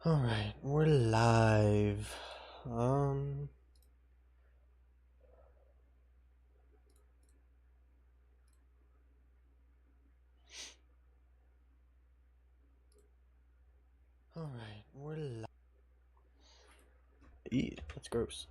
Alright, we're live. Um, alright, we're live. Ew, that's gross.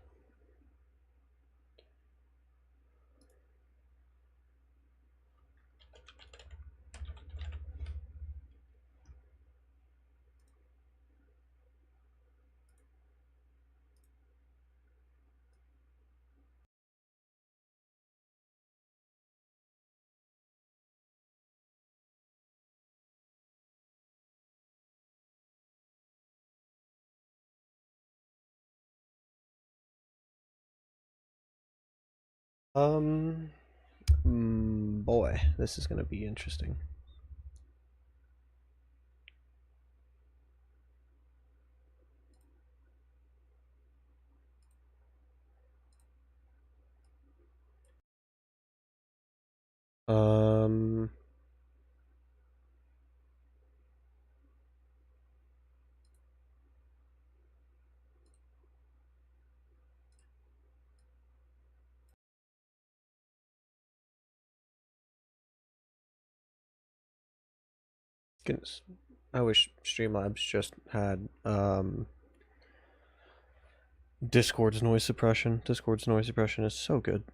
Um, Boy, this is gonna be interesting. Um, Goodness, I wish Streamlabs just had Discord's noise suppression. Discord's noise suppression is so good.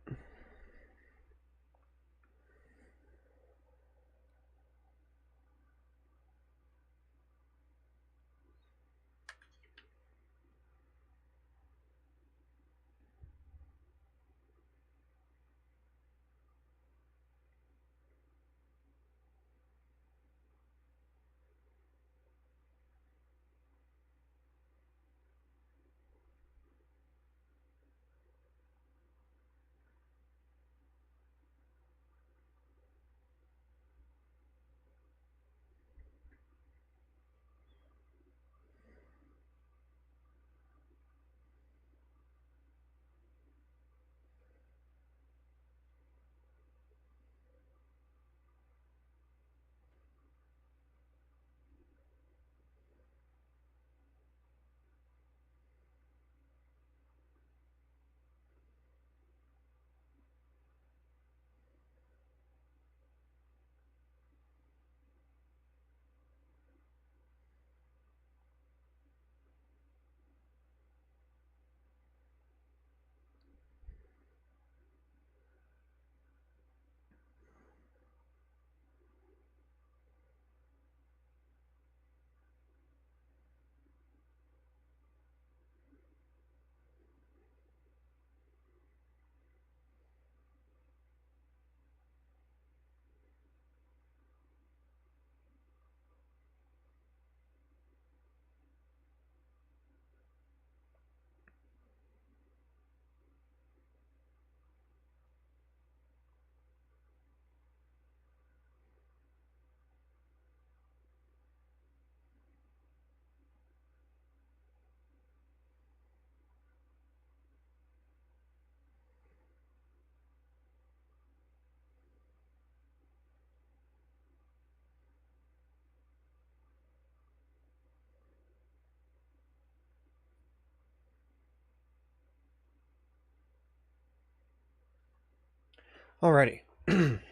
Alrighty,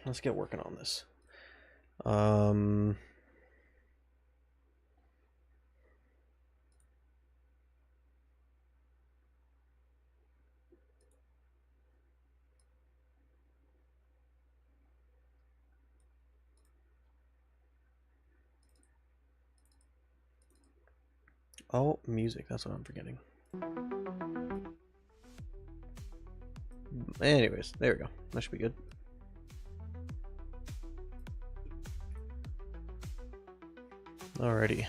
let's get working on this. Um, oh, music, that's what I'm forgetting. Anyways, there we go. That should be good. Alrighty.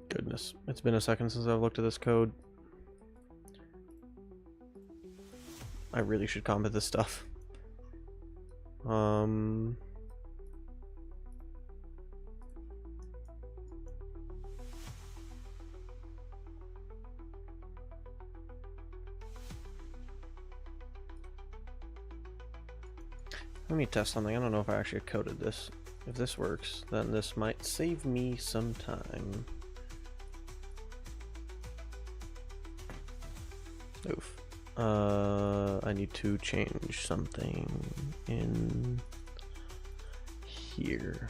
Goodness, it's been a second since I've looked at this code. I really should comment this stuff. Let me test something. I don't know if I actually coded this. If this works, then this might save me some time. Oof. I need to change something in here.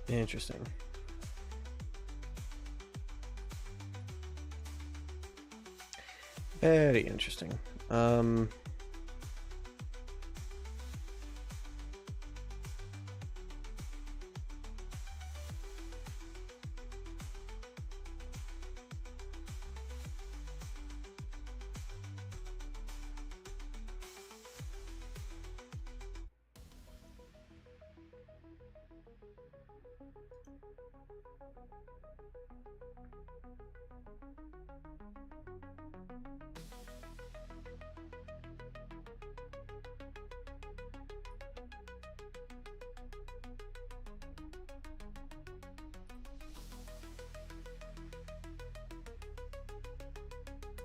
Interesting. Very interesting.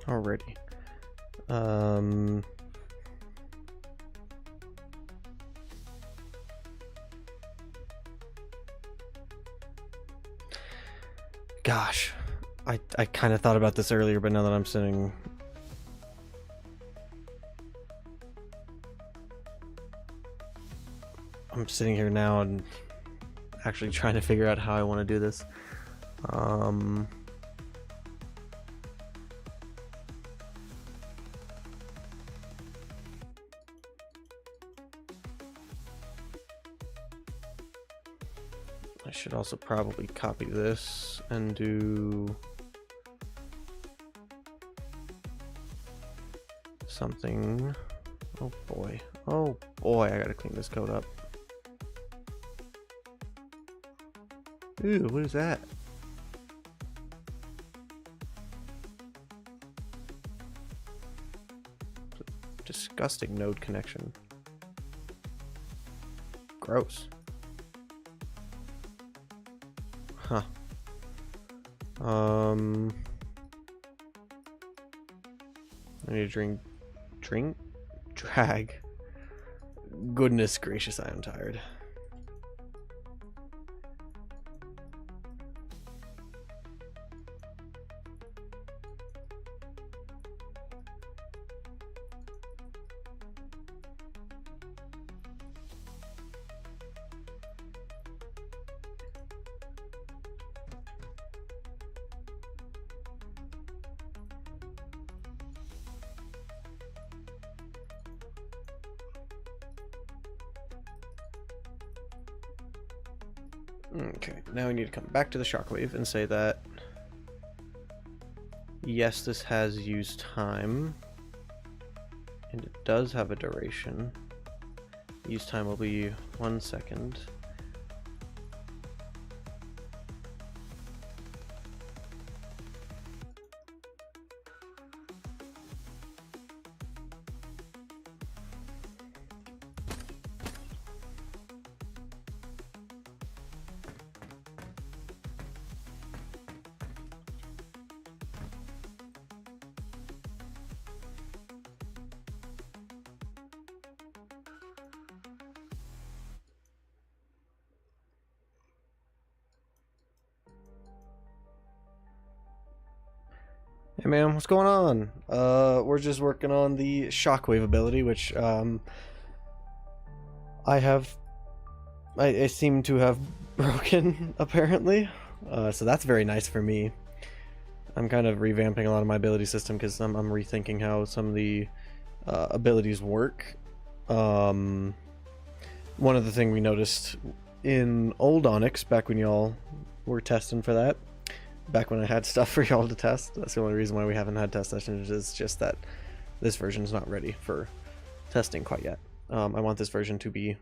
Already. Gosh, I kind of thought about this earlier, but now that I'm sitting here now and actually trying to figure out how I want to do this. I should also probably copy this and do something. Oh boy. Oh boy, I gotta clean this code up. Ooh, what is that? Disgusting node connection. Gross. Huh. I need to drag. Goodness gracious, I am tired. Okay, now we need to come back to the Shockwave and say that yes, this has used time and it does have a duration. Use time will be 1 second. Hey man, what's going on? We're just working on the Shockwave ability, which I seem to have broken apparently. So that's very nice for me. I'm kind of revamping a lot of my ability system because I'm rethinking how some of the abilities work. one of the things we noticed in old Onyx, back when y'all were testing for that, back when I had stuff for y'all to test, that's the only reason why we haven't had test sessions, is just that this version is not ready for testing quite yet. I want this version to be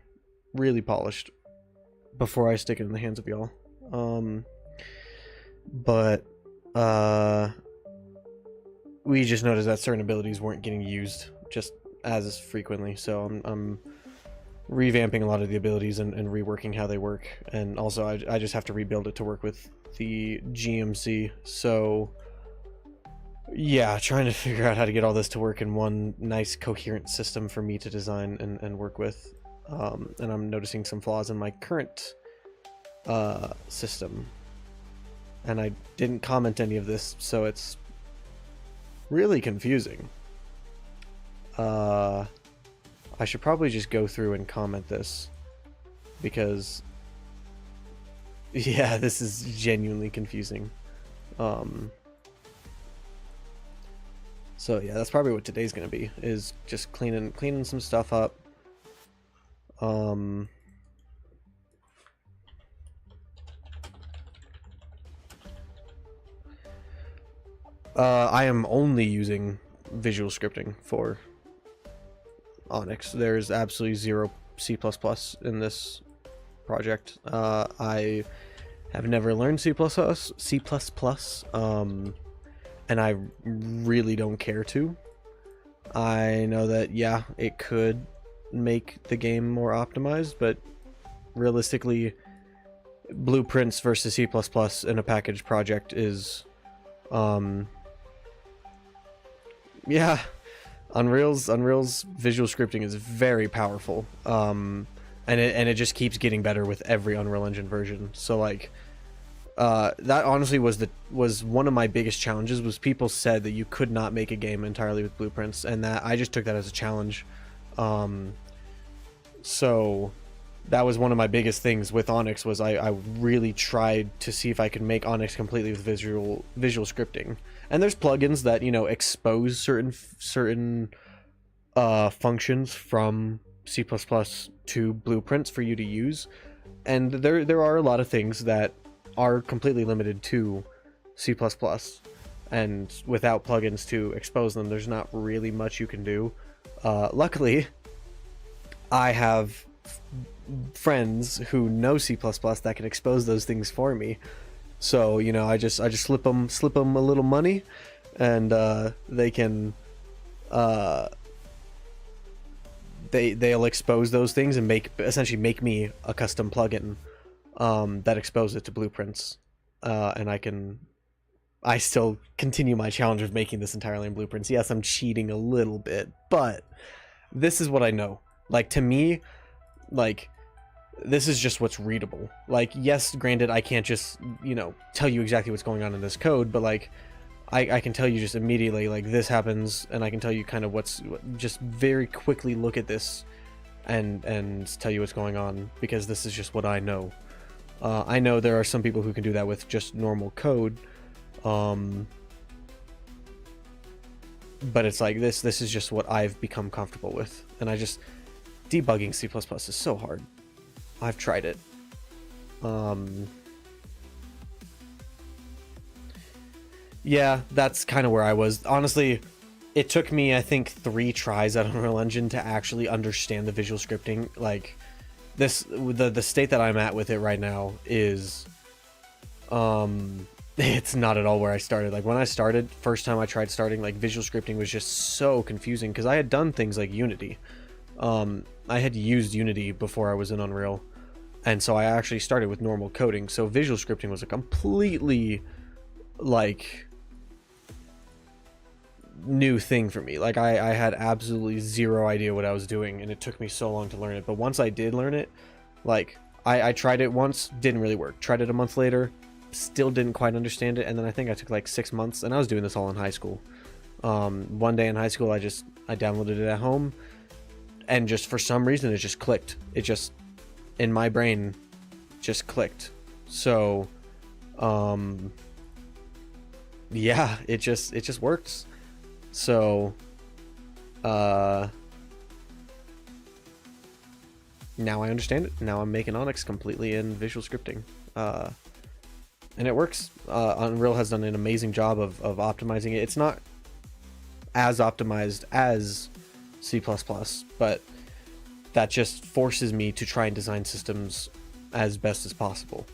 really polished before I stick it in the hands of y'all. But we just noticed that certain abilities weren't getting used just as frequently, so I'm revamping a lot of the abilities and reworking how they work, and also I just have to rebuild it to work with the GMC, so yeah, trying to figure out how to get all this to work in one nice coherent system for me to design and work with. And I'm noticing some flaws in my current system, and I didn't comment any of this, so it's really confusing. I should probably just go through and comment this, because yeah, this is genuinely confusing. So yeah, that's probably what today's gonna be, is just cleaning some stuff up. I am only using visual scripting for Onyx. There's absolutely zero C++ in this project. I have never learned C++, and I really don't care to. I know that, yeah, it could make the game more optimized, but realistically, blueprints versus C++ in a packaged project is, yeah, Unreal's visual scripting is very powerful, and it just keeps getting better with every Unreal Engine version. So like, that honestly was one of my biggest challenges. Was people said that you could not make a game entirely with blueprints, and that I just took that as a challenge. So that was one of my biggest things with Onyx, was I really tried to see if I could make Onyx completely with visual scripting. And there's plugins that, you know, expose certain functions from C++ to blueprints for you to use, and there are a lot of things that are completely limited to C++, and without plugins to expose them, there's not really much you can do. Luckily, I have friends who know C++ that can expose those things for me. So, you know, I just slip them a little money, and they can they'll expose those things and essentially make me a custom plugin that exposes it to blueprints, and I still continue my challenge of making this entirely in blueprints. Yes, I'm cheating a little bit, but this is what I know. Like, to me, like, this is just what's readable. Like, yes, granted, I can't just, you know, tell you exactly what's going on in this code, but like, I can tell you just immediately, like, this happens, and I can tell you kind of just very quickly look at this and tell you what's going on, because this is just what I know. I know there are some people who can do that with just normal code, but it's like, this is just what I've become comfortable with, and debugging C++ is so hard. I've tried it. Yeah, that's kind of where I was. Honestly, it took me, I think, 3 tries at Unreal Engine to actually understand the visual scripting. Like, the state that I'm at with it right now is, it's not at all where I started. Like, when I started, first time I tried starting, like, visual scripting was just so confusing, because I had done things like Unity. I had used Unity before I was in Unreal, and so I actually started with normal coding, so visual scripting was a completely, like, new thing for me. Like, I had absolutely zero idea what I was doing, and it took me so long to learn it. But once I did learn it, like, I tried it once, didn't really work. Tried it a month later, still didn't quite understand it, and then I think I took like 6 months, and I was doing this all in high school. One day in high school, I downloaded it at home, and just for some reason it just clicked. It just, in my brain, just clicked. So yeah, it just works. So yeah, now I understand it. Now I'm making Onyx completely in visual scripting. And it works. Unreal has done an amazing job of optimizing it. It's not as optimized as C++, but that just forces me to try and design systems as best as possible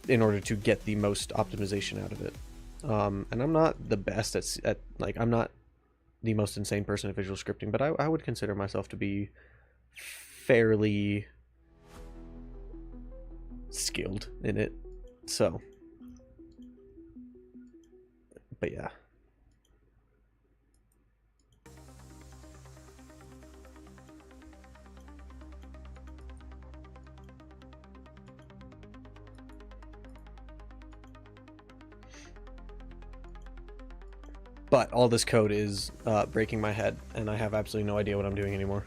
in order to get the most optimization out of it. And I'm not the best at like, I'm not the most insane person at visual scripting, but I would consider myself to be fairly skilled in it. So, but yeah. But all this code is breaking my head, and I have absolutely no idea what I'm doing anymore.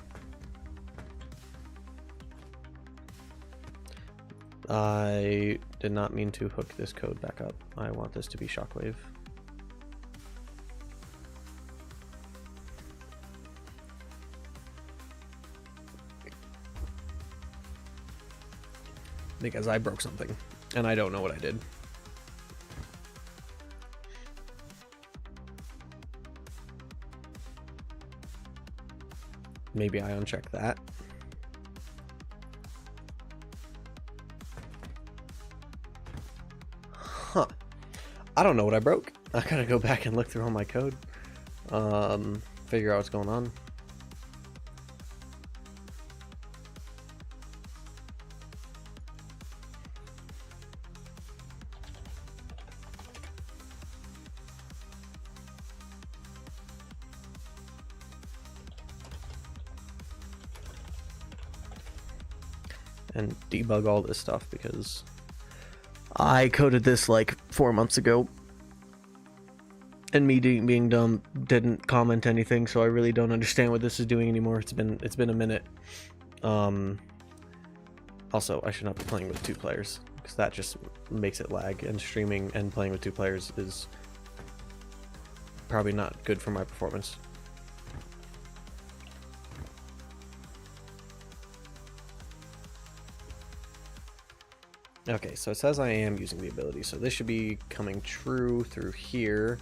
I did not mean to hook this code back up. I want this to be Shockwave. Because I broke something, and I don't know what I did. Maybe I uncheck that. Huh. I don't know what I broke. I gotta go back and look through all my code. Figure out what's going on. And debug all this stuff because I coded this like 4 months ago, and me being dumb didn't comment anything, so I really don't understand what this is doing anymore. It's been a minute. Also, I should not be playing with 2 players because that just makes it lag, and streaming and playing with 2 players is probably not good for my performance. Okay, so it says I am using the ability, so this should be coming true through here.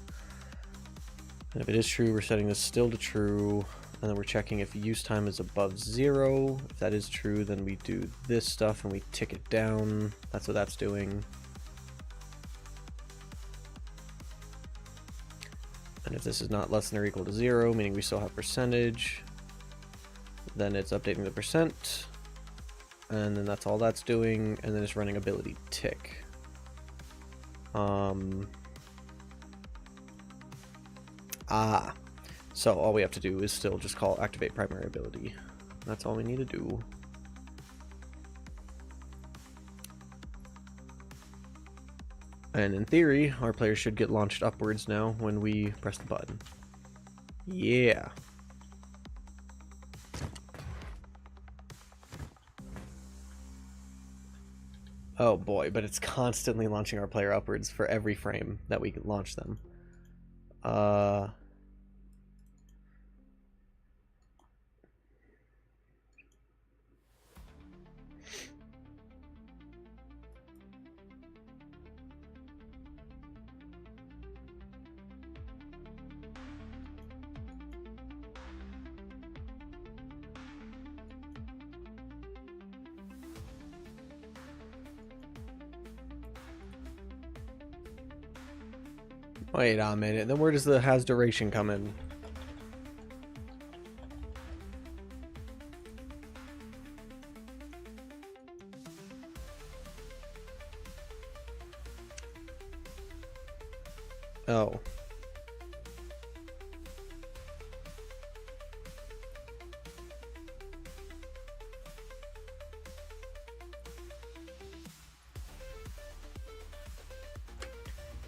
And if it is true, we're setting this still to true, and then we're checking if use time is above 0. If that is true, then we do this stuff and we tick it down. That's what that's doing. And if this is not less than or equal to 0, meaning we still have percentage, then it's updating the percent. And then that's all that's doing, and then it's running ability tick. So all we have to do is still just call activate primary ability. That's all we need to do. And in theory, our player should get launched upwards now when we press the button. Yeah. Oh boy, but it's constantly launching our player upwards for every frame that we can launch them. Wait a minute, then where does the has duration come in? Oh.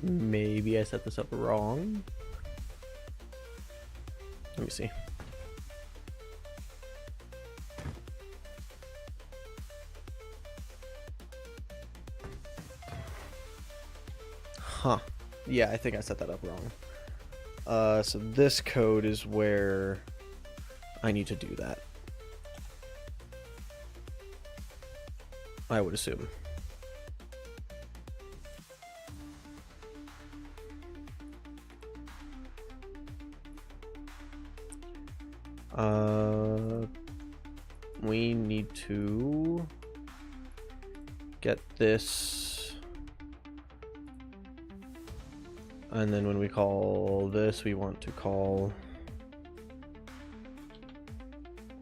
Maybe I set this up wrong. Let me see. Huh. Yeah, I think I set that up wrong. So this code is where I need to do that. I would assume. We need to get this, and then when we call this, we want to call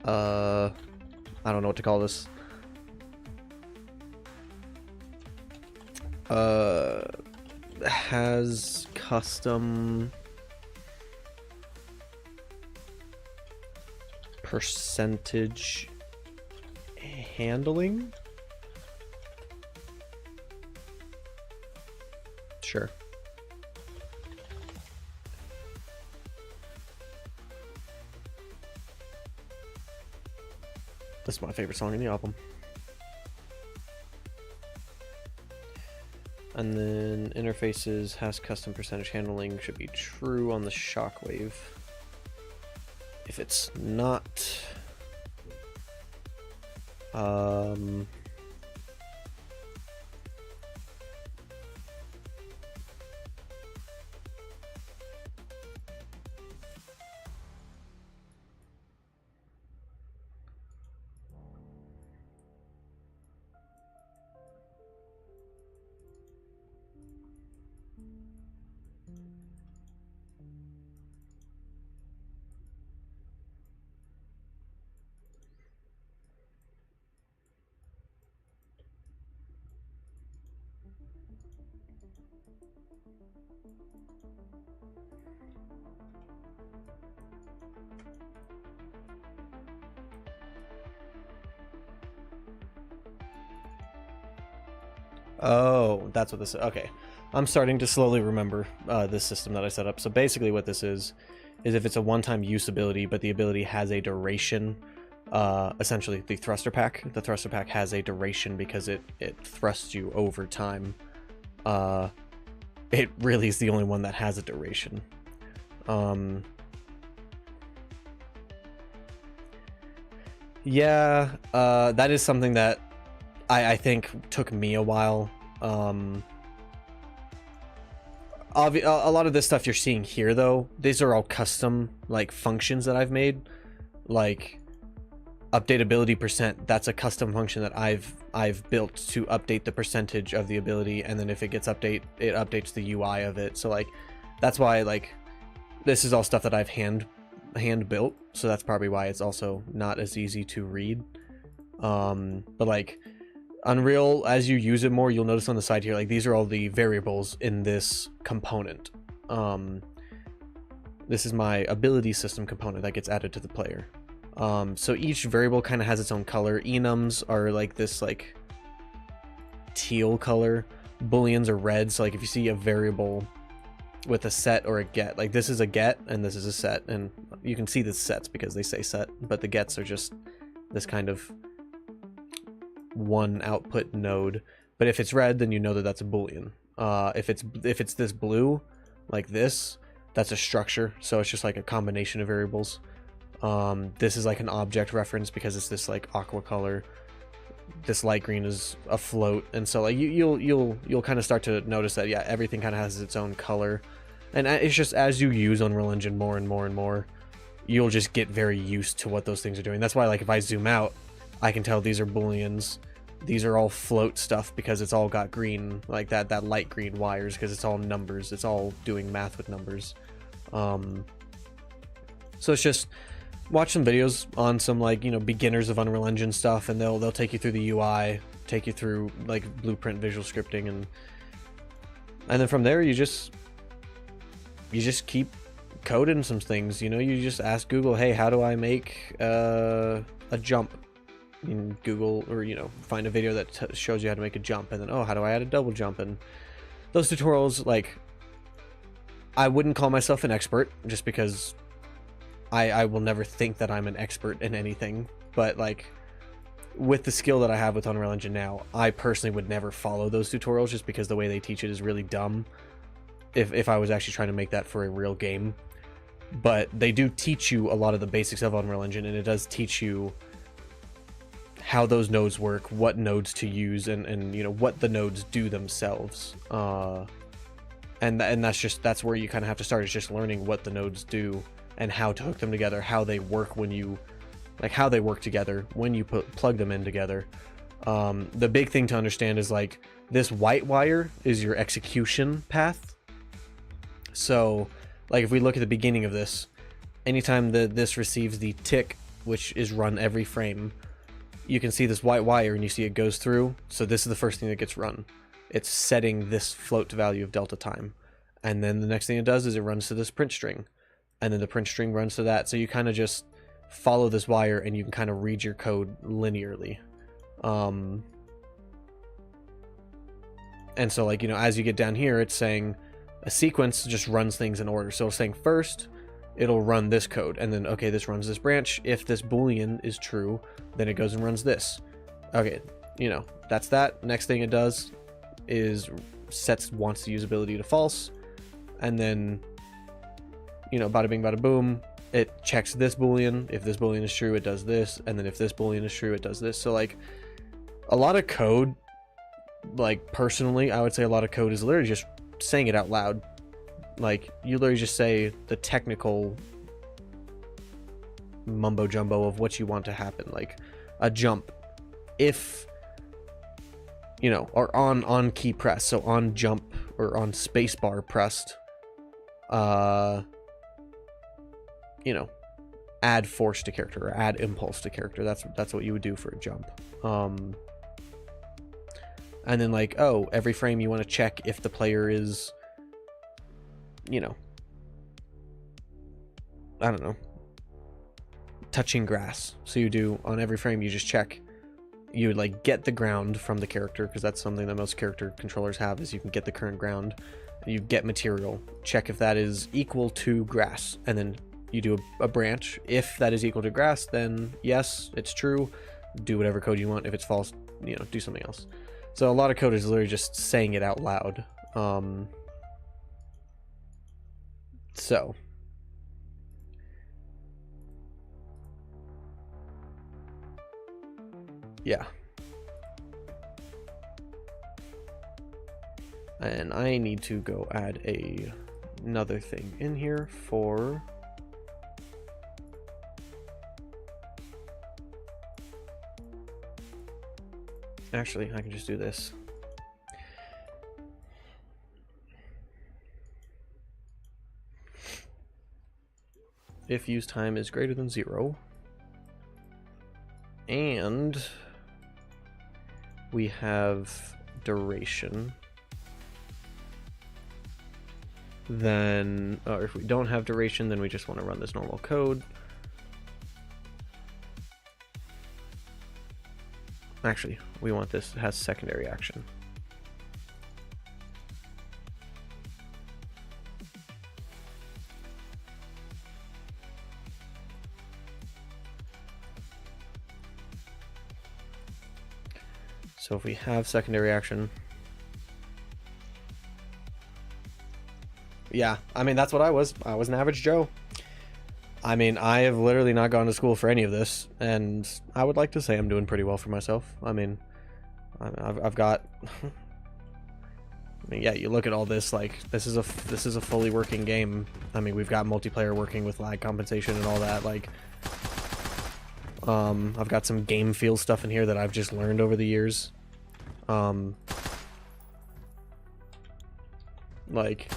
I don't know what to call this. Has custom percentage handling? Sure. This is my favorite song in the album. And then interfaces has custom percentage handling should be true on the Shockwave. If it's not, oh, that's what this is. Okay. I'm starting to slowly remember this system that I set up. So basically what this is if it's a one-time use ability, but the ability has a duration, essentially the thruster pack has a duration because it thrusts you over time. It really is the only one that has a duration. Yeah, that is something that I think took me a while. A lot of this stuff you're seeing here, though, these are all custom like functions that I've made. Like update ability percent, that's a custom function that I've built to update the percentage of the ability, and then if it gets it updates the UI of it. So like that's why like this is all stuff that I've hand built, so that's probably why it's also not as easy to read. But like Unreal, as you use it more, you'll notice on the side here, like these are all the variables in this component. This is my ability system component that gets added to the player. So each variable kind of has its own color. Enums are like this like teal color. Booleans are red. So like if you see a variable with a set or a get, like this is a get and this is a set, and you can see the sets because they say set, but the gets are just this kind of one output node. But if it's red, then you know that that's a boolean. If it's this blue like this, that's a structure, so it's just like a combination of variables. This is like an object reference because it's this like aqua color. This light green is a float, and so like you'll kind of start to notice that, yeah, everything kind of has its own color. And it's just as you use Unreal Engine more and more and more, you'll just get very used to what those things are doing. That's why like if I zoom out, I can tell these are booleans. These are all float stuff because it's all got green, like that light green wires, because it's all numbers. It's all doing math with numbers. So it's just watch some videos on some like, you know, beginners of Unreal Engine stuff, and they'll take you through the UI, take you through like blueprint visual scripting, and then from there you just keep coding some things. You know, you just ask Google, hey, how do I make a jump? In Google, or you know, find a video that shows you how to make a jump, and then, oh, how do I add a double jump? And those tutorials, like, I wouldn't call myself an expert just because I will never think that I'm an expert in anything, but like with the skill that I have with Unreal Engine now, I personally would never follow those tutorials just because the way they teach it is really dumb if I was actually trying to make that for a real game. but they do teach you a lot of the basics of Unreal Engine, and it does teach you how those nodes work, what nodes to use, and you know, what the nodes do themselves. And that's where you kind of have to start, is just learning what the nodes do and how to hook them together, how they work when you, like, how they work together when you plug them in together. The big thing to understand is, like, this white wire is your execution path. So, like, if we look at the beginning of this, anytime this receives the tick, which is run every frame, you can see this white wire and you see it goes through. So this is the first thing that gets run. It's setting this float value of delta time. And then the next thing it does is it runs to this print string. And then the print string runs to that. So you kind of just follow this wire and you can kind of read your code linearly. And so, like, you know, as you get down here, it's saying a sequence just runs things in order. So it's saying first, it'll run this code. And then, okay, this runs this branch. If this Boolean is true, then it goes and runs this. Okay, you know, that's that. Next thing it does is wants the usability to false. And then, you know, bada bing, bada boom, it checks this Boolean. If this Boolean is true, it does this. And then if this Boolean is true, it does this. So, like, a lot of code, like, personally, I would say a lot of code is literally just saying it out loud. Like, you literally just say the technical mumbo jumbo of what you want to happen. Like, a jump, if, you know, or on key press, so on jump or on spacebar pressed, you know, add force to character or add impulse to character. That's what you would do for a jump. And then, like, oh, every frame you want to check if the player is, you know, I don't know, touching grass. So you do, on every frame, you just check. You would, like, get the ground from the character, because that's something that most character controllers have, is you can get the current ground. And you get material. Check if that is equal to grass. And then you do a branch. If that is equal to grass, then yes, it's true. Do whatever code you want. If it's false, you know, do something else. So a lot of code is literally just saying it out loud. So yeah. And I need to go add another thing in here for actually, I can just do this. If use time is greater than 0, and we have duration, then, or if we don't have duration, then we just want to run this normal code. Actually, we want this, it has secondary action. So if we have secondary action, yeah, I mean, that's what I was. I was an average Joe. I mean, I have literally not gone to school for any of this, and I would like to say I'm doing pretty well for myself. I mean, I've got, I mean, yeah, you look at all this, like, this is a fully working game. I mean, we've got multiplayer working with lag compensation and all that, like, I've got some game feel stuff in here that I've just learned over the years. Like,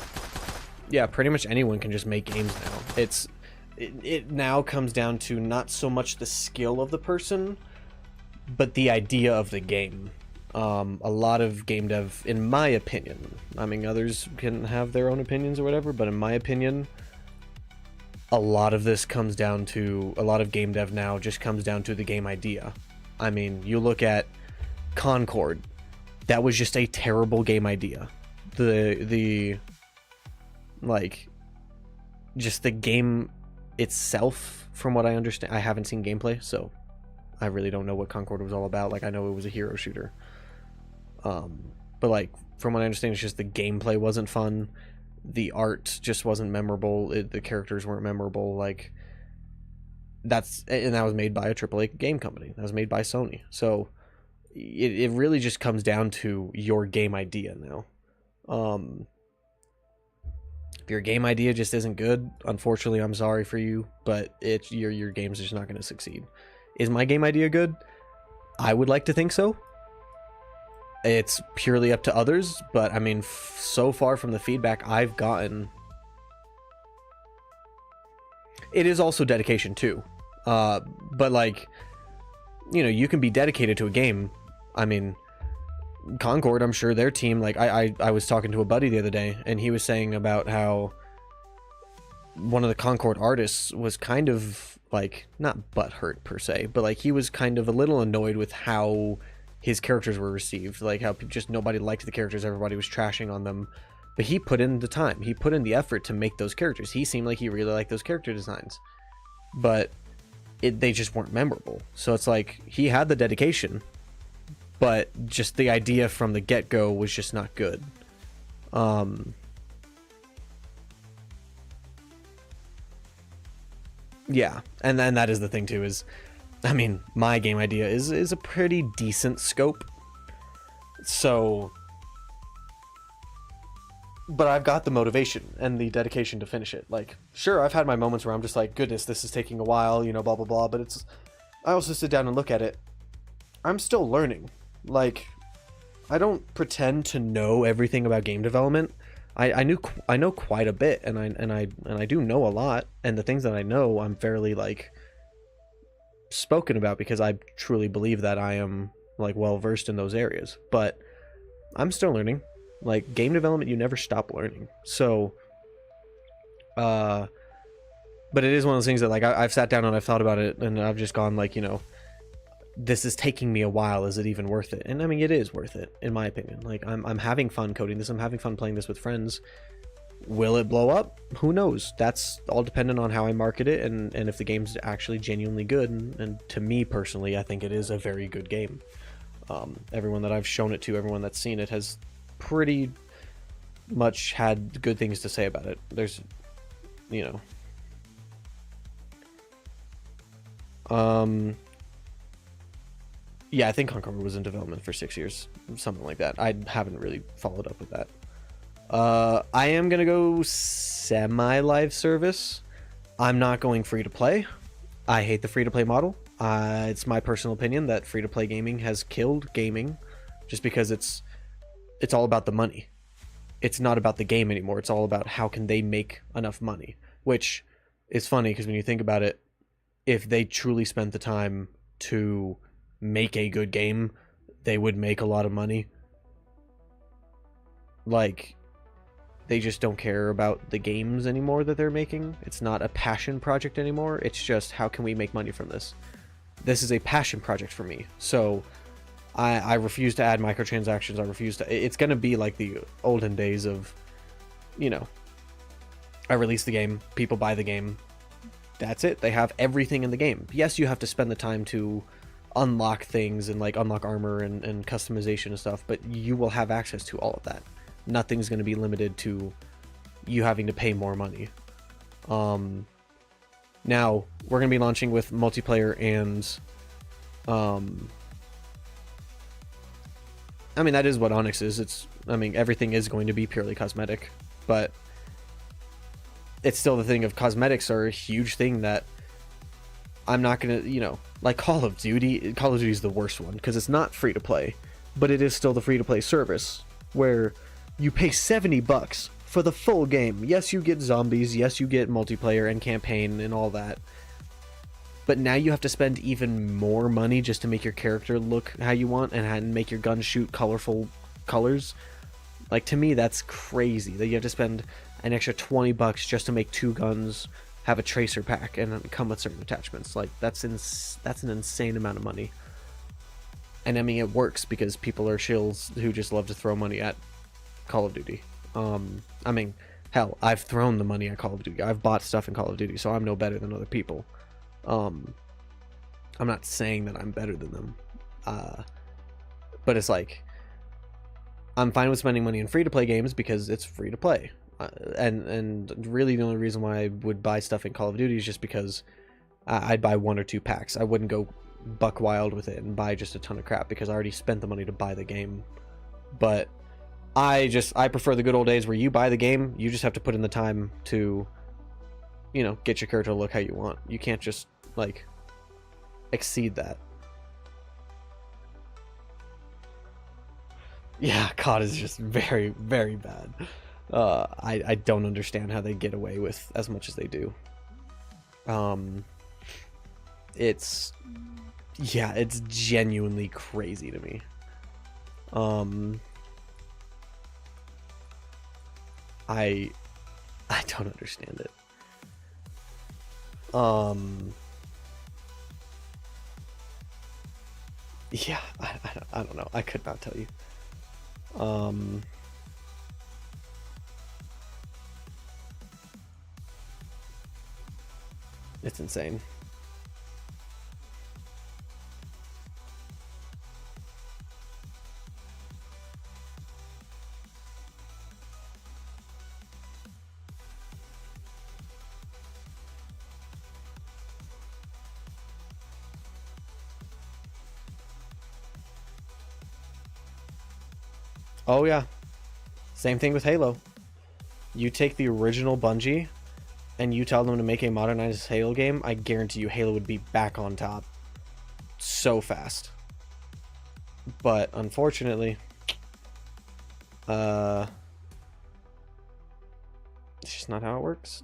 yeah, pretty much anyone can just make games now. It now comes down to not so much the skill of the person, but the idea of the game. A lot of game dev, in my opinion, I mean, others can have their own opinions or whatever, but in my opinion, a lot of this comes down to, a lot of game dev now just comes down to the game idea. I mean, you look at Concord, that was just a terrible game idea. Like, just the game itself, from what I understand, I haven't seen gameplay, so I really don't know what Concord was all about. Like, I know it was a hero shooter, but like, from what I understand, it's just the gameplay wasn't fun. the art just wasn't memorable. The characters weren't memorable. Like, and that was made by a AAA game company. That was made by Sony. So it really just comes down to your game idea now. If your game idea just isn't good, unfortunately, I'm sorry for you, but your game's just not going to succeed. Is my game idea good? I would like to think so. It's purely up to others, but I mean, so far from the feedback I've gotten, it is also dedication too. But like, you know, you can be dedicated to a game. I mean, Concord, I'm sure their team, like I was talking to a buddy the other day, and he was saying about how one of the Concord artists was kind of like, not butthurt per se, but like he was kind of a little annoyed with how his characters were received, like how just nobody liked the characters, everybody was trashing on them. But he put in the time, he put in the effort to make those characters. He seemed like he really liked those character designs, but they just weren't memorable. So it's like, he had the dedication, but just the idea from the get-go was just not good. Yeah, and then that is the thing too, is, I mean, my game idea is a pretty decent scope. So, but I've got the motivation and the dedication to finish it. Like, sure, I've had my moments where I'm just like, goodness, this is taking a while, you know, blah, blah, blah. But I also sit down and look at it. I'm still learning. Like, I don't pretend to know everything about game development. I know quite a bit, and I do know a lot. And the things that I know, I'm fairly like spoken about, because I truly believe that I am like well versed in those areas. But I'm still learning. Like, game development, you never stop learning. So but it is one of those things that, like, I've sat down and I've thought about it, and I've just gone like, you know, this is taking me a while, is it even worth it? And I mean, it is worth it, in my opinion. Like, I'm having fun coding this, I'm having fun playing this with friends. Will it blow up? Who knows? That's all dependent on how I market it, and if the game's actually genuinely good. And to me personally, I think it is a very good game. Everyone that I've shown it to, everyone that's seen it, has pretty much had good things to say about it. There's, you know, yeah, I think Concord was in development for 6 years, something like that. I haven't really followed up with that. I am gonna go semi-live service. I'm not going free to play. I hate the free to play model. It's my personal opinion that free to play gaming has killed gaming, just because it's all about the money. It's not about the game anymore. It's all about how can they make enough money, which is funny, because when you think about it, if they truly spent the time to make a good game, they would make a lot of money. Like, they just don't care about the games anymore that they're making. It's not a passion project anymore. It's just, how can we make money from this? This is a passion project for me. So I refuse to add microtransactions. I refuse to. It's going to be like the olden days of, you know, I release the game, people buy the game, that's it. They have everything in the game. Yes, you have to spend the time to unlock things and like unlock armor and customization and stuff, but you will have access to all of that. Nothing's going to be limited to you having to pay more money. Now we're going to be launching with multiplayer, and I mean, that is what Onyx is. I mean, everything is going to be purely cosmetic, but it's still the thing of cosmetics are a huge thing that I'm not gonna, you know, like Call of Duty is the worst one, because it's not free to play, but it is still the free to play service where you pay $70 for the full game. Yes, you get zombies, yes, you get multiplayer and campaign and all that, but now you have to spend even more money just to make your character look how you want and make your gun shoot colorful colors. Like, to me, that's crazy that you have to spend an extra $20 just to make 2 guns, have a tracer pack, and come with certain attachments. Like, that's an insane amount of money. And I mean, it works because people are shills who just love to throw money at Call of Duty. I mean, hell, I've thrown the money at Call of Duty. I've bought stuff in Call of Duty, so I'm no better than other people. I'm not saying that I'm better than them. But it's like, I'm fine with spending money in free-to-play games because it's free to play. And really the only reason why I would buy stuff in Call of Duty is just because I'd buy 1 or 2 packs. I wouldn't go buck wild with it and buy just a ton of crap because I already spent the money to buy the game. But I prefer the good old days where you buy the game, you just have to put in the time to, you know, get your character to look how you want. You can't just, like, exceed that. Yeah, COD is just very, very bad. I don't understand how they get away with as much as they do. It's genuinely crazy to me. I don't understand it. Yeah, I don't know. I could not tell you. It's insane. Oh yeah, same thing with Halo. You take the original Bungie and you tell them to make a modernized Halo game, I guarantee you Halo would be back on top so fast. But unfortunately, it's just not how it works.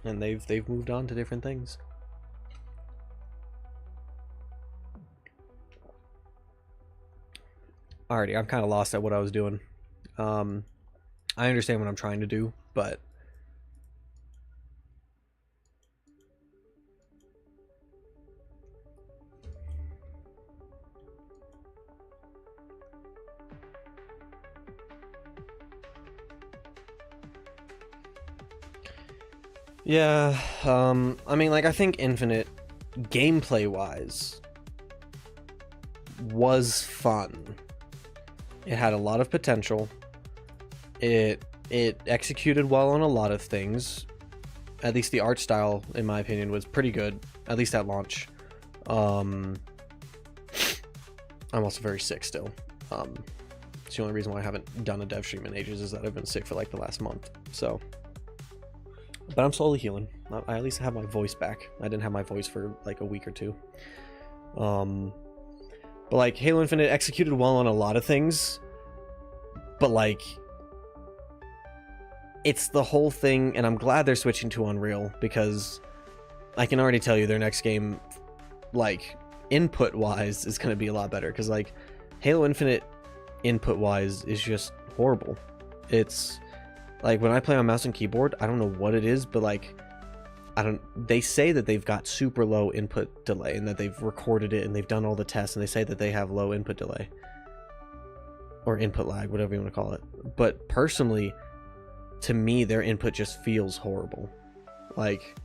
And they've moved on to different things. Alrighty, I'm kind of lost at what I was doing. I understand what I'm trying to do, but yeah, I mean, like, I think Infinite, gameplay-wise, was fun. It had a lot of potential. It executed well on a lot of things. At least the art style, in my opinion, was pretty good, at least at launch. I'm also very sick still. It's the only reason why I haven't done a dev stream in ages is that I've been sick for like the last month. So, but I'm slowly healing. I at least have my voice back. I didn't have my voice for like a week or two. But like Halo Infinite executed well on a lot of things, but like it's the whole thing, and I'm glad they're switching to Unreal because I can already tell you their next game, like input wise, is going to be a lot better because like Halo Infinite input wise is just horrible. It's like when I play on mouse and keyboard, I don't know what it is, but like they say that they've got super low input delay and that they've recorded it and they've done all the tests and they say that they have low input delay or input lag, whatever you want to call it. But personally, to me, their input just feels horrible. Like,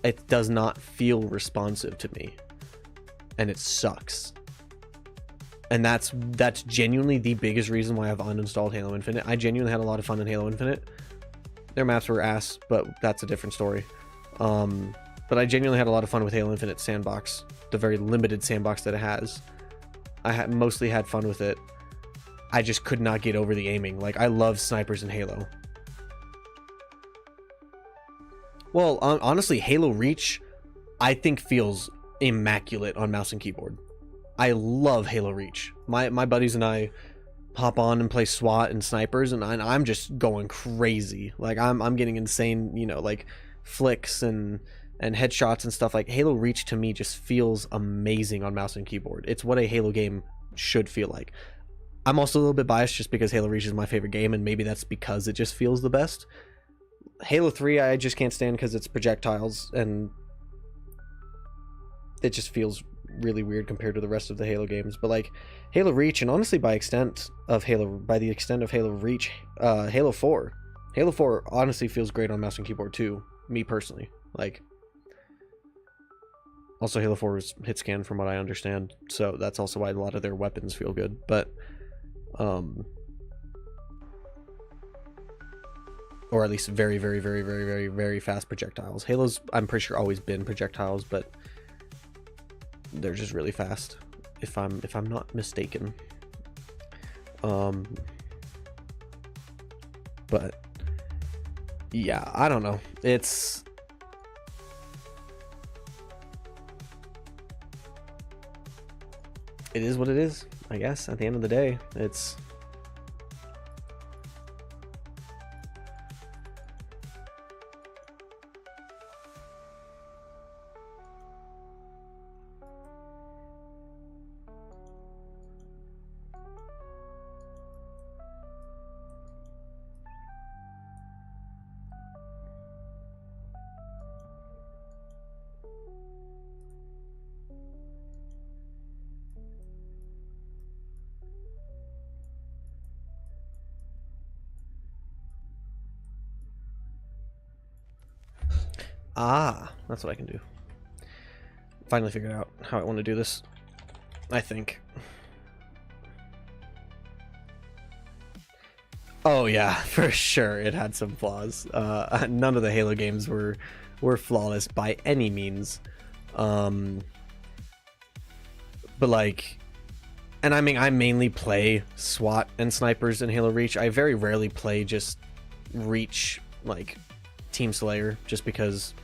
it does not feel responsive to me, and it sucks. And that's genuinely the biggest reason why I've uninstalled Halo Infinite. I genuinely had a lot of fun in Halo Infinite. Their maps were ass, but that's a different story. But I genuinely had a lot of fun with Halo Infinite Sandbox, the very limited sandbox that it has. I mostly had fun with it. I just could not get over the aiming. Like, I love snipers in Halo. Well, honestly, Halo Reach, I think feels immaculate on mouse and keyboard. I love Halo Reach. My buddies and I hop on and play SWAT and snipers, and I'm just going crazy. Like, I'm getting insane, you know, like flicks and headshots and stuff. Like, Halo Reach to me just feels amazing on mouse and keyboard. It's what a Halo game should feel like. I'm also a little bit biased just because Halo Reach is my favorite game, and maybe that's because it just feels the best. Halo 3 I just can't stand because it's projectiles, and it just feels really weird compared to the rest of the Halo games. But like Halo Reach, and honestly by the extent of Halo Reach, Halo 4 honestly feels great on mouse and keyboard too, me personally. Like, Also, Halo 4 is hit scan from what I understand, so that's also why a lot of their weapons feel good. But, or at least very, very, very, very, very, very fast projectiles. Halo's, I'm pretty sure, always been projectiles, but they're just really fast. If I'm not mistaken. But yeah, I don't know. It is what it is, I guess. At the end of the day, it's that's what I can do. Finally figured out how I want to do this, I think. Oh yeah, for sure it had some flaws. None of the Halo games were flawless by any means. But like, and I mean, I mainly play SWAT and snipers in Halo Reach. I very rarely play just Reach, like Team Slayer, just because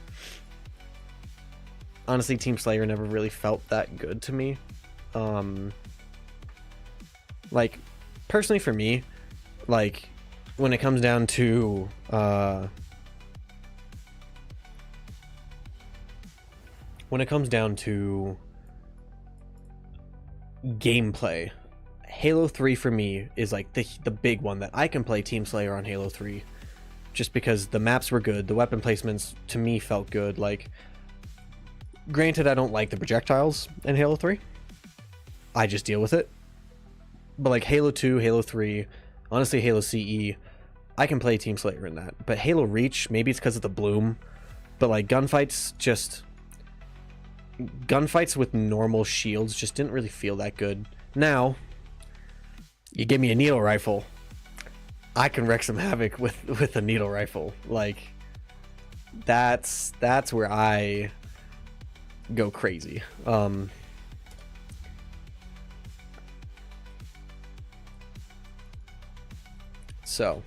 honestly Team Slayer never really felt that good to me. Like personally for me, like when it comes down to gameplay, Halo 3 for me is like the big one that I can play Team Slayer on Halo 3 just because the maps were good, the weapon placements to me felt good. Like, granted, I don't like the projectiles in Halo 3. I just deal with it. But like Halo 2, Halo 3, honestly Halo CE, I can play Team Slayer in that. But Halo Reach, maybe it's because of the bloom, but like gunfights with normal shields just didn't really feel that good. Now, you give me a needle rifle, I can wreak some havoc with a needle rifle. Like, that's where I go crazy. So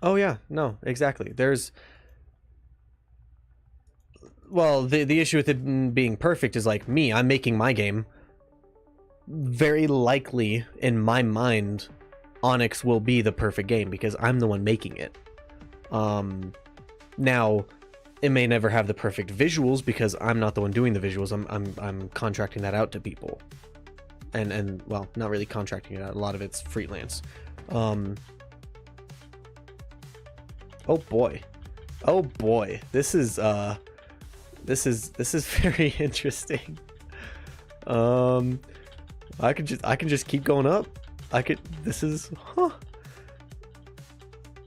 oh yeah, no, exactly. Well, the issue with it being perfect is like me, I'm making my game. Very likely, in my mind, Onyx will be the perfect game because I'm the one making it. Now, it may never have the perfect visuals because I'm not the one doing the visuals. I'm contracting that out to people. And well, not really contracting it out. A lot of it's freelance. Oh boy. Oh boy. This is very interesting. I can just keep going up. This is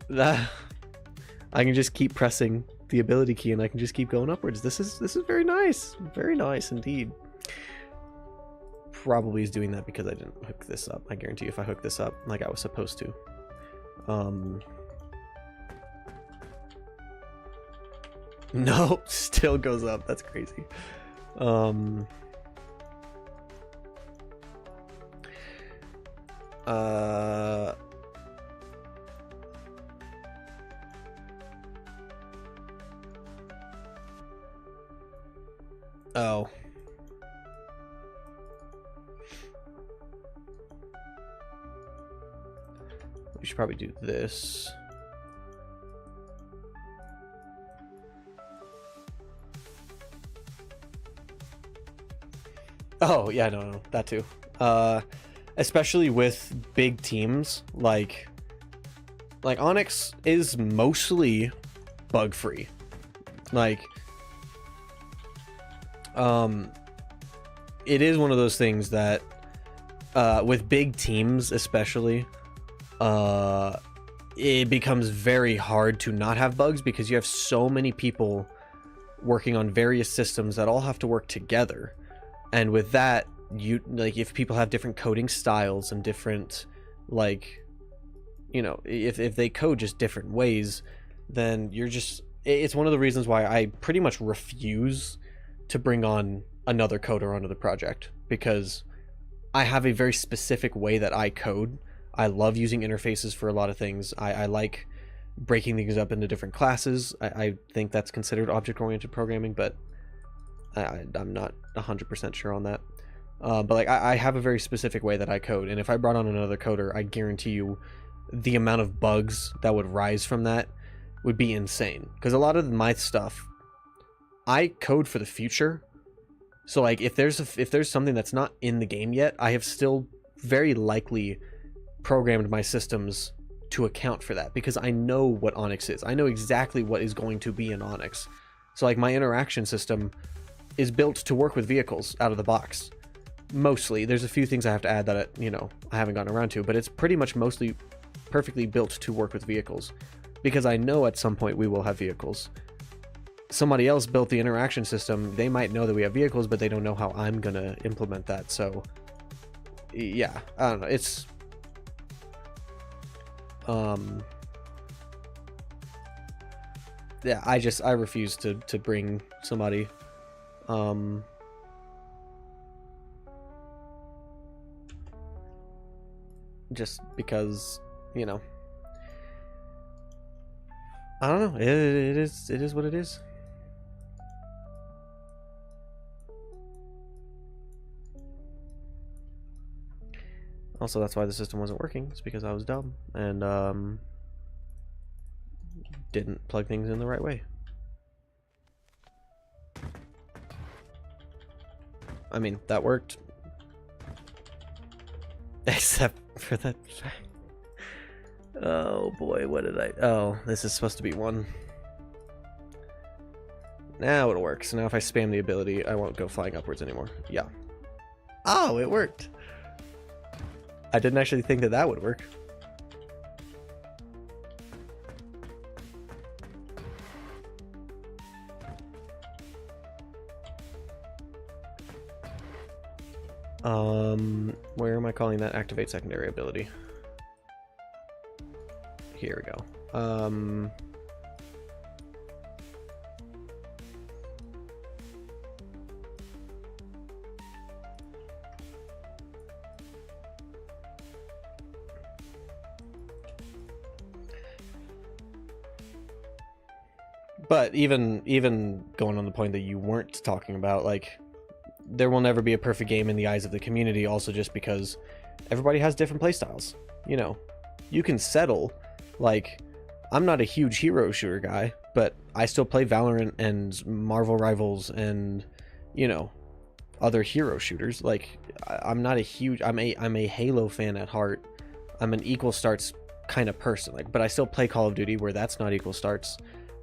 that I can just keep pressing the ability key and I can just keep going upwards. This is very nice. Very nice indeed. Probably is doing that because I didn't hook this up. I guarantee you if I hook this up like I was supposed to. No, still goes up. That's crazy. Oh. We should probably do this. Oh, yeah, no, that too. especially with big teams like Onyx is mostly bug free. Like it is one of those things that with big teams especially, it becomes very hard to not have bugs because you have so many people working on various systems that all have to work together. And with that, you like, if people have different coding styles and different, like, you know, if they code just different ways, then you're just, it's one of the reasons why I pretty much refuse to bring on another coder onto the project, because I have a very specific way that I code. I love using interfaces for a lot of things. I like breaking things up into different classes. I think that's considered object-oriented programming, but I'm not 100% sure on that. But like I have a very specific way that I code, and if I brought on another coder, I guarantee you the amount of bugs that would rise from that would be insane. Because a lot of my stuff, I code for the future. So like if there's something that's not in the game yet, I have still very likely programmed my systems to account for that, because I know what Onyx is. I know exactly what is going to be in Onyx. So like my interaction system is built to work with vehicles out of the box. Mostly. There's a few things I have to add that, I haven't gotten around to, but it's pretty much mostly perfectly built to work with vehicles, because I know at some point we will have vehicles. Somebody else built the interaction system. They might know that we have vehicles, but they don't know how I'm gonna implement that. So yeah, I don't know. It's yeah, I refuse to bring somebody just because, I don't know. It is what it is. Also, that's why the system wasn't working. It's because I was dumb and didn't plug things in the right way. I mean, that worked. Except for that fact. Oh boy, what did I... Oh, this is supposed to be one. Now it works. Now if I spam the ability, I won't go flying upwards anymore. Yeah. Oh, it worked. I didn't actually think that would work. Where am I calling that? Activate secondary ability. Here we go. But even going on the point that you weren't talking about, like, there will never be a perfect game in the eyes of the community, also just because everybody has different playstyles. You can settle. Like, I'm not a huge hero shooter guy, but I still play Valorant and Marvel Rivals and, other hero shooters. Like, I'm not a huge... I'm a Halo fan at heart. I'm an equal starts kind of person. Like, but I still play Call of Duty where that's not equal starts.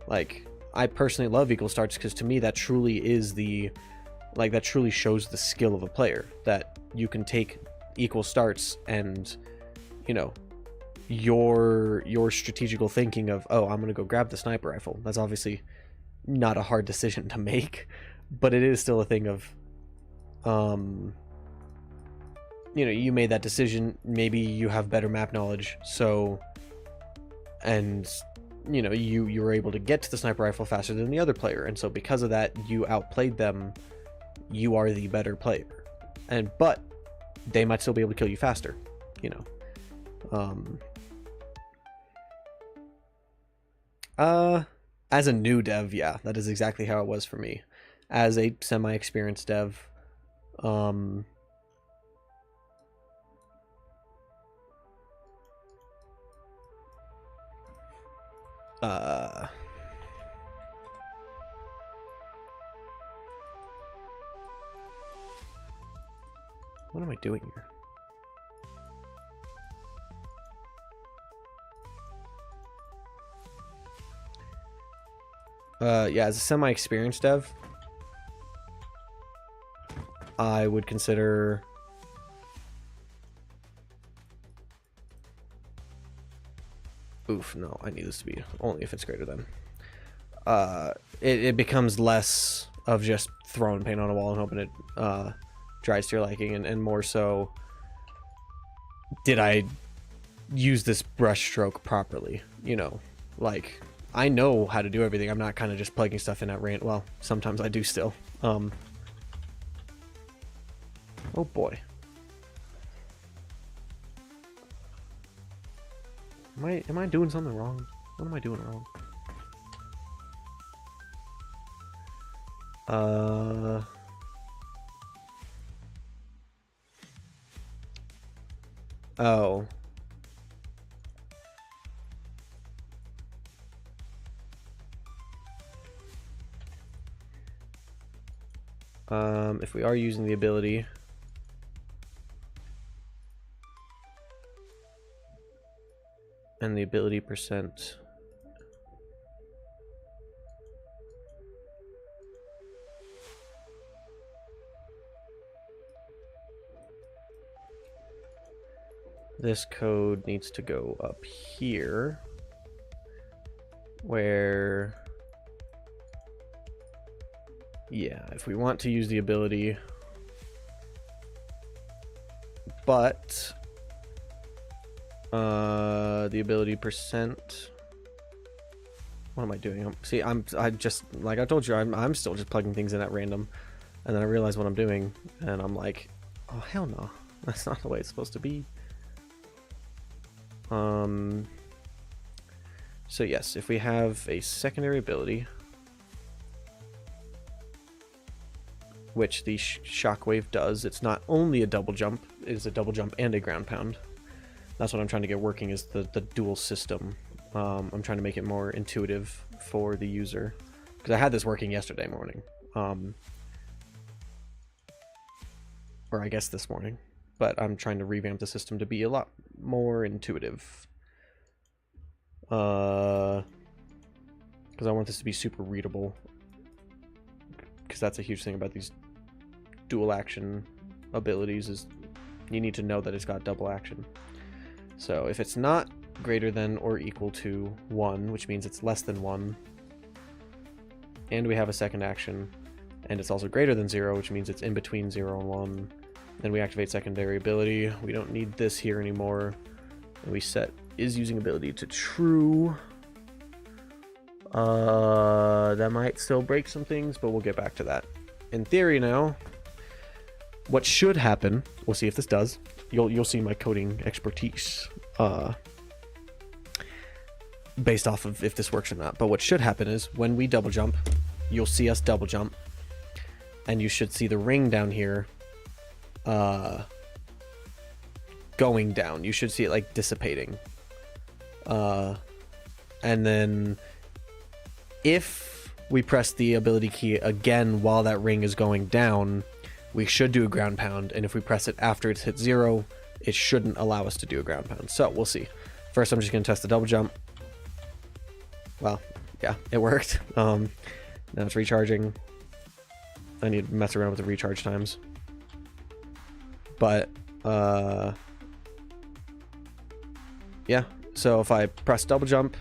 Like, I personally love equal starts because to me that truly is the... Like, that truly shows the skill of a player, that you can take equal starts and, your strategical thinking of, oh, I'm gonna go grab the sniper rifle. That's obviously not a hard decision to make, but it is still a thing of, you made that decision. Maybe you have better map knowledge, so, and you were able to get to the sniper rifle faster than the other player, and so because of that, you outplayed them. You are the better player, but they might still be able to kill you faster, as a new dev, yeah, that is exactly how it was for me. As a semi-experienced dev, what am I doing here? Yeah, as a semi-experienced dev, I would consider... Oof, no, I need the speed. Only if it's greater than. It becomes less of just throwing paint on a wall and hoping it dries to your liking, and more so, did I use this brush stroke properly? You know, like, I know how to do everything. I'm not kind of just plugging stuff in at random. Well, sometimes I do still. Oh boy. Am I doing something wrong? What am I doing wrong? Oh. If we are using the ability, and the ability percent, this code needs to go up here, where, yeah, if we want to use the ability, but the ability percent, what am I doing? See, I just, like I told you, I'm still just plugging things in at random, and then I realize what I'm doing, and I'm like, oh hell no, that's not the way it's supposed to be. So yes, if we have a secondary ability, which the Shockwave does, it's not only a double jump, it is a double jump and a ground pound. That's what I'm trying to get working, is the dual system. I'm trying to make it more intuitive for the user, because I had this working yesterday morning, or I guess this morning, but I'm trying to revamp the system to be a lot more intuitive, because I want this to be super readable, because that's a huge thing about these dual action abilities, is you need to know that it's got double action. So if it's not greater than or equal to 1, which means it's less than 1, and we have a second action, and it's also greater than 0, which means it's in between 0 and 1, then we activate secondary ability. We don't need this here anymore, and we set is using ability to true. That might still break some things, but we'll get back to that. In theory now, what should happen, we'll see if this does, you'll see my coding expertise based off of if this works or not, but what should happen is when we double jump, you'll see us double jump, and you should see the ring down here going down. You should see it like dissipating, and then if we press the ability key again while that ring is going down, we should do a ground pound, and if we press it after it's hit 0, it shouldn't allow us to do a ground pound. So we'll see. First, I'm just going to test the double jump. Well, yeah, it worked. Now it's recharging. I need to mess around with the recharge times. But, yeah. So if I press double jump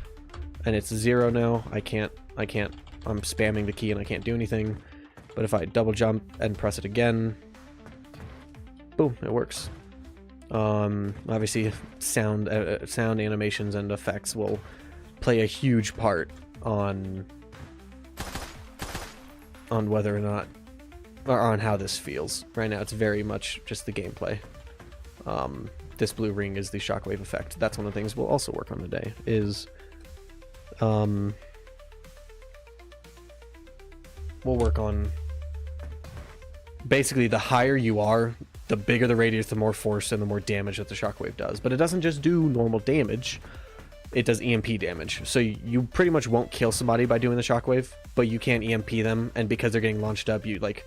and it's 0 now, I can't, I'm spamming the key and I can't do anything. But if I double jump and press it again, boom, it works. Obviously sound animations and effects will play a huge part on whether or not, or on how this feels. Right now it's very much just the gameplay. This blue ring is the Shockwave effect. That's one of the things we'll also work on today, is we'll work on basically the higher you are, the bigger the radius, the more force and the more damage that the Shockwave does. But it doesn't just do normal damage, it does EMP damage. So you pretty much won't kill somebody by doing the Shockwave, but you can EMP them, and because they're getting launched up, you like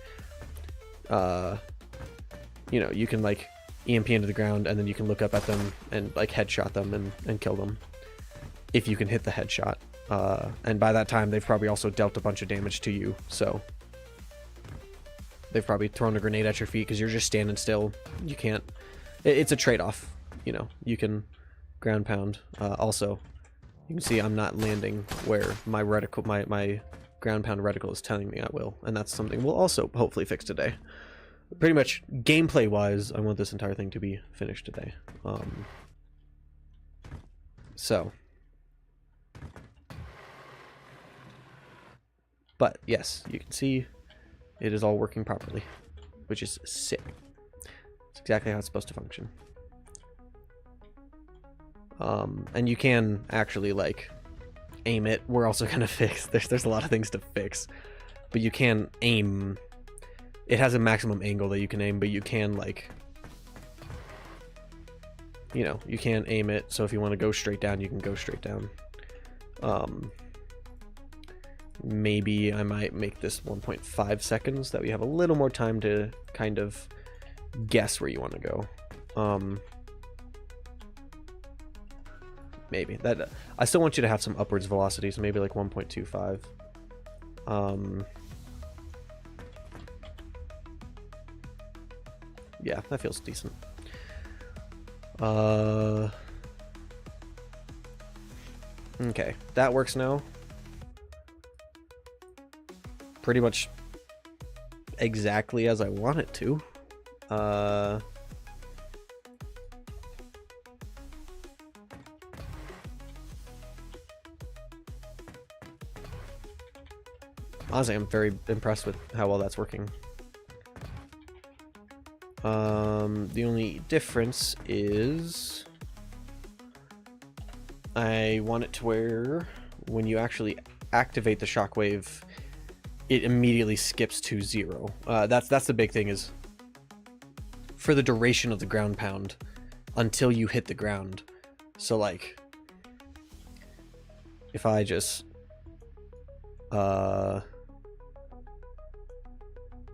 you know, you can like EMP into the ground, and then you can look up at them and like headshot them and kill them if you can hit the headshot. And by that time, they've probably also dealt a bunch of damage to you, so they've probably thrown a grenade at your feet because you're just standing still. You can't... It's a trade-off, you know. You can ground pound. Also, you can see I'm not landing where my reticle, my ground pound reticle is telling me I will, and that's something we'll also hopefully fix today. Pretty much, gameplay-wise, I want this entire thing to be finished today. So... But yes, you can see it is all working properly, which is sick. It's exactly how it's supposed to function. And you can actually like aim it. We're also gonna fix. There's a lot of things to fix, but you can aim. It has a maximum angle that you can aim, but you can like, you know, you can aim it. So if you want to go straight down, you can go straight down. Maybe I might make this 1.5 seconds, that we have a little more time to kind of guess where you want to go. Maybe that I still want you to have some upwards velocity, so maybe like 1.25. Yeah, that feels decent. Okay, that works now. Pretty much exactly as I want it to. Honestly, I'm very impressed with how well that's working. The only difference is I want it to where when you actually activate the shockwave, it immediately skips to 0. That's the big thing, is for the duration of the ground pound until you hit the ground. So like if I just I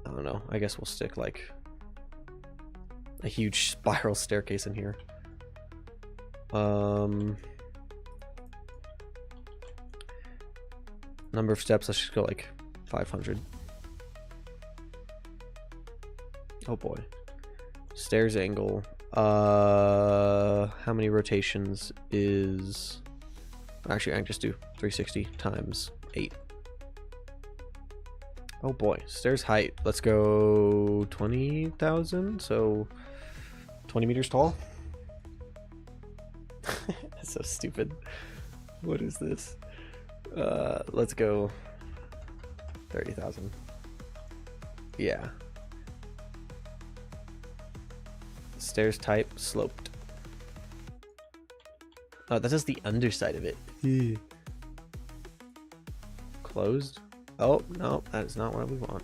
don't know, I guess we'll stick like a huge spiral staircase in here. Number of steps, let's just go like 500. Oh boy. Stairs angle. How many rotations is... Actually, I can just do 360 times 8. Oh boy. Stairs height. Let's go 20,000. So 20 meters tall. That's so stupid. What is this? Let's go 30,000. Yeah. Stairs type sloped. Oh, that is the underside of it. Closed. Oh no, that is not what we want.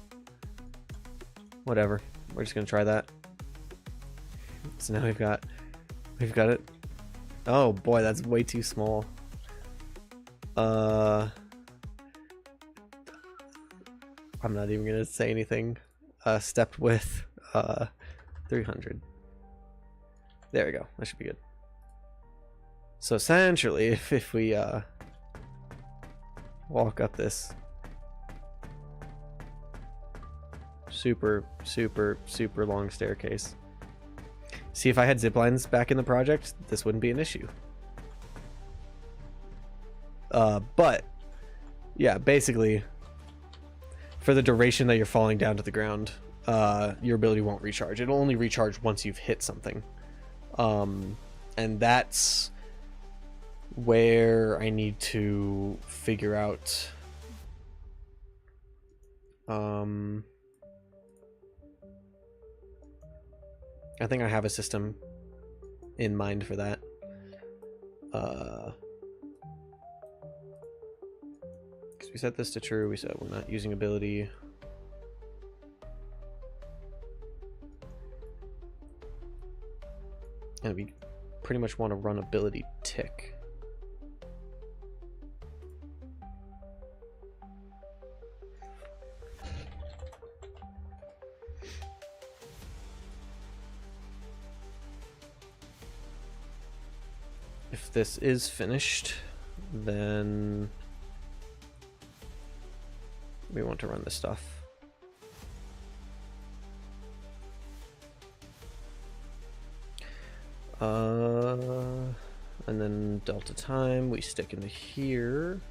Whatever. We're just gonna try that. So now we've got it. Oh boy, that's way too small. I'm not even gonna say anything. Stepped width 300. There we go. That should be good. So essentially, if we walk up this super long staircase. See, if I had zip lines back in the project, this wouldn't be an issue. But yeah, basically, for the duration that you're falling down to the ground, your ability won't recharge. It'll only recharge once you've hit something. And that's where I need to figure out I think I have a system in mind for that. Because we set this to true, we said we're not using ability. And we pretty much want to run ability tick. If this is finished, then we want to run this stuff. And then delta time we stick into here.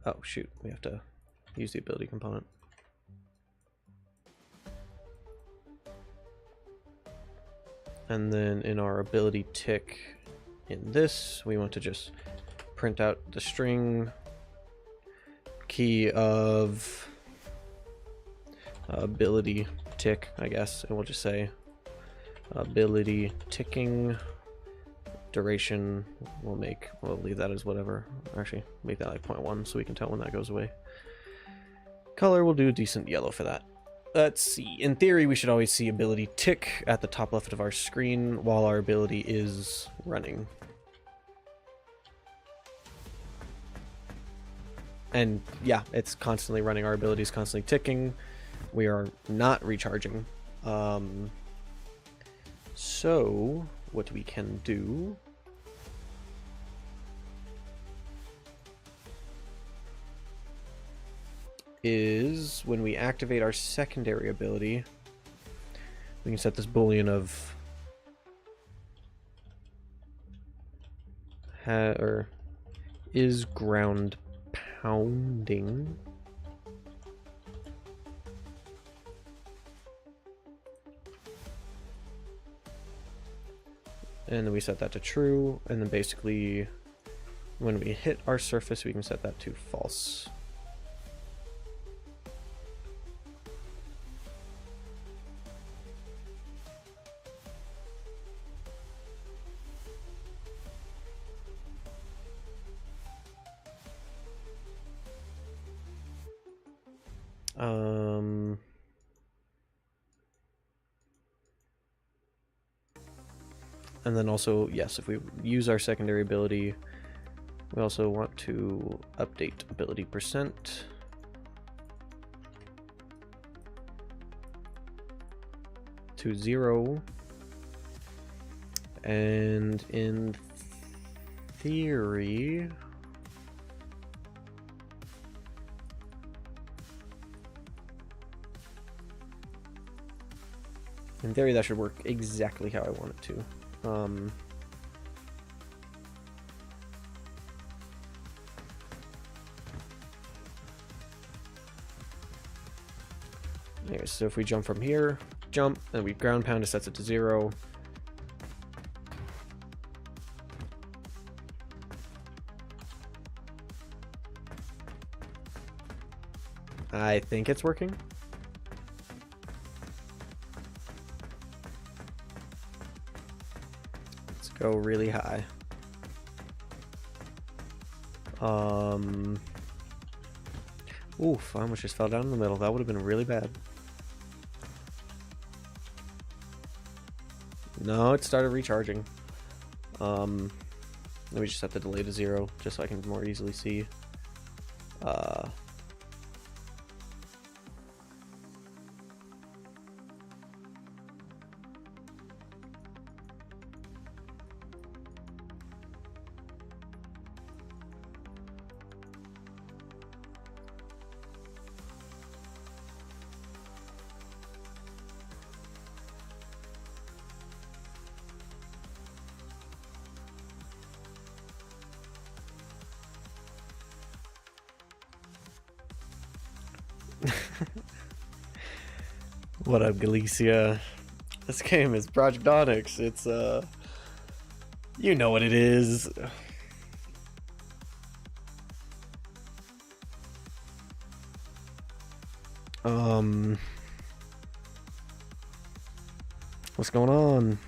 Oh shoot, we have to use the ability component. And then in our ability tick in this, we want to just print out the string key of ability tick, I guess, and we'll just say ability ticking duration. We'll leave that as whatever. Actually, make that like 0.1 so we can tell when that goes away. Color, we'll do a decent yellow for that. Let's see. In theory, we should always see ability tick at the top left of our screen while our ability is running. And yeah, it's constantly running. Our ability is constantly ticking. We are not recharging. So what we can do is when we activate our secondary ability, we can set this boolean of is ground pounding. And then we set that to true, and then basically when we hit our surface we can set that to false. And then also, yes, if we use our secondary ability, we also want to update ability percent. To 0. And in theory, that should work exactly how I want it to. Okay, so if we jump from here, jump, and we ground pound, it sets it to 0. I think it's working. Go really high. Oof, I almost just fell down in the middle. That would have been really bad. No, it started recharging. Let me just set the delay to 0 just so I can more easily see. What up, Galicia? This game is Project Onyx. It's you know what it is. What's going on?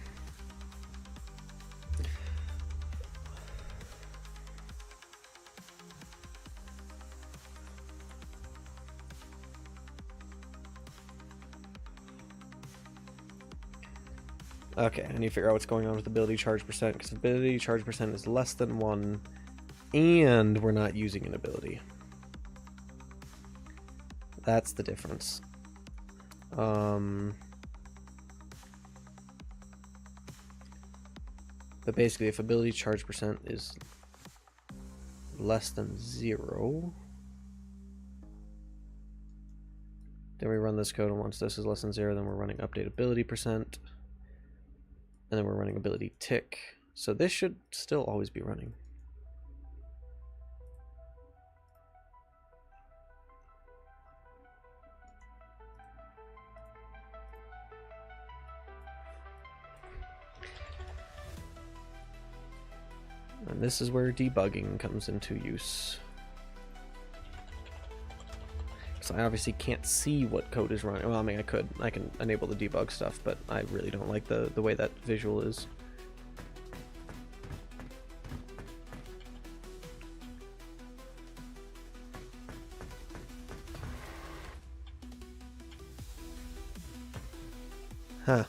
Okay, I need to figure out what's going on with ability charge percent, because ability charge percent is less than 1, and we're not using an ability. That's the difference. But basically, if ability charge percent is less than 0. Then we run this code, and once this is less than 0, then we're running update ability percent. And then we're running ability tick. So this should still always be running. And this is where debugging comes into use. So I obviously can't see what code is running. Well, I mean, I can enable the debug stuff, but I really don't like the way that visual is. Huh.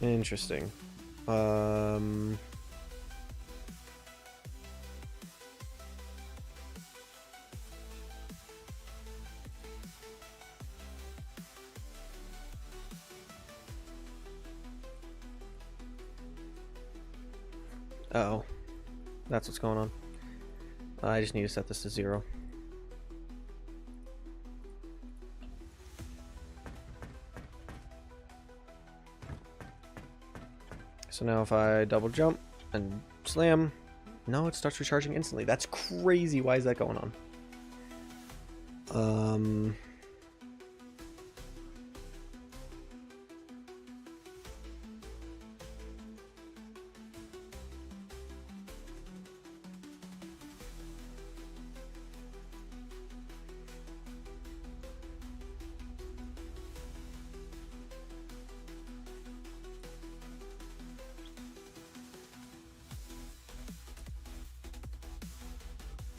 Interesting. Oh, that's what's going on. I just need to set this to 0. So now if I double jump and slam, no, it starts recharging instantly. That's crazy. Why is that going on?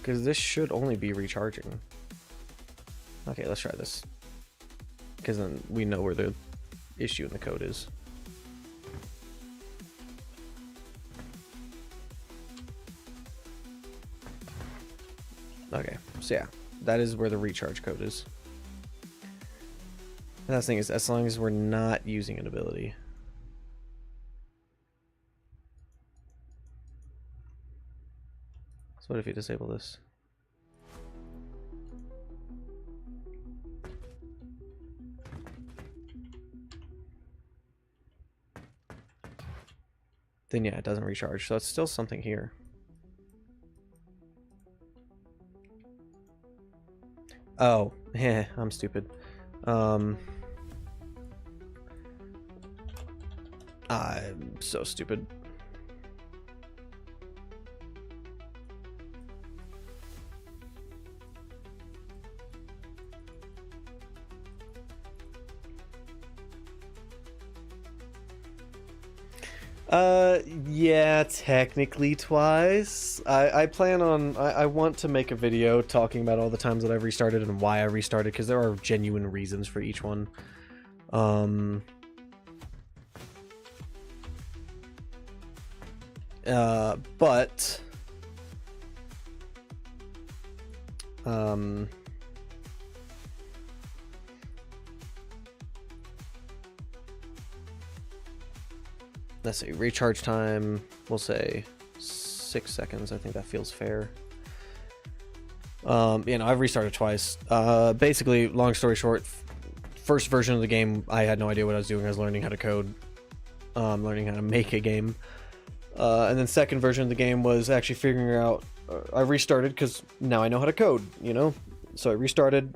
Because this should only be recharging. Okay, let's try this. Because then we know where the issue in the code is. Okay, so yeah, that is where the recharge code is. And that's the thing is, as long as we're not using an ability. So what if you disable this? Then yeah, it doesn't recharge, so it's still something here. Oh, I'm stupid. I'm so stupid. Yeah, technically twice. I plan on, I want to make a video talking about all the times that I've restarted and why I restarted, because there are genuine reasons for each one. But let's see, recharge time, we'll say 6 seconds. I think that feels fair. You know, I've restarted twice. Basically, long story short, first version of the game, I had no idea what I was doing. I was learning how to code, learning how to make a game. And then second version of the game was actually figuring out, I restarted because now I know how to code, you know? So I restarted.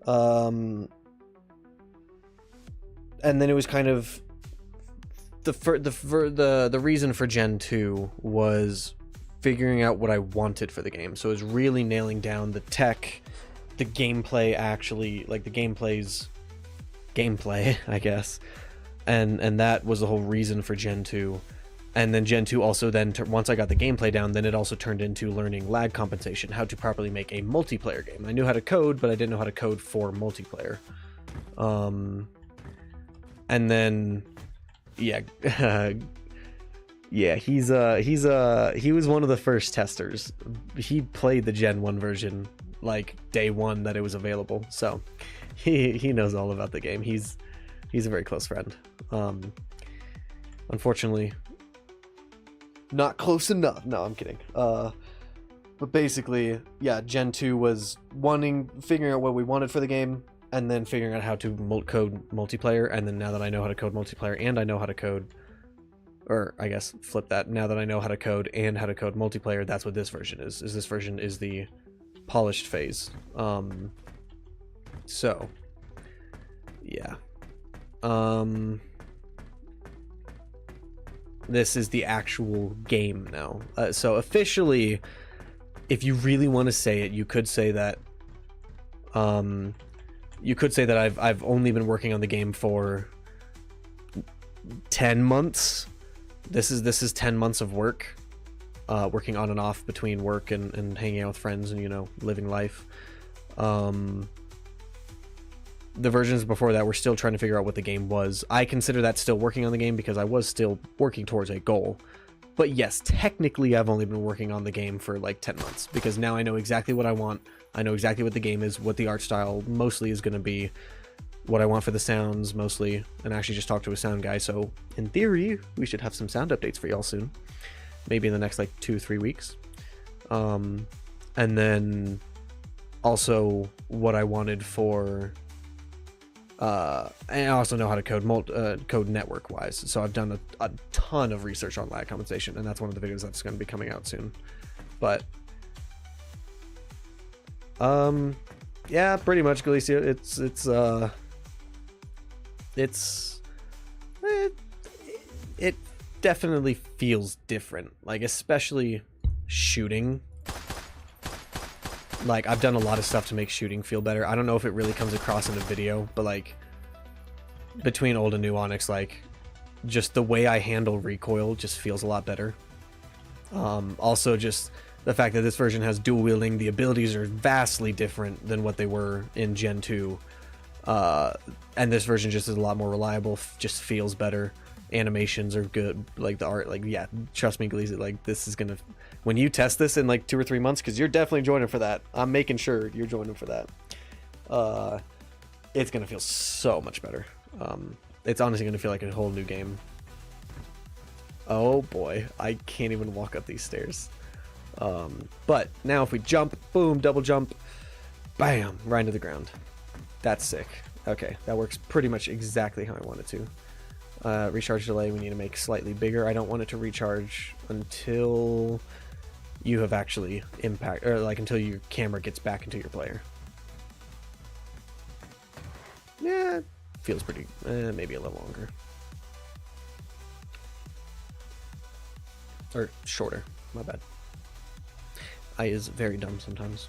And then it was kind of, the reason for Gen 2 was figuring out what I wanted for the game. So it was really nailing down the tech, the gameplay, actually, like the gameplay's gameplay, I guess. And that was the whole reason for Gen 2. And then Gen 2 also then, once I got the gameplay down, then it also turned into learning lag compensation, how to properly make a multiplayer game. I knew how to code, but I didn't know how to code for multiplayer. And then, yeah, yeah, he was one of the first testers. He played the Gen 1 version like day one that it was available, so he knows all about the game. He's He's a very close friend. Unfortunately, not close enough. No, I'm kidding. But basically, yeah, Gen 2 was figuring out what we wanted for the game, and then figuring out how to code multiplayer. And then now that I know how to code multiplayer and I know how to code, or I guess flip that, now that I know how to code and how to code multiplayer, that's what this version is. This version is the polished phase. So yeah. This is the actual game now. So officially, if you really want to say it, you could say that I've only been working on the game for 10 months. This is 10 months of work, working on and off between work and hanging out with friends and, you know, living life. The versions before that, we're still trying to figure out what the game was. I consider that still working on the game because I was still working towards a goal. But yes, technically I've only been working on the game for like 10 months because now I know exactly what I want. I know exactly what the game is, what the art style mostly is going to be, what I want for the sounds mostly, and I actually just talked to a sound guy. So in theory, we should have some sound updates for y'all soon. Maybe in the next like 2-3 weeks. And then also what I wanted for... and I also know how to code network wise, so I've done a ton of research on lag compensation, and that's one of the videos that's going to be coming out soon. But yeah, pretty much, Galicia. It definitely feels different, like especially shooting. Like, I've done a lot of stuff to make shooting feel better. I don't know if it really comes across in the video, but like between old and new Onyx, like just the way I handle recoil just feels a lot better. Also just the fact that this version has dual wielding, the abilities are vastly different than what they were in Gen 2. And this version just is a lot more reliable, just feels better. Animations are good, like the art, like, yeah, trust me, Gleazy, like this is gonna, when you test this in like 2 or 3 months, because you're definitely joining for that, I'm making sure you're joining for that, it's gonna feel so much better. It's honestly gonna feel like a whole new game. Oh boy, I can't even walk up these stairs. But now if we jump, boom, double jump, bam, right into the ground. That's sick. Okay, that works pretty much exactly how I want it to. Recharge delay we need to make slightly bigger. I don't want it to recharge until you have actually or like until your camera gets back into your player. Yeah, feels pretty, maybe a little longer. Or shorter, my bad. I is very dumb sometimes.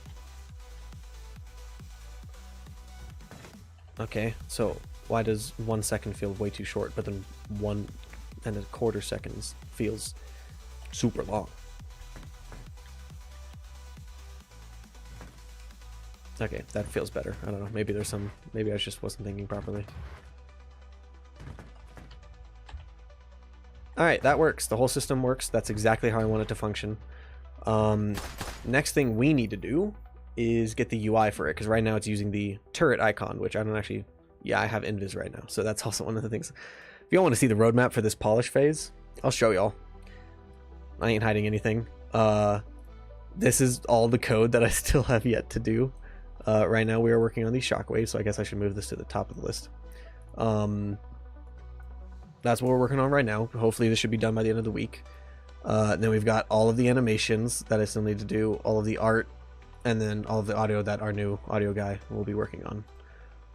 Okay, so why does 1 second feel way too short, but then 1.25 seconds feels super long? Okay, that feels better. I don't know. Maybe there's some. Maybe I just wasn't thinking properly. Alright, that works. The whole system works. That's exactly how I want it to function. Next thing we need to do is get the UI for it, because right now it's using the turret icon, which I don't actually... Yeah, I have invis right now, so that's also one of the things. If y'all want to see the roadmap for this polish phase, I'll show y'all. I ain't hiding anything. This is all the code that I still have yet to do. Right now we are working on the Shockwave, so I guess I should move this to the top of the list. That's what we're working on right now. Hopefully this should be done by the end of the week. Then we've got all of the animations that I still need to do, all of the art, and then all of the audio that our new audio guy will be working on.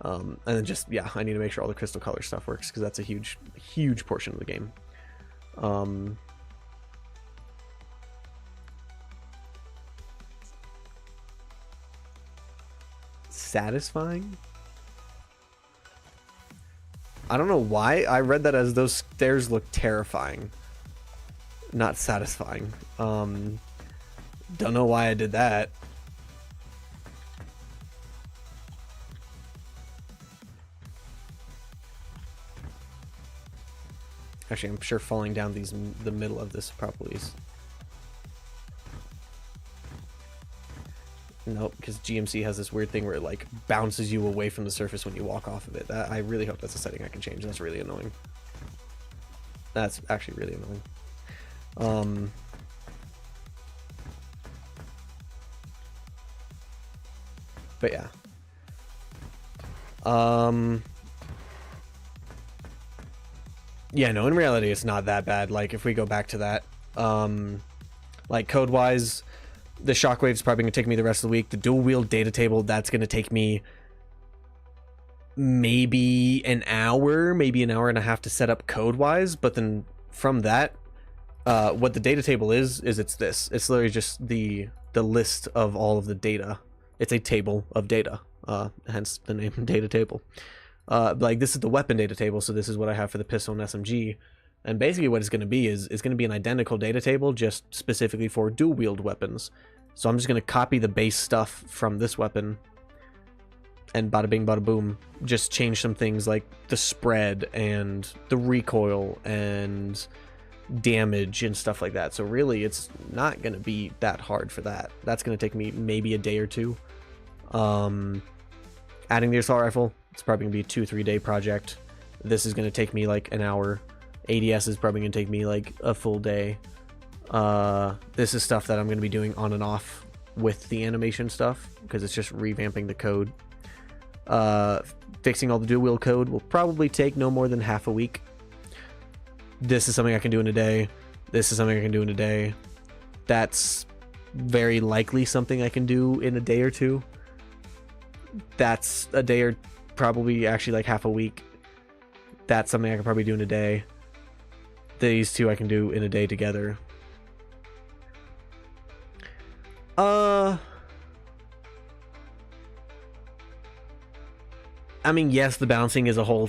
And then just, yeah, I need to make sure all the crystal color stuff works, because that's a huge portion of the game. Satisfying? I don't know why I read that as those stairs look terrifying, not satisfying. Don't know why I did that. Actually, I'm sure falling down the middle of this probably is... Nope, because GMC has this weird thing where it like bounces you away from the surface when you walk off of it. I really hope that's a setting I can change. That's really annoying. That's actually really annoying. But yeah. Yeah, no, in reality it's not that bad. Like if we go back to that, like code wise, the Shockwave's probably gonna take me the rest of the week. The dual wield data table, that's gonna take me maybe an hour, maybe an hour and a half to set up code wise. But then from that, what the data table is it's this. It's literally just the list of all of the data. It's a table of data, hence the name data table. Like this is the weapon data table, so this is what I have for the pistol and SMG. And basically what it's going to be is it's going to be an identical data table just specifically for dual wield weapons. So I'm just going to copy the base stuff from this weapon and bada bing bada boom, just change some things like the spread and the recoil and damage and stuff like that. So really it's not going to be that hard for that. That's going to take me maybe a day or two. Adding the assault rifle, it's probably going to be a 2-3 day project. This is going to take me like an hour. ADS is probably going to take me like a full day. This is stuff that I'm going to be doing on and off with the animation stuff because it's just revamping the code. Fixing all the dual wield code will probably take no more than half a week. This is something I can do in a day. This is something I can do in a day. That's very likely something I can do in a day or two. That's a day or probably actually like half a week. That's something I can probably do in a day. These two I can do in a day together. I mean, yes, the balancing is a whole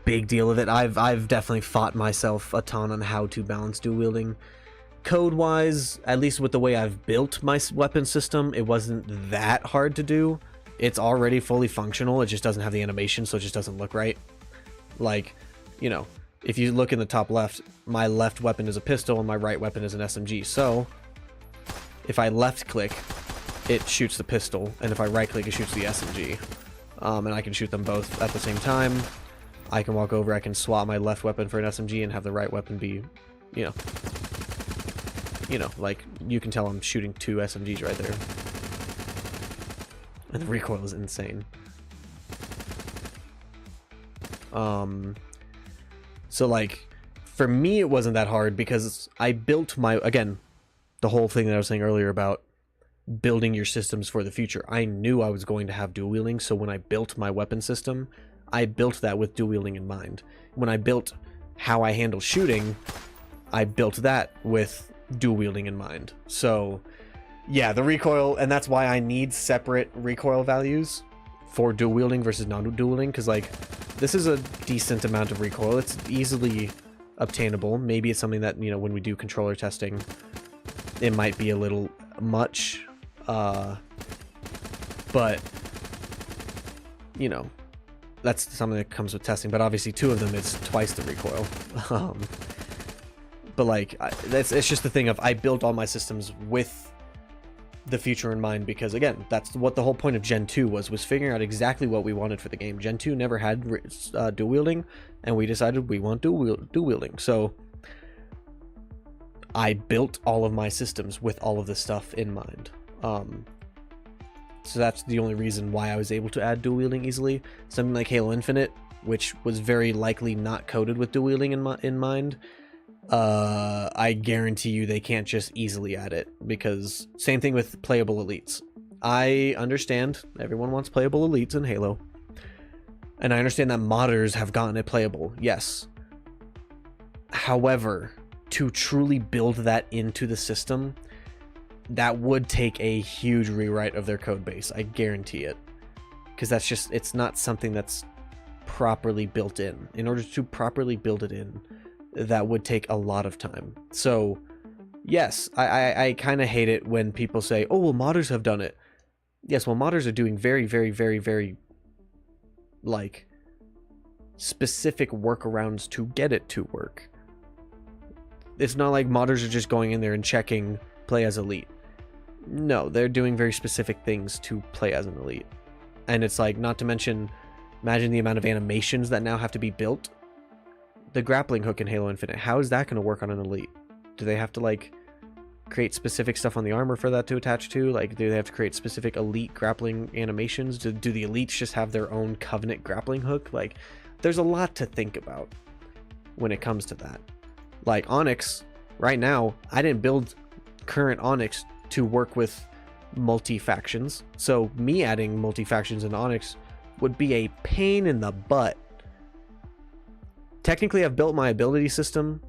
big deal of it. I've definitely fought myself a ton on how to balance dual wielding. Code wise, at least with the way I've built my weapon system, it wasn't that hard to do. It's already fully functional. It just doesn't have the animation, so it just doesn't look right. Like, you know, if you look in the top left, my left weapon is a pistol and my right weapon is an SMG. So if I left click, it shoots the pistol, and if I right click, it shoots the SMG. And I can shoot them both at the same time. I can walk over, I can swap my left weapon for an SMG and have the right weapon be, you know, like you can tell I'm shooting 2 SMGs right there. And the recoil is insane. So like for me it wasn't that hard because I built my, again, the whole thing that I was saying earlier about building your systems for the future. I knew I was going to have dual wielding, so when I built my weapon system, I built that with dual wielding in mind. When I built how I handle shooting, I built that with dual wielding in mind. So yeah, the recoil, and that's why I need separate recoil values for dual wielding versus non-dual wielding, because like this is a decent amount of recoil. It's easily obtainable. Maybe it's something that, you know, when we do controller testing, it might be a little much, but you know, that's something that comes with testing. But obviously 2 of them is twice the recoil. But like it's just the thing of I built all my systems with the future in mind, because again, that's what the whole point of Gen 2 was figuring out exactly what we wanted for the game. Gen 2 never had dual wielding, and we decided we want dual wielding. So I built all of my systems with all of this stuff in mind. So that's the only reason why I was able to add dual wielding easily. Something like Halo Infinite, which was very likely not coded with dual wielding in mind, I guarantee you they can't just easily add it, because same thing with playable elites. I understand everyone wants playable elites in Halo, and I understand that modders have gotten it playable, yes. However, to truly build that into the system, that would take a huge rewrite of their code base. I guarantee it, because that's just, it's not something that's properly built in. In order to properly build it in, that would take a lot of time. So yes, I kind of hate it when people say, oh well, modders have done it. Yes, well, modders are doing very, very, very, very like specific workarounds to get it to work. It's not like modders are just going in there and checking play as elite. No, they're doing very specific things to play as an elite. And it's like, not to mention, imagine the amount of animations that now have to be built. The grappling hook in Halo Infinite, how is that going to work on an elite? Do they have to, like, create specific stuff on the armor for that to attach to? Like, do they have to create specific elite grappling animations? Do the elites just have their own Covenant grappling hook? Like, there's a lot to think about when it comes to that. Like, Onyx, right now, I didn't build current Onyx to work with multi-factions. So me adding multi-factions in Onyx would be a pain in the butt. Technically, I've built my ability system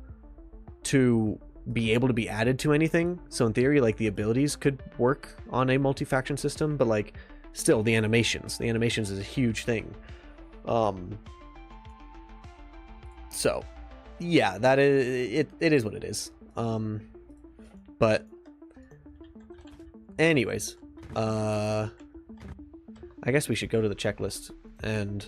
to be able to be added to anything. So in theory, like, the abilities could work on a multi-faction system, but like, still, the animations is a huge thing. So yeah, that is it is what it is. But anyways, I guess we should go to the checklist and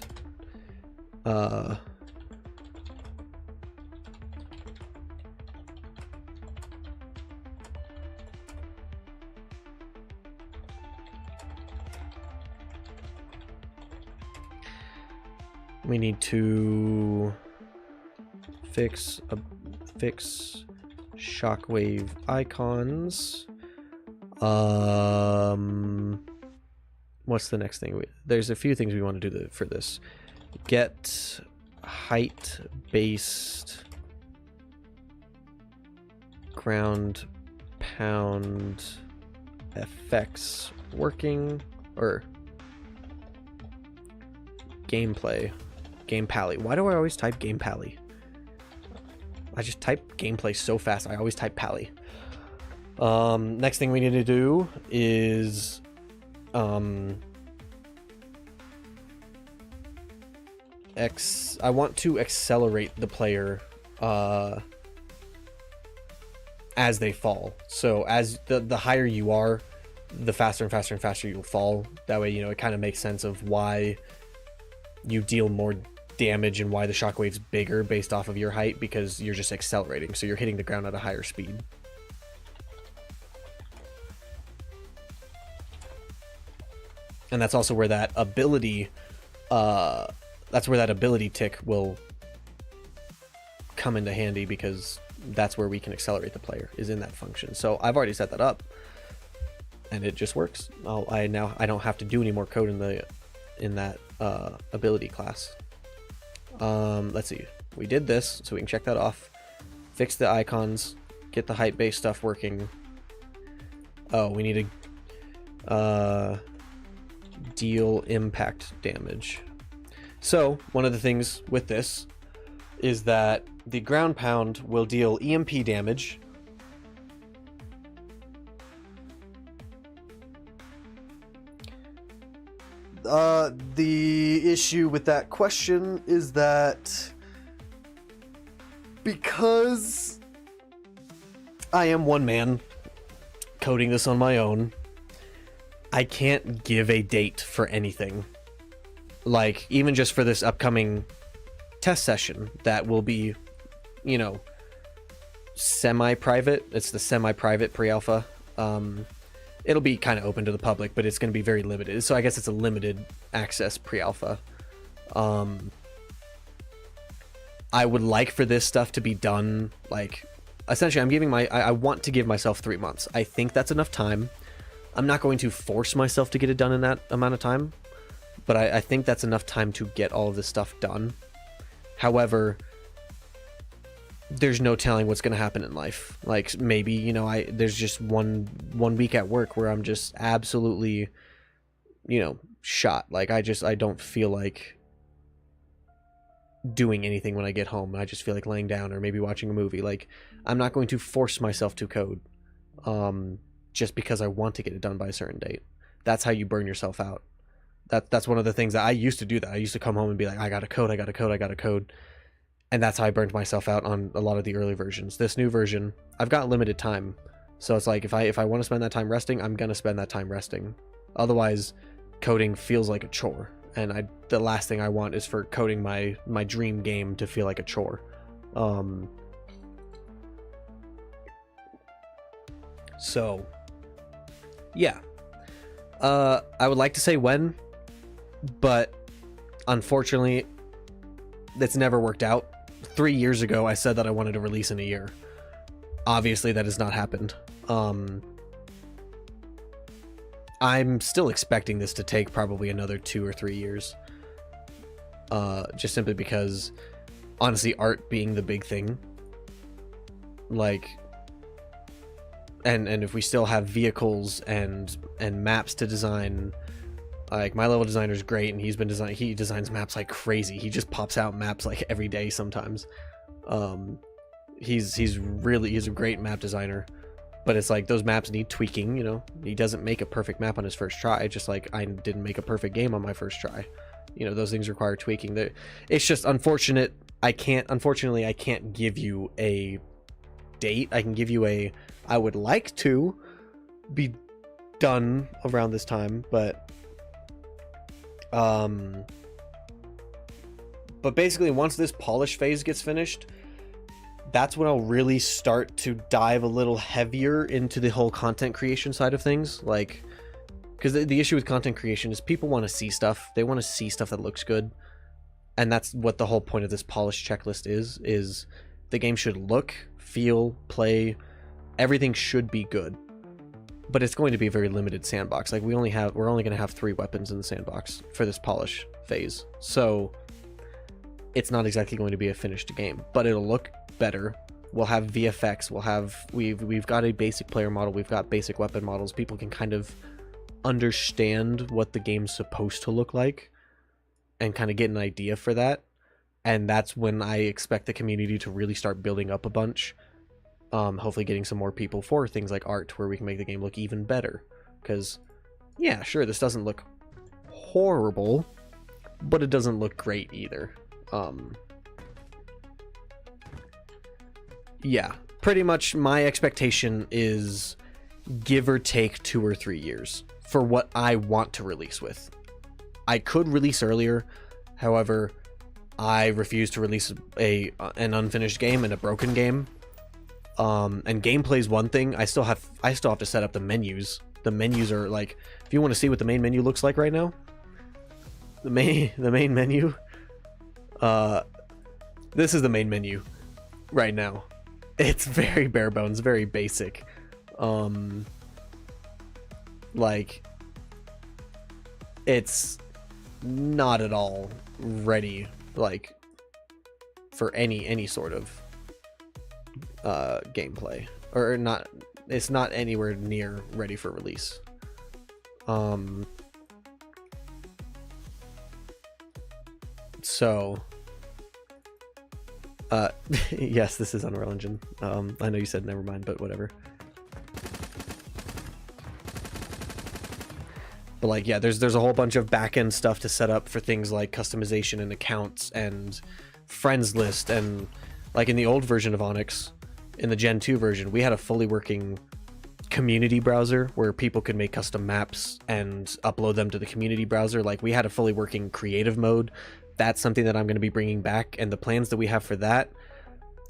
we need to fix Shockwave icons. What's the next thing? There's a few things we want to do for this. Get height based ground pound effects working, or gameplay. Game pally. Why do I always type game pally? I just type gameplay so fast. I always type pally. Next thing we need to do is I want to accelerate the player as they fall. So as the higher you are, the faster and faster and faster you'll fall. That way, you know, it kind of makes sense of why you deal more damage and why the shockwave's bigger based off of your height, because you're just accelerating, so you're hitting the ground at a higher speed. And that's also where that ability tick will come into handy, because that's where we can accelerate the player, is in that function. So I've already set that up and it just works. I don't have to do any more code in that ability class. Let's see, we did this, so we can check that off. Fix the icons, get the height based stuff working. Oh, we need to deal impact damage. So one of the things with this is that the ground pound will deal EMP damage, the issue with that question is that because I am one man coding this on my own, I can't give a date for anything. Like, even just for this upcoming test session that will be, you know, semi-private. It's the semi-private pre-alpha. It'll be kind of open to the public, but it's going to be very limited. So I guess it's a limited access pre-alpha. I would like for this stuff to be done, like, essentially I want to give myself 3 months. I think that's enough time. I'm not going to force myself to get it done in that amount of time, but I think that's enough time to get all of this stuff done. However, there's no telling what's going to happen in life. Like, maybe, you know, there's just one week at work where I'm just absolutely, you know, shot. Like, I don't feel like doing anything when I get home. I just feel like laying down or maybe watching a movie. Like, I'm not going to force myself to code just because I want to get it done by a certain date. That's how you burn yourself out. That's one of the things that I used to do. That I used to come home and be like, I gotta code. And that's how I burned myself out on a lot of the early versions. This new version, I've got limited time. So it's like, if I want to spend that time resting, I'm going to spend that time resting. Otherwise, coding feels like a chore. And the last thing I want is for coding my dream game to feel like a chore. So Yeah. I would like to say when, but unfortunately, that's never worked out. 3 years ago, I said that I wanted to release in a year. Obviously, that has not happened. I'm still expecting this to take probably another 2 or 3 years. Just simply because, honestly, art being the big thing. Like, and if we still have vehicles and maps to design, like, my level designer is great, and he designs maps like crazy. He just pops out maps like every day sometimes. He's a great map designer, but it's like those maps need tweaking, you know. He doesn't make a perfect map on his first try, just like I didn't make a perfect game on my first try. You know, those things require tweaking. It's just unfortunate. Unfortunately, I can't give you a date. I can give you I would like to be done around this time, but basically once this polish phase gets finished, that's when I'll really start to dive a little heavier into the whole content creation side of things. Like, because the issue with content creation is people want to see stuff. They want to see stuff that looks good. And that's what the whole point of this polish checklist is the game should look, feel, play, everything should be good. But it's going to be a very limited sandbox. Like, we're only going to have 3 weapons in the sandbox for this polish phase. So it's not exactly going to be a finished game, but it'll look better. We'll have VFX, we've got a basic player model, we've got basic weapon models. People can kind of understand what the game's supposed to look like and kind of get an idea for that. And that's when I expect the community to really start building up a bunch. Hopefully getting some more people for things like art, where we can make the game look even better. Because, yeah, sure, this doesn't look horrible, but it doesn't look great either. Yeah, pretty much my expectation is give or take 2 or 3 years for what I want to release with. I could release earlier, however, I refuse to release an unfinished game and a broken game. And gameplay is one thing. I still have to set up the menus. The menus are like, if you want to see what the main menu looks like right now, the main menu, this is the main menu right now. It's very bare bones, very basic. Like, it's not at all ready, like, for any sort of gameplay, or not. It's not anywhere near ready for release. So yes, this is Unreal Engine. I know you said never mind, but whatever. But like, yeah, there's a whole bunch of back-end stuff to set up for things like customization and accounts and friends list. And like in the old version of Onyx, in the Gen 2 version, we had a fully working community browser where people could make custom maps and upload them to the community browser. Like, we had a fully working creative mode. That's something that I'm going to be bringing back, and the plans that we have for that,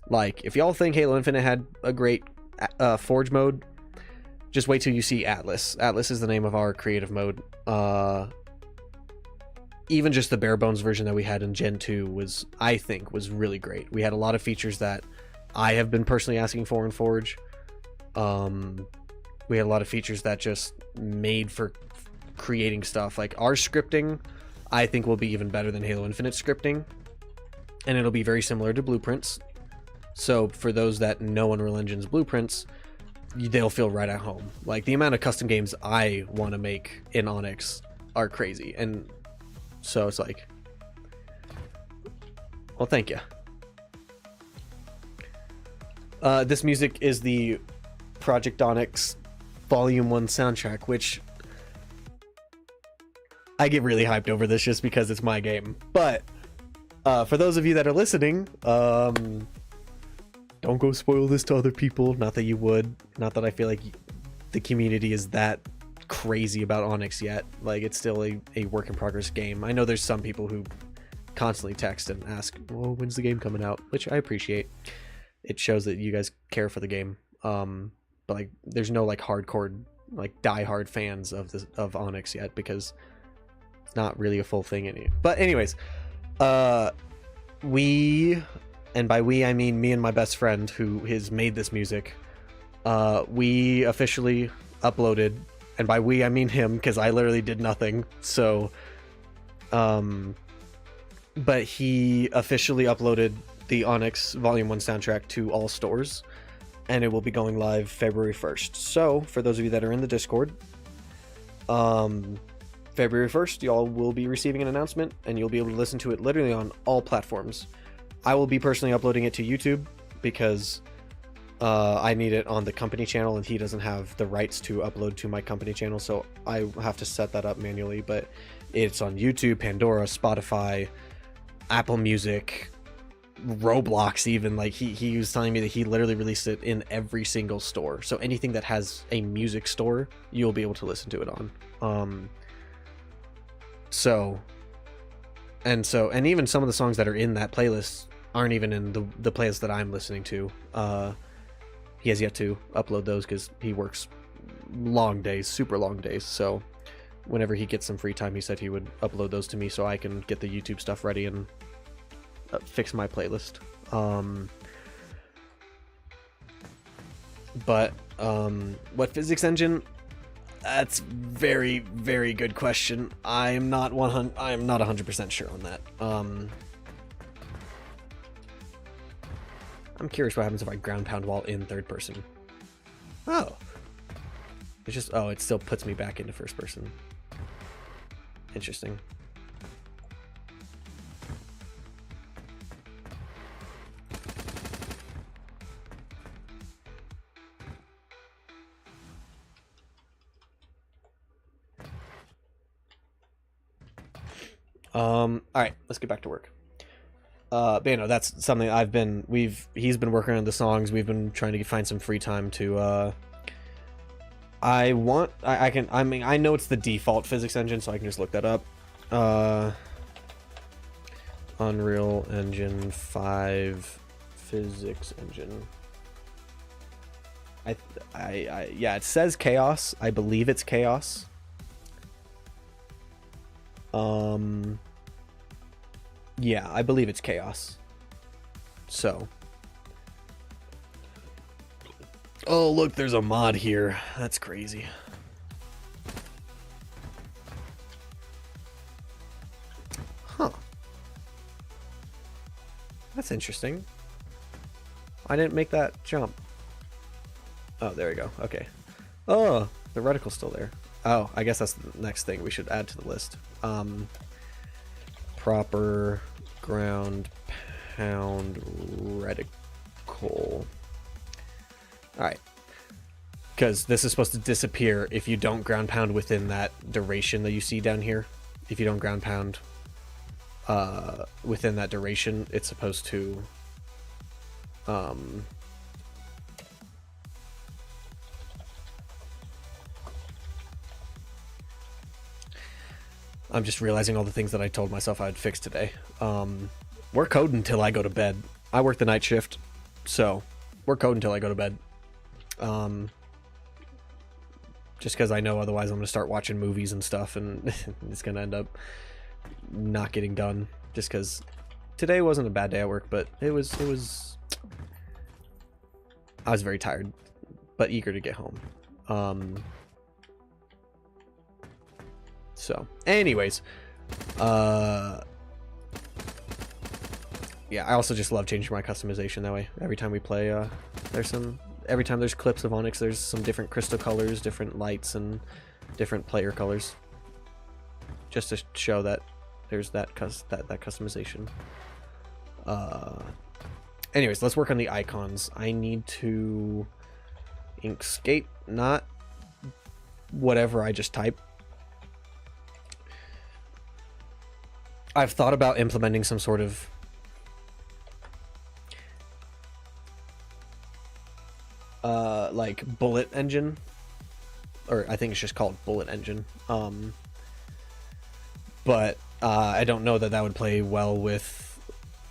like, if y'all think Halo Infinite had a great Forge mode, just wait till you see Atlas. Atlas is the name of our creative mode. Even just the bare bones version that we had in Gen 2 was, I think, was really great. We had a lot of features that I have been personally asking for in Forge. We had a lot of features that just made for creating stuff. Like, our scripting, I think, will be even better than Halo Infinite scripting, and it'll be very similar to Blueprints. So for those that know Unreal Engine's Blueprints, they'll feel right at home. Like, the amount of custom games I want to make in Onyx are crazy, and so it's like, well, thank you. This music is the Project Onyx Volume 1 soundtrack, which I get really hyped over this just because it's my game. But for those of you that are listening, don't go spoil this to other people. Not that you would. Not that I feel like the community is that crazy about Onyx yet. Like, it's still a work in progress game. I know there's some people who constantly text and ask, well, when's the game coming out? Which I appreciate. It shows that you guys care for the game. But like, there's no like hardcore like diehard fans of Onyx yet, because it's not really a full thing. But anyways, we, and by we I mean me and my best friend who has made this music, we officially uploaded, and by we I mean him, because I literally did nothing. So but he officially uploaded the Onyx Volume 1 soundtrack to all stores, and it will be going live February 1st. So for those of you that are in the Discord, February 1st, y'all will be receiving an announcement, and you'll be able to listen to it literally on all platforms. I will be personally uploading it to YouTube because I need it on the company channel, and he doesn't have the rights to upload to my company channel, so I have to set that up manually. But it's on YouTube, Pandora, Spotify, Apple Music, Roblox even. Like he was telling me that he literally released it in every single store, so anything that has a music store, you'll be able to listen to it on. And even some of the songs that are in that playlist aren't even in the playlist that I'm listening to. He has yet to upload those because he works long days, super long days. So whenever he gets some free time, he said he would upload those to me so I can get the YouTube stuff ready and fix my playlist. But what physics engine? That's very, very good question. I am not 100% sure on that. I'm curious what happens if I ground pound while in third person. Oh. It's just, oh, it still puts me back into first person. Interesting. All right, let's get back to work. But you know, that's something he's been working on the songs. We've been trying to find some free time to, I know it's the default physics engine, so I can just look that up. Unreal Engine 5 physics engine. Yeah, it says Chaos. I believe it's Chaos. Yeah, I believe it's Chaos. So. Oh, look, there's a mod here. That's crazy. Huh. That's interesting. I didn't make that jump. Oh, there we go. Okay. Oh, the reticle's still there. Oh, I guess that's the next thing we should add to the list. Proper ground pound reticle. Alright. Because this is supposed to disappear if you don't ground pound within that duration that you see down here. If you don't ground pound within that duration, it's supposed to I'm just realizing all the things that I told myself I'd fix today. We're coding until I go to bed. I work the night shift, so we're coding until I go to bed. Just because I know otherwise I'm going to start watching movies and stuff, and it's going to end up not getting done. Just because today wasn't a bad day at work, but it was. I was very tired, but eager to get home. So, anyways, yeah, I also just love changing my customization that way. Every time we play, every time there's clips of Onyx, there's some different crystal colors, different lights, and different player colors, just to show that there's that customization. Anyways, let's work on the icons. I need to Inkscape, not whatever I just typed. I've thought about implementing some sort of like bullet engine, or I think it's just called bullet engine. But I don't know that would play well with,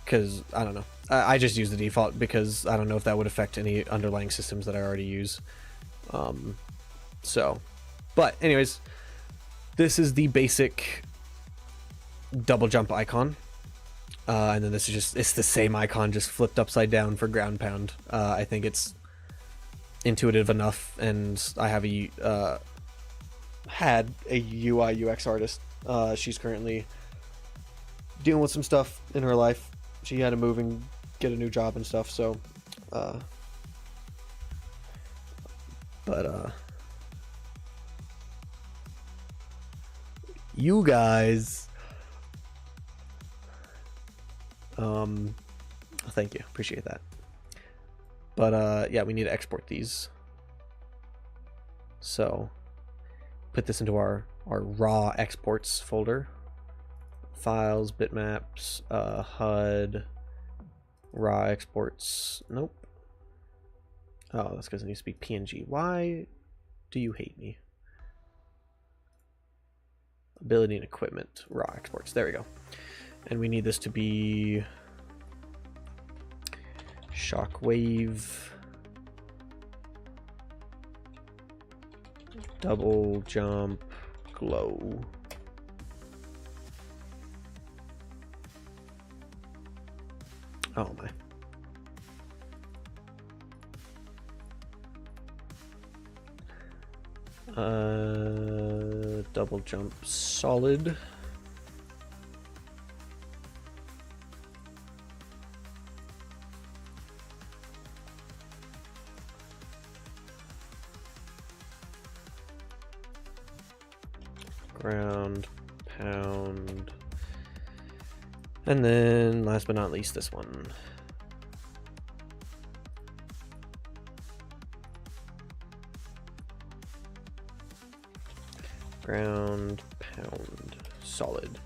because I don't know. I just use the default because I don't know if that would affect any underlying systems that I already use. So But anyways, this is the basic double jump icon. And then this is just, it's the same icon just flipped upside down for ground pound. I think it's intuitive enough, and I have had a UI UX artist. She's currently dealing with some stuff in her life. She had to move and get a new job and stuff, so you guys, thank you, appreciate that. But yeah, we need to export these, so put this into our raw exports folder. Files, bitmaps, HUD, raw exports. Nope. Oh, that's because it needs to be PNG. Why do you hate me? Ability and equipment, raw exports. There we go. And we need this to be Shockwave, double jump, glow. Oh my. Double jump solid. Ground pound. And then last but not least, this one. Ground pound solid.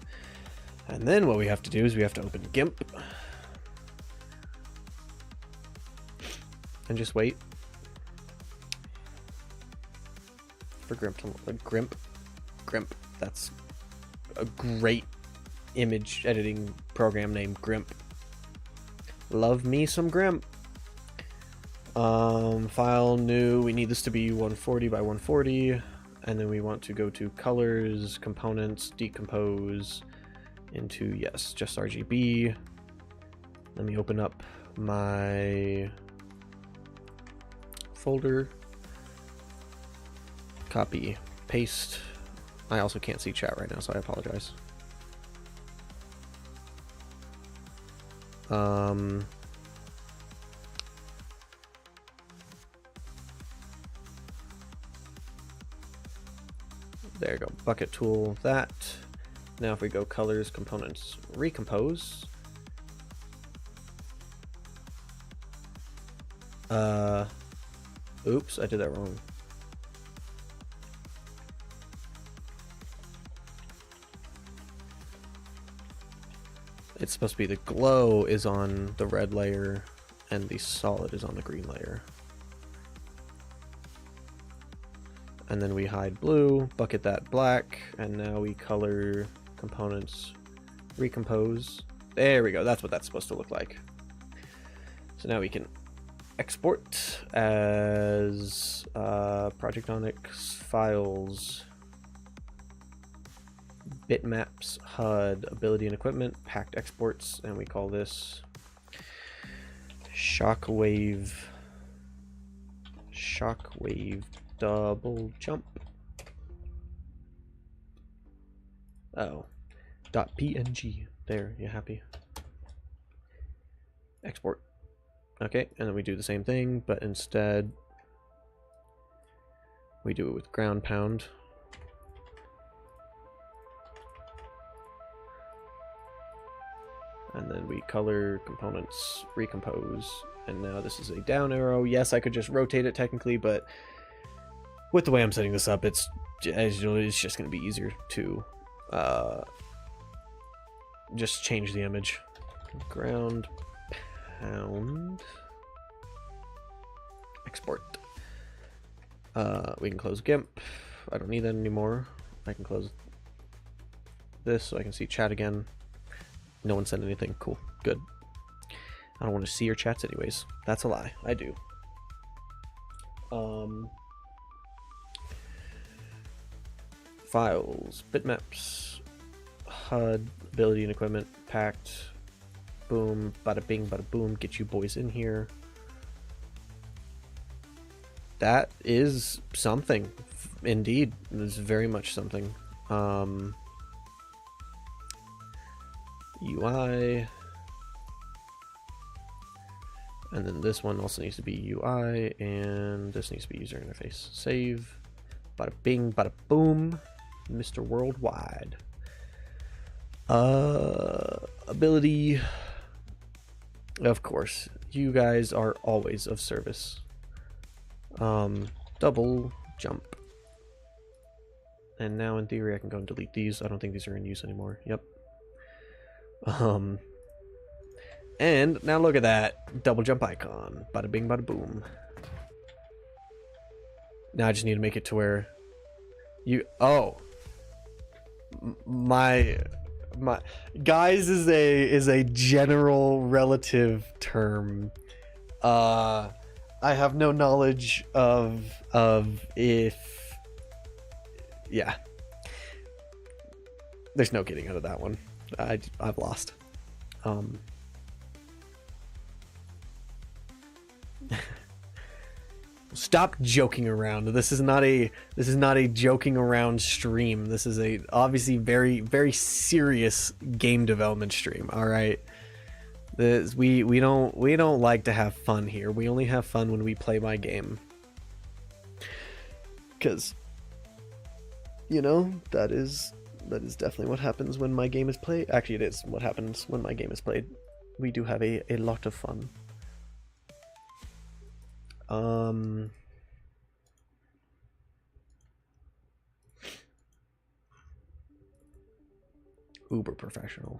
And then what we have to do is we have to open GIMP and just wait for GIMP to GIMP. That's a great image editing program named GIMP. Love me some GIMP. File new. We need this to be 140 by 140. And then we want to go to colors, components, decompose into, yes, just RGB. Let me open up my folder. Copy, paste. I also can't see chat right now, so I apologize. There you go, bucket tool, that. Now if we go colors, components, recompose. Oops, I did that wrong. It's supposed to be the glow is on the red layer and the solid is on the green layer. And then we hide blue, bucket that black, and now we color components, recompose. There we go, that's what that's supposed to look like. So now we can export as Project Onyx, files, bitmaps, HUD, ability and equipment, packed exports, and we call this Shockwave double jump. Oh, .png. There, you happy? Export. Okay, and then we do the same thing, but instead we do it with ground pound. And then we color components, recompose, and now this is a down arrow. Yes, I could just rotate it technically, but with the way I'm setting this up, it's just going to be easier to just change the image. Ground pound. Export. We can close GIMP. I don't need that anymore. I can close this so I can see chat again. No one said anything. Cool. Good. I don't want to see your chats anyways. That's a lie. I do. Files, bitmaps, HUD, ability and equipment, packed. Boom, bada bing, bada boom. Get you boys in here. That is something. Indeed, it is very much something. UI. And then this one also needs to be UI, and this needs to be user interface. Save. Bada bing, bada boom. Mr. Worldwide. Ability. Of course, you guys are always of service. Double jump. And now in theory I can go and delete these. I don't think these are in use anymore. Yep. And now look at that double jump icon. Bada bing, bada boom. Now I just need to make it to where you, oh, my guys is a general relative term. I have no knowledge of if, yeah, there's no getting out of that one. I've lost. Stop joking around. This is not a joking around stream. This is a obviously very, very serious game development stream. All right. We don't like to have fun here. We only have fun when we play my game. Cause you know, that is definitely what happens when my game is played. Actually, it is what happens when my game is played. We do have a lot of fun. Uber professional.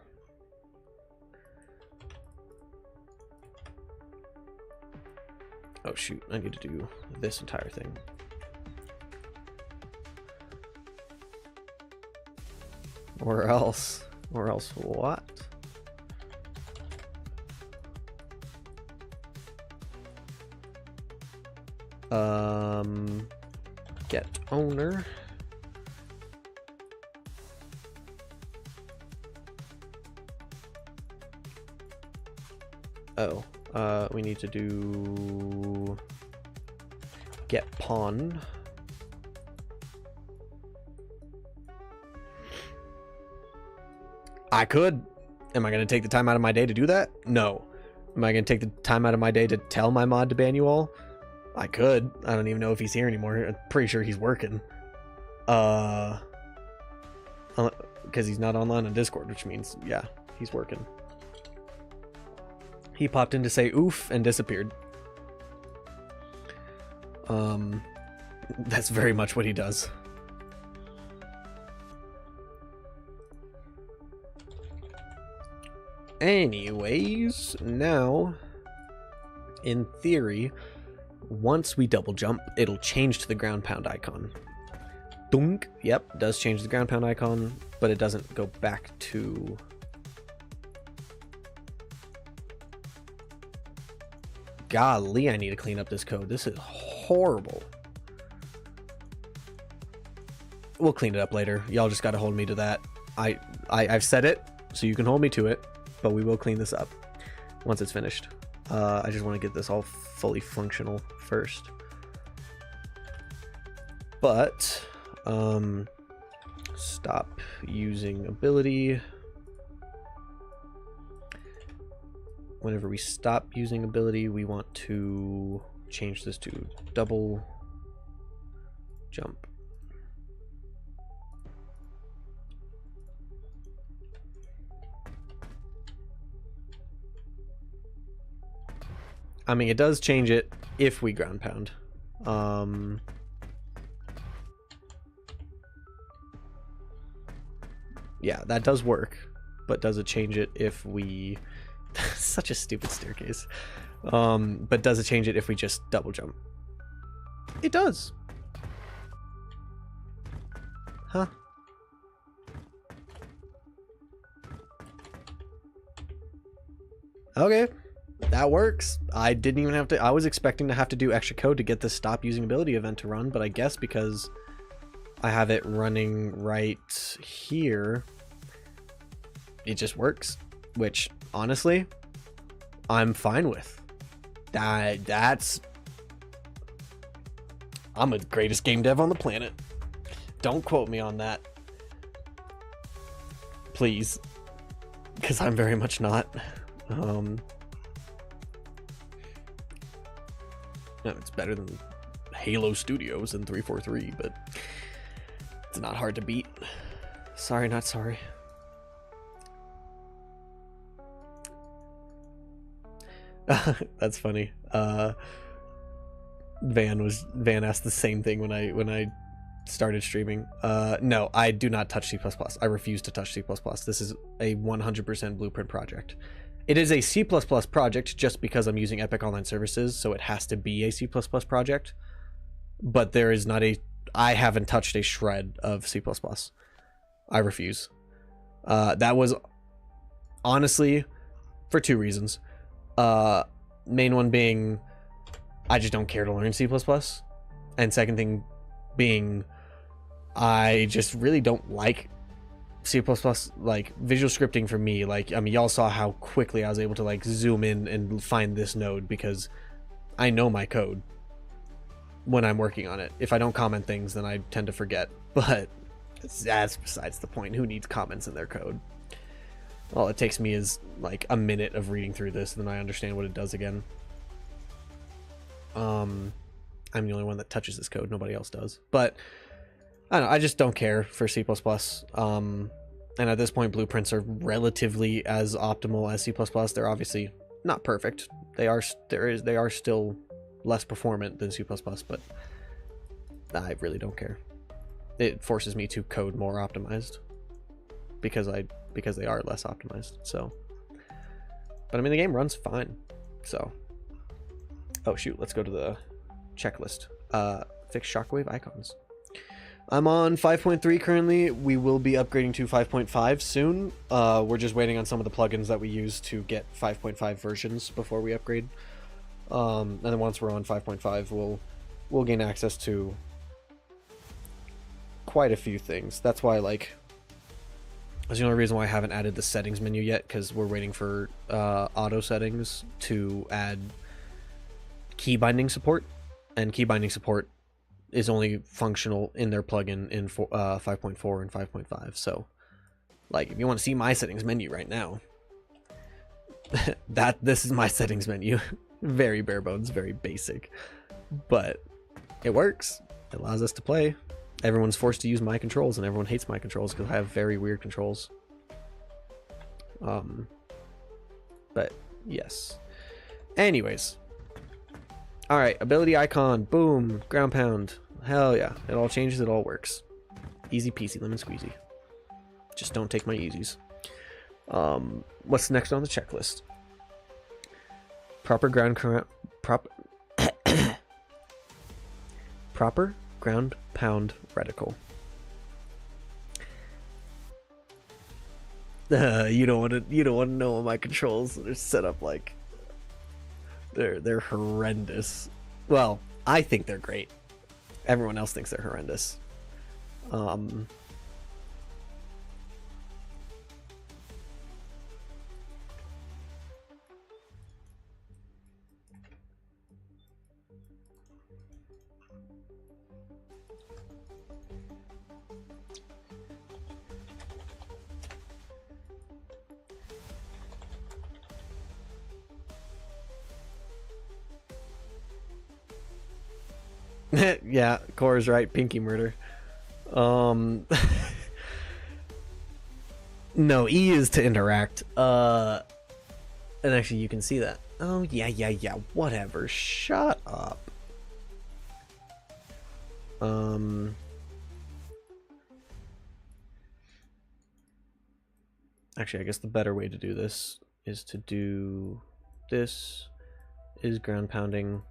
Oh shoot, I need to do this entire thing. Or else what? Get owner. Oh, we need to do get pawn. I could. Am I going to take the time out of my day to do that? No. Am I going to take the time out of my day to tell my mod to ban you all? I could. I don't even know if he's here anymore. I'm pretty sure he's working. Because he's not online on Discord, which means, yeah, he's working. He popped in to say oof and disappeared. That's very much what he does. Anyways, now, in theory, once we double jump, it'll change to the ground pound icon. Dunk. Yep, does change the ground pound icon, but it doesn't go back to... Golly, I need to clean up this code. This is horrible. We'll clean it up later. Y'all just gotta hold me to that. I've said it, so you can hold me to it, but we will clean this up once it's finished. I just want to get this all fully functional first. But, stop using ability. Whenever we stop using ability, we want to change this to double jump. I mean, it does change it if we ground pound. Yeah, that does work, but does it change it if we... Such a stupid staircase. But does it change it if we just double jump? It does. Huh? Okay. That works. I didn't even have to... I was expecting to have to do extra code to get the stop using ability event to run, but I guess because I have it running right here. It just works, which honestly, I'm fine with. That's... I'm the greatest game dev on the planet. Don't quote me on that. Please. Because I'm very much not. No, it's better than Halo Studios and 343, but it's not hard to beat. Sorry, not sorry. That's funny. Van asked the same thing when I started streaming. No, I do not touch C++. I refuse to touch C++. This is a 100% Blueprint project. It is a C++ project just because I'm using Epic Online Services, so it has to be a C++ project. But there is not a... I haven't touched a shred of C++. I refuse. That was honestly for two reasons. Main one being I just don't care to learn C++. And second thing being I just really don't like C++, like visual scripting for me. Like, I mean, y'all saw how quickly I was able to like zoom in and find this node because I know my code when I'm working on it. If I don't comment things, then I tend to forget, but that's besides the point. Who needs comments in their code? All it takes me is like a minute of reading through this, and then I understand what it does again. I'm the only one that touches this code. Nobody else does. But I don't know. I just don't care for C++. And at this point, blueprints are relatively as optimal as C++. They're obviously not perfect. They are still less performant than C++, but I really don't care. It forces me to code more optimized because they are less optimized. So, but I mean, the game runs fine. So, oh shoot, let's go to the checklist. Fix Shockwave icons. I'm on 5.3 currently. We will be upgrading to 5.5 soon. We're just waiting on some of the plugins that we use to get 5.5 versions before we upgrade. And then once we're on 5.5, we'll gain access to quite a few things. That's why, like, that's the only reason why I haven't added the settings menu yet, because we're waiting for auto settings to add key binding support, and key binding support is only functional in their plugin in 5.4 and 5.5. So, like, if you want to see my settings menu right now, this is my settings menu. Very bare bones, very basic, but it works. It allows us to play. Everyone's forced to use my controls, and everyone hates my controls because I have very weird controls. But yes. Anyways. Alright, ability icon. Boom. Ground pound. Hell yeah. It all changes, it all works. Easy peasy, lemon squeezy. Just don't take my easies. What's next on the checklist? Proper ground proper ground pound reticle. You don't want to know my controls. They're set up like they're horrendous. Well, I think they're great. Everyone else thinks they're horrendous. Yeah, Core's right. Pinky murder. No, E is to interact. And actually, you can see that. Oh, yeah. Whatever. Shut up. Actually, I guess the better way to do this is to do this. Is ground pounding.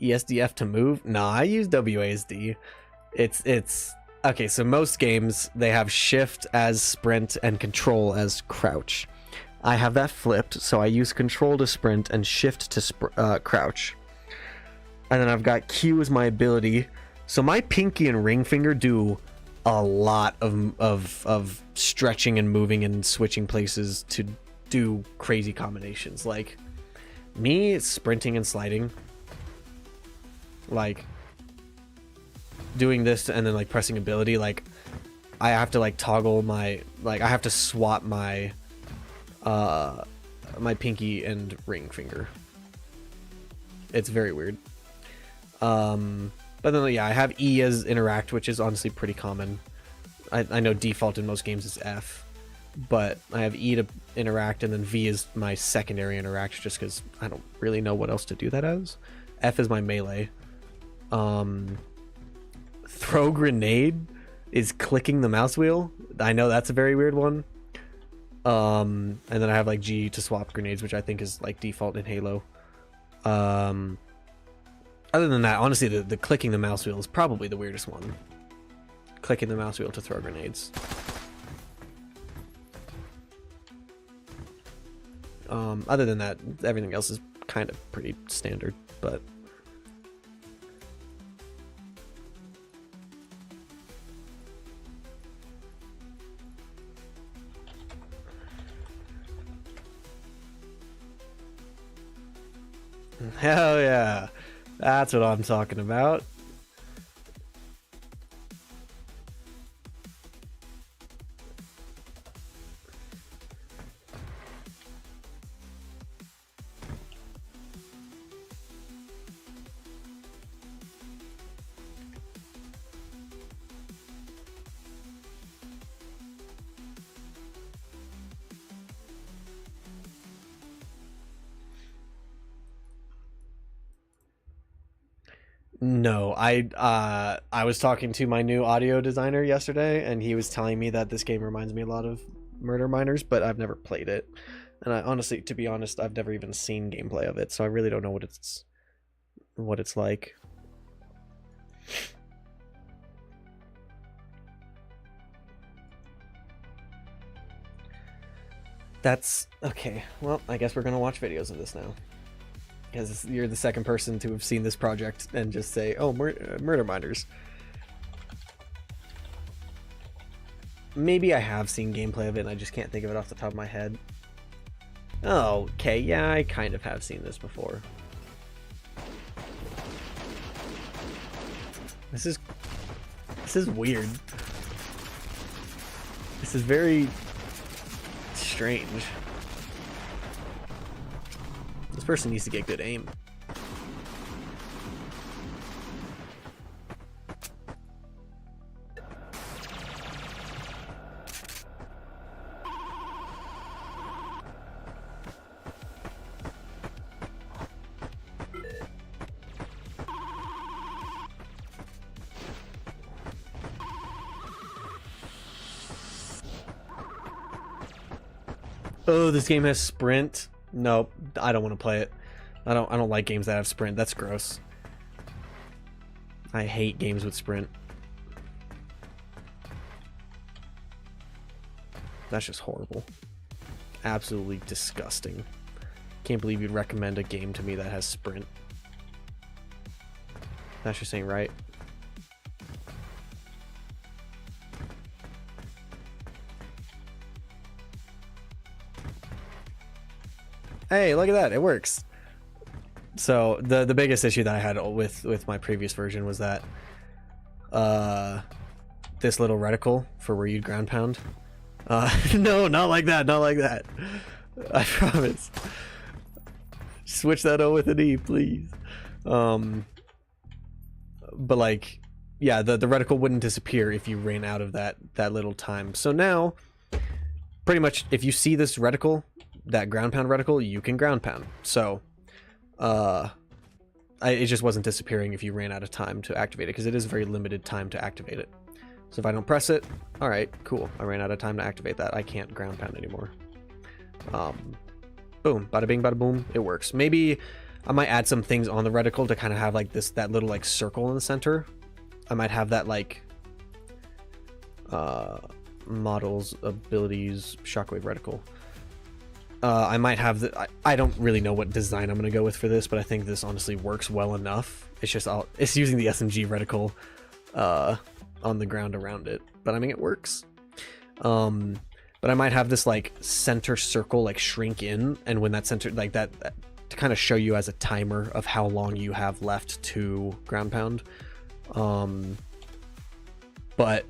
ESDF to move? Nah, I use WASD. It's okay, so most games they have shift as sprint and control as crouch. I have that flipped, so I use control to sprint and shift to crouch. And then I've got Q as my ability, So my pinky and ring finger do a lot of stretching and moving and switching places to do crazy combinations. Like me sprinting and sliding, like doing this and then like pressing ability, like I have to like toggle my, like I have to swap my my pinky and ring finger. It's very weird. But then yeah, I have E as interact, which is honestly pretty common. I know default in most games is F, but I have E to interact, and then V is my secondary interact, just because I don't really know what else to do that as. F is my melee. Throw grenade is clicking the mouse wheel. I know that's a very weird one. And then I have like G to swap grenades, which I think is like default in Halo. Other than that, honestly, the clicking the mouse wheel is probably the weirdest one. Clicking the mouse wheel to throw grenades. Other than that, everything else is kind of pretty standard, but... Hell yeah. That's what I'm talking about. No, I was talking to my new audio designer yesterday, and he was telling me that this game reminds me a lot of Murder Miners, but I've never played it. And I honestly, to be honest, I've never even seen gameplay of it, so I really don't know what it's like. That's okay. Well, I guess we're gonna watch videos of this now, because you're the second person to have seen this project and just say, oh, Murder Miners. Maybe I have seen gameplay of it and I just can't think of it off the top of my head. Oh, okay, yeah, I kind of have seen this before. This is weird. This is very strange. This person needs to get good aim. Oh, this game has sprint. Nope, I don't want to play it. I don't like games that have sprint. That's gross. I hate games with sprint. That's just horrible. Absolutely disgusting. Can't believe you'd recommend a game to me that has sprint. That's just ain't right. Hey, look at that, it works. So the biggest issue that I had with my previous version was that this little reticle for where you'd ground pound. No, not like that, not like that. I promise. Switch that O with an E, please. But like, yeah, the reticle wouldn't disappear if you ran out of that little time. So now, pretty much, if you see this reticle, that ground pound reticle, you can ground pound. So it just wasn't disappearing if you ran out of time to activate it, because it is very limited time to activate it. So if I don't press it, all right, cool, I ran out of time to activate that. I can't ground pound anymore. Boom, bada bing, bada boom, it works. Maybe I might add some things on the reticle to kind of have like that little like circle in the center. I might have that like models, abilities, shockwave reticle. I might have I don't really know what design I'm gonna go with for this, but I think this honestly works well enough. It's just it's using the SMG reticle. on the ground around it. But I mean, it works. But I might have this like center circle like shrink in, and when that center like that to kind of show you as a timer of how long you have left to ground pound. But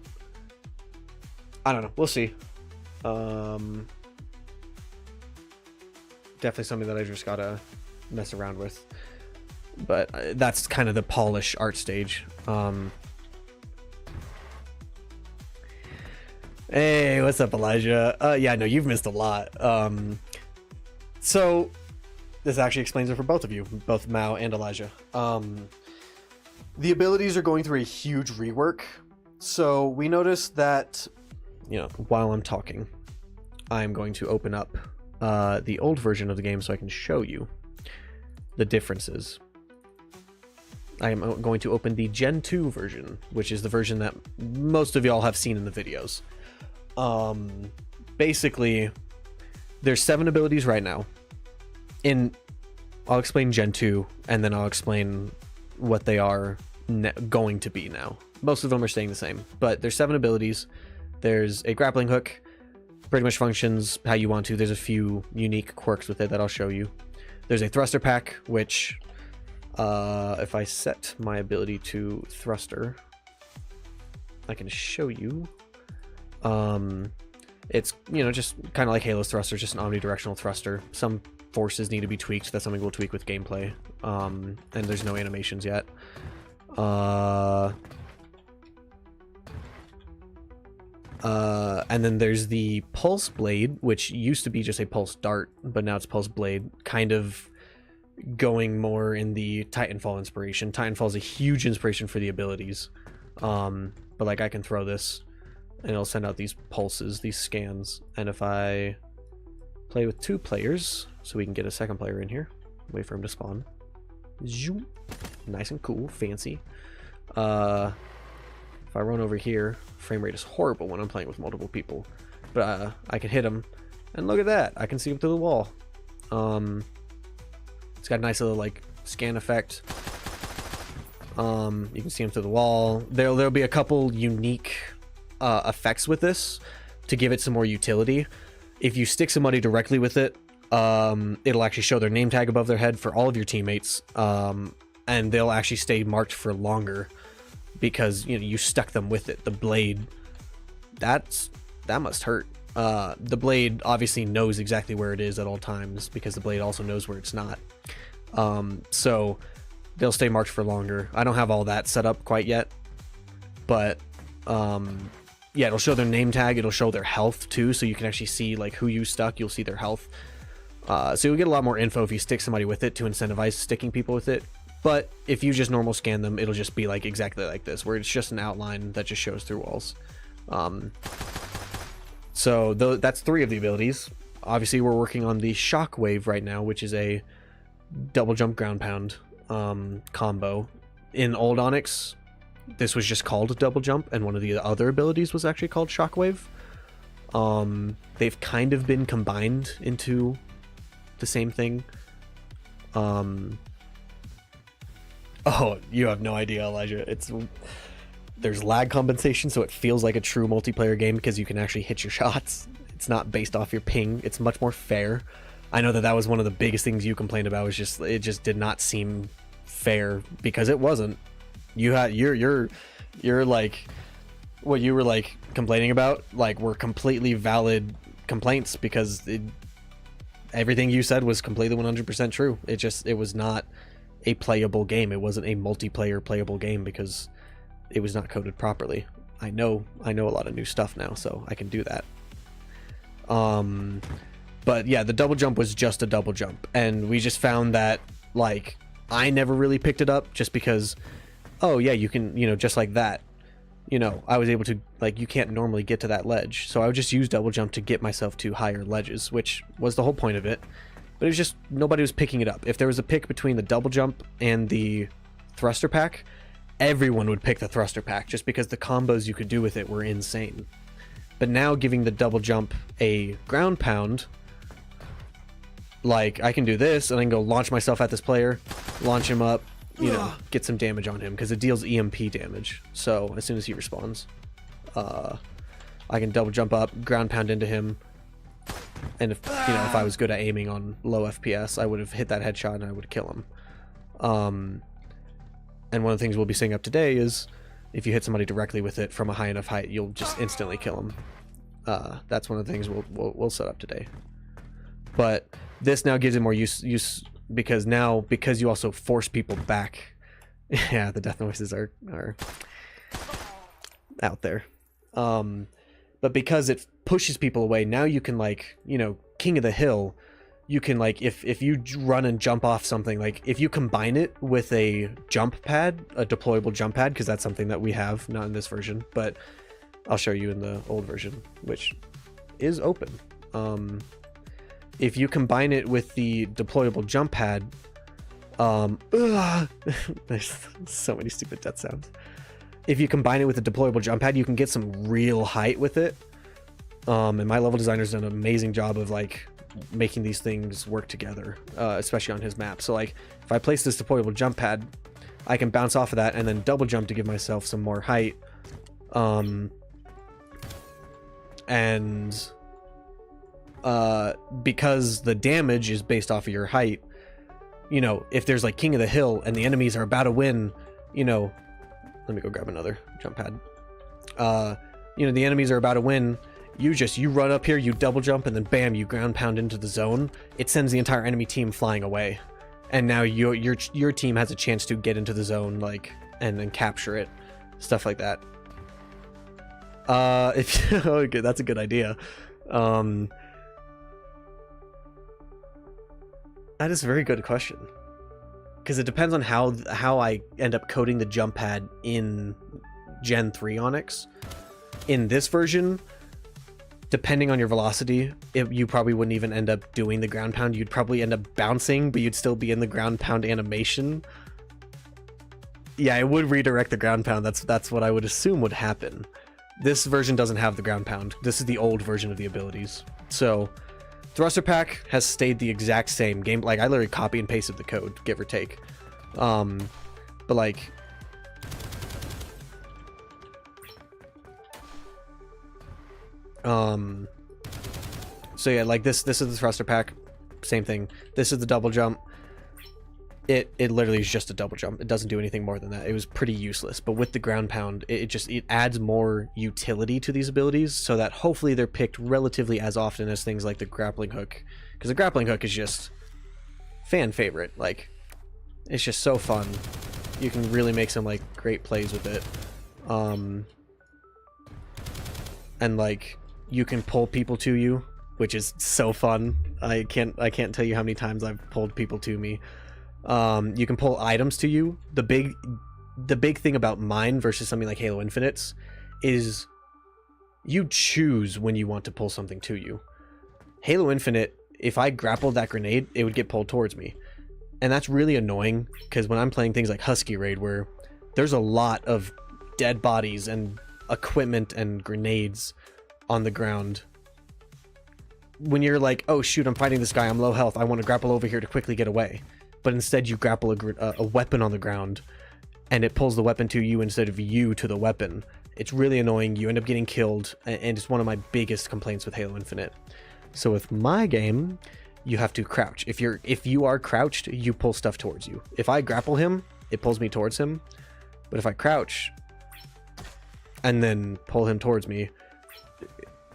I don't know, we'll see. Definitely something that I just gotta mess around with, but that's kind of the polish art stage. Hey, what's up, Elijah? Yeah, no, you've missed a lot. So this actually explains it for both of you, both Mao and Elijah. The abilities are going through a huge rework. So we noticed that, you know, while I'm talking, I'm going to open up the old version of the game so I can show you the differences. I am going to open the Gen 2 version, which is the version that most of y'all have seen in the videos. Basically, there's 7 abilities right now. I'll explain Gen 2, and then I'll explain what they are going to be now. Most of them are staying the same, but there's 7 abilities. There's a grappling hook, pretty much functions how you want to. There's a few unique quirks with it that I'll show you. There's a thruster pack, which if I set my ability to thruster, I can show you. It's, you know, just kind of like Halo's thruster, just an omnidirectional thruster. Some forces need to be tweaked. That's something we'll tweak with gameplay. And there's no animations yet. And then there's the pulse blade, which used to be just a pulse dart, but now it's pulse blade, kind of going more in the Titanfall inspiration. Titanfall is a huge inspiration for the abilities. But like I can throw this and it'll send out these pulses, these scans. And if I play with 2 players, so we can get a second player in here, wait for him to spawn. Zoom. Nice and cool, fancy. If I run over here, frame rate is horrible when I'm playing with multiple people, but I can hit him, and look at that, I can see him through the wall. It's got a nice little like scan effect. You can see him through the wall. There'll be a couple unique effects with this to give it some more utility. If you stick somebody directly with it, it'll actually show their name tag above their head for all of your teammates, and they'll actually stay marked for longer because, you know, you stuck them with it. The blade, that must hurt. The blade obviously knows exactly where it is at all times because the blade also knows where it's not. So they'll stay marked for longer. I don't have all that set up quite yet, but yeah, it'll show their name tag. It'll show their health too, so you can actually see like who you stuck. You'll see their health. So you'll get a lot more info if you stick somebody with it to incentivize sticking people with it. But if you just normal scan them, it'll just be like exactly like this, where it's just an outline that just shows through walls. So that's 3 of the abilities. Obviously, we're working on the Shockwave right now, which is a double jump ground pound combo. In old Onyx, this was just called double jump, and one of the other abilities was actually called Shockwave. They've kind of been combined into the same thing. Oh, you have no idea, Elijah. There's lag compensation, so it feels like a true multiplayer game because you can actually hit your shots. It's not based off your ping. It's much more fair. I know that was one of the biggest things you complained about, was just it just did not seem fair because it wasn't. You're like what you were like complaining about, like, were completely valid complaints because everything you said was completely 100% true. It was not a playable game. It wasn't a multiplayer playable game because it was not coded properly. I know a lot of new stuff now, so I can do that. But yeah, the double jump was just a double jump, and we just found that, like, I never really picked it up just because, oh yeah, you can, you know, just like that, you know, I was able to, like, you can't normally get to that ledge, so I would just use double jump to get myself to higher ledges, which was the whole point of it. But it was just, nobody was picking it up. If there was a pick between the double jump and the thruster pack, everyone would pick the thruster pack just because the combos you could do with it were insane. But now giving the double jump a ground pound, like, I can do this and I can go launch myself at this player, launch him up, you know, get some damage on him because it deals EMP damage. So as soon as he respawns, I can double jump up, ground pound into him, and if you know, if I was good at aiming on low FPS, I would have hit that headshot and I would kill him. And one of the things we'll be seeing up today is if you hit somebody directly with it from a high enough height, you'll just instantly kill them. That's one of the things we'll set up today. But this now gives it more use because you also force people back. Yeah, the death noises are out there. But because it pushes people away, now you can, like, you know, King of the Hill, you can, like, if you run and jump off something, like if you combine it with a jump pad, a deployable jump pad, because that's something that we have, not in this version, but I'll show you in the old version, which is open. If you combine it with the deployable jump pad, there's so many stupid death sounds. If you combine it with a deployable jump pad, you can get some real height with it. And my level designer's done an amazing job of, like, making these things work together, especially on his map. So, like, if I place this deployable jump pad, I can bounce off of that and then double jump to give myself some more height. And because the damage is based off of your height, you know, if there's like King of the Hill and the enemies are about to win, you know, let me go grab another jump pad. You know, the enemies are about to win. You run up here, you double jump, and then bam, you ground pound into the zone. It sends the entire enemy team flying away, and now your team has a chance to get into the zone, like, and then capture it, stuff like that. Okay, that's a good idea. That is a very good question, because it depends on how I end up coding the jump pad in Gen 3 Onyx. In this version, depending on your velocity, you probably wouldn't even end up doing the ground pound. You'd probably end up bouncing, but you'd still be in the ground pound animation. Yeah, it would redirect the ground pound. That's what I would assume would happen. This version doesn't have the ground pound. This is the old version of the abilities. So thruster pack has stayed the exact same game. Like, I literally copy and pasted the code, give or take. But like, so yeah, like this is the thruster pack, same thing. This is the double jump. It literally is just a double jump. It doesn't do anything more than that. It was pretty useless, but with the ground pound, it adds more utility to these abilities, so that hopefully they're picked relatively as often as things like the grappling hook, because the grappling hook is just fan favorite. Like, it's just so fun. You can really make some, like, great plays with it. And like, you can pull people to you, which is so fun. I can't tell you how many times I've pulled people to me. You can pull items to you. The big thing about mine versus something like Halo Infinite's is you choose when you want to pull something to you. Halo Infinite, if I grappled that grenade, it would get pulled towards me. And that's really annoying, because when I'm playing things like Husky Raid, where there's a lot of dead bodies and equipment and grenades on the ground, when you're like, oh shoot, I'm fighting this guy, I'm low health, I want to grapple over here to quickly get away, but instead you grapple a weapon on the ground and it pulls the weapon to you instead of you to the weapon. It's really annoying. You end up getting killed, and it's one of my biggest complaints with Halo Infinite. So with my game, you have to crouch. If you are crouched, you pull stuff towards you. If I grapple him, it pulls me towards him, but if I crouch and then pull him towards me,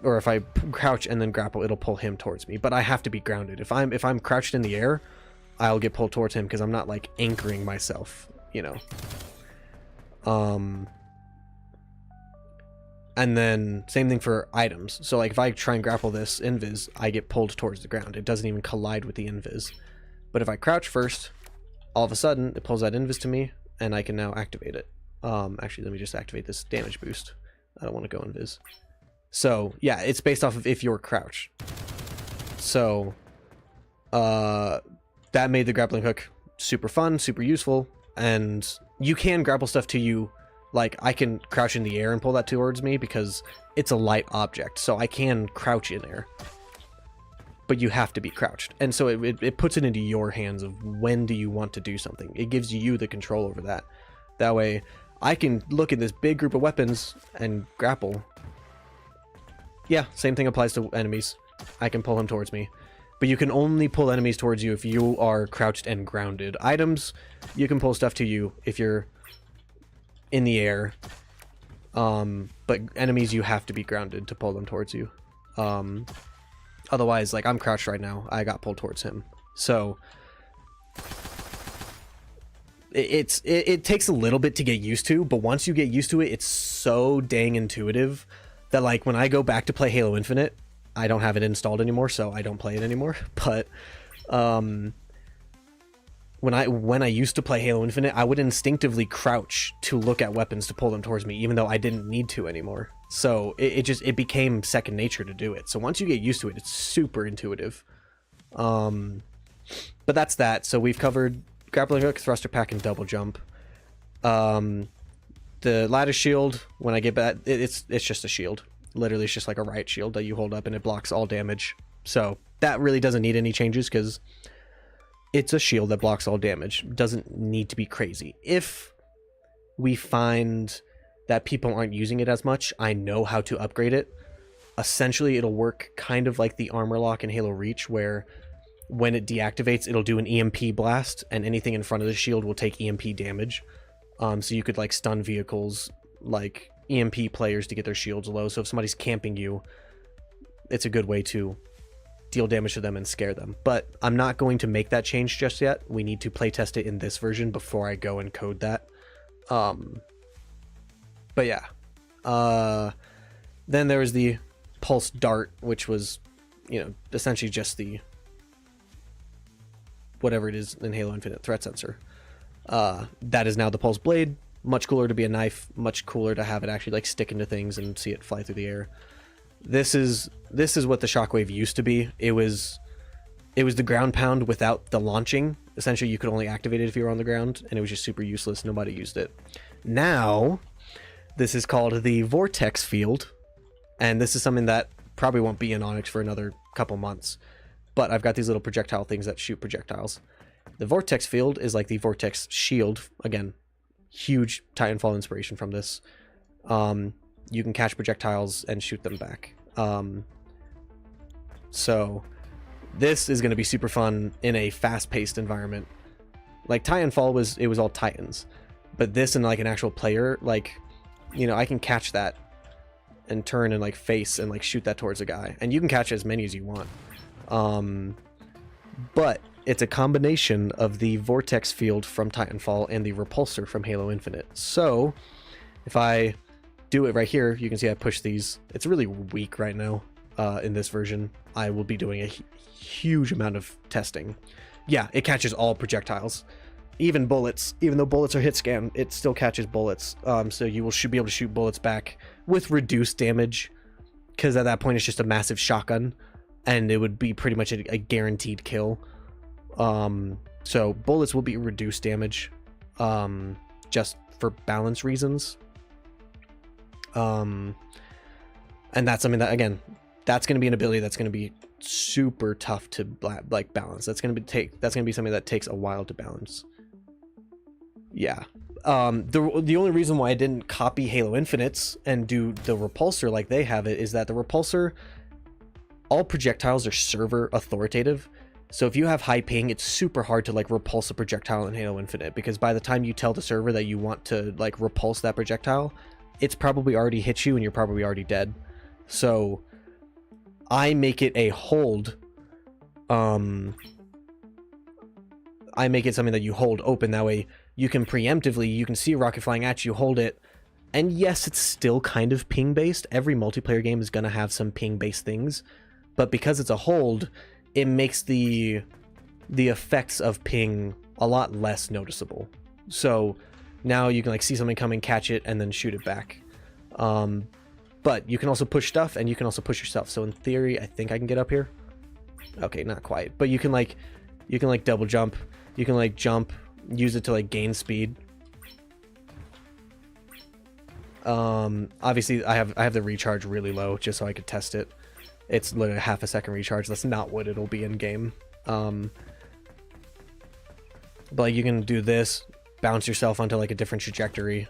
or if I crouch and then grapple, it'll pull him towards me. But I have to be grounded. If I'm crouched in the air, I'll get pulled towards him because I'm not, like, anchoring myself, you know. And then same thing for items. So like, if I try and grapple this invis, I get pulled towards the ground. It doesn't even collide with the invis. But if I crouch first, all of a sudden it pulls that invis to me, and I can now activate it. Actually, let me just activate this damage boost. I don't want to go invis. So yeah, it's based off of if you're crouched. So that made the grappling hook super fun, super useful, and you can grapple stuff to you. Like, I can crouch in the air and pull that towards me because it's a light object, so I can crouch in air. but you have to be crouched. And so it puts it into your hands of when do you want to do something. It gives you the control over that. That way, I can look at this big group of weapons and grapple. Yeah, same thing applies to enemies. I can pull him towards me. But you can only pull enemies towards you if you are crouched and grounded. Items, you can pull stuff to you if you're in the air. But enemies, you have to be grounded to pull them towards you. Otherwise, like, I'm crouched right now. I got pulled towards him. So it takes a little bit to get used to, but once you get used to it, it's so dang intuitive that, like, when I go back to play Halo Infinite, I don't have it installed anymore, so I don't play it anymore. But when I used to play Halo Infinite, I would instinctively crouch to look at weapons to pull them towards me, even though I didn't need to anymore. So it became second nature to do it. So once you get used to it, it's super intuitive. But that's that. So we've covered grappling hook, thruster pack, and double jump. The lattice shield, when I get back, it's just a shield. Literally, it's just like a riot shield that you hold up and it blocks all damage. So that really doesn't need any changes because it's a shield that blocks all damage. Doesn't need to be crazy. If we find that people aren't using it as much, I know how to upgrade it. Essentially, it'll work kind of like the armor lock in Halo Reach, where when it deactivates, it'll do an EMP blast, and anything in front of the shield will take EMP damage. So you could, like, stun vehicles, like EMP players, to get their shields low. So if somebody's camping you, it's a good way to deal damage to them and scare them. But I'm not going to make that change just yet. We need to playtest it in this version before I go and code that. But yeah. Then there was the pulse dart, which was, you know, essentially just the whatever it is in Halo Infinite threat sensor. That is now the pulse blade. Much cooler to be a knife, much cooler to have it actually, like, stick into things and see it fly through the air. This is what the Shockwave used to be. It was the ground pound without the launching. Essentially, you could only activate it if you were on the ground, and it was just super useless. Nobody used it. Now, this is called the Vortex Field, and this is something that probably won't be in Onyx for another couple months. But I've got these little projectile things that shoot projectiles. The Vortex Field is like the Vortex Shield. Again, huge Titanfall inspiration from this. You can catch projectiles and shoot them back. So this is going to be super fun in a fast-paced environment. Like Titanfall was all Titans, but this, in like an actual player, like, you know, I can catch that and turn and, like, face and, like, shoot that towards a guy, and you can catch as many as you want. But it's a combination of the Vortex Field from Titanfall and the Repulsor from Halo Infinite. So if I do it right here, you can see I push these. It's really weak right now in this version. I will be doing a huge amount of testing. Yeah, it catches all projectiles, even bullets. Even though bullets are hit scan, it still catches bullets. So you should be able to shoot bullets back with reduced damage, because at that point it's just a massive shotgun, and it would be pretty much a guaranteed kill. So bullets will be reduced damage, just for balance reasons. And that's something that, again, that's going to be an ability that's going to be super tough to, like, balance. That's going to be something that takes a while to balance. Yeah. The only reason why I didn't copy Halo Infinite's and do the Repulsor like they have it is that the Repulsor, all projectiles are server authoritative. So if you have high ping, it's super hard to, like, repulse a projectile in Halo Infinite, because by the time you tell the server that you want to, like, repulse that projectile, it's probably already hit you and you're probably already dead. So I make it a hold. I make it something that you hold open. That way you can preemptively, you can see a rocket flying at you, hold it. And yes, it's still kind of ping based. Every multiplayer game is going to have some ping based things, but because it's a hold, it makes the effects of ping a lot less noticeable. So now you can, like, see something coming, catch it, and then shoot it back. But you can also push stuff, and you can also push yourself. So in theory, I think I can get up here. Okay, not quite. But you can double jump. You can, like, jump, use it to, like, gain speed. Obviously, I have the recharge really low just so I could test it. It's literally half a second recharge. That's not what it'll be in game. But like you can do this, bounce yourself onto like a different trajectory.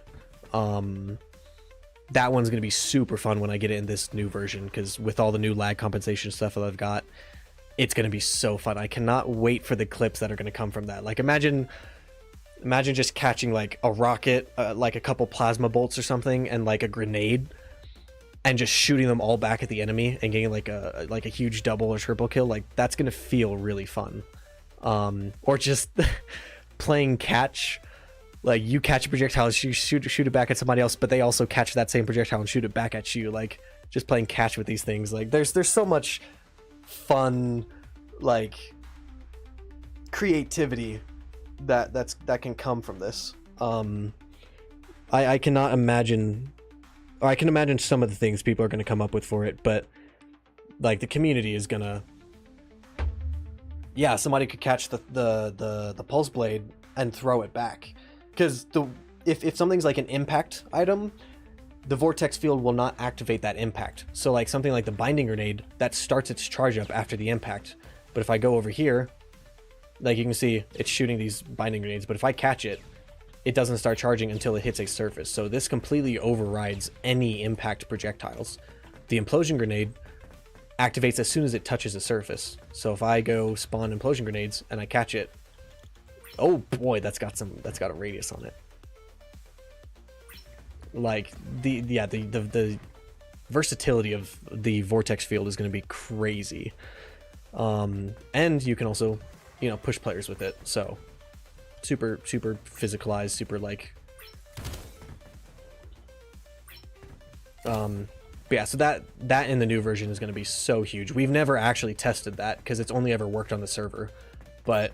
That one's gonna be super fun when I get it in this new version, because with all the new lag compensation stuff that I've got, it's gonna be so fun. I cannot wait for the clips that are gonna come from that. Like imagine just catching like a rocket, like a couple plasma bolts or something, and like a grenade, and just shooting them all back at the enemy and getting like a huge double or triple kill. Like that's gonna feel really fun. Or just playing catch. Like you catch a projectile, you shoot it back at somebody else, but they also catch that same projectile and shoot it back at you. Like just playing catch with these things. Like there's so much fun, like creativity that can come from this. I cannot imagine, or I can imagine some of the things people are going to come up with for it, but like the community is gonna, yeah, somebody could catch the pulse blade and throw it back. Because if something's like an impact item, the vortex field will not activate that impact. So like something like the binding grenade, that starts its charge up after the impact. But if I go over here, like you can see it's shooting these binding grenades, but if I catch it, it doesn't start charging until it hits a surface. So this completely overrides any impact projectiles. The implosion grenade activates as soon as it touches a surface. So if I go spawn implosion grenades and I catch it, oh boy, that's got a radius on it. Like the versatility of the vortex field is going to be crazy. And you can also, you know, push players with it. So super physicalized, super like but yeah, so that in the new version is going to be so huge. We've never actually tested that because it's only ever worked on the server, but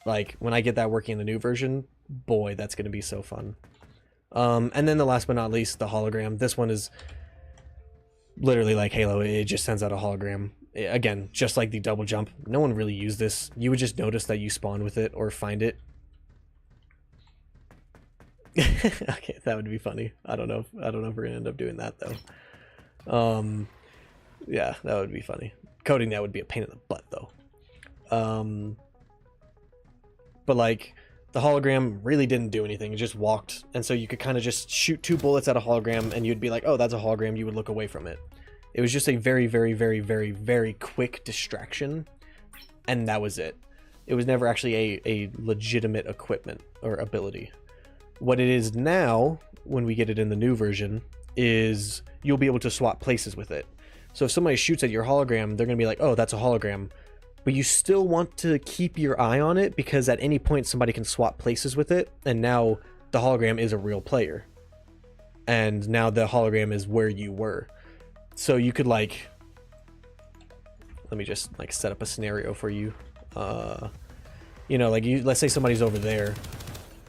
like when I get that working in the new version, boy, that's going to be so fun. And then the last but not least, the hologram. This one is literally like Halo. It just sends out a hologram. Again, just like the double jump. No one really used this. You would just notice that you spawn with it or find it. Okay, that would be funny. I don't know if we're gonna end up doing that though. Yeah, that would be funny. Coding that would be a pain in the butt though. But like the hologram really didn't do anything. It just walked, and so you could kind of just shoot 2 bullets at a hologram and you'd be like, oh, that's a hologram. You would look away from it. It was just a very quick distraction, and that was it. It was never actually a legitimate equipment or ability. What it is now, when we get it in the new version, is you'll be able to swap places with it. So if somebody shoots at your hologram, they're gonna be like, oh, that's a hologram. But you still want to keep your eye on it, because at any point somebody can swap places with it, and now the hologram is a real player. And now the hologram is where you were. So you could like, let me just like set up a scenario for you. You know, like let's say somebody's over there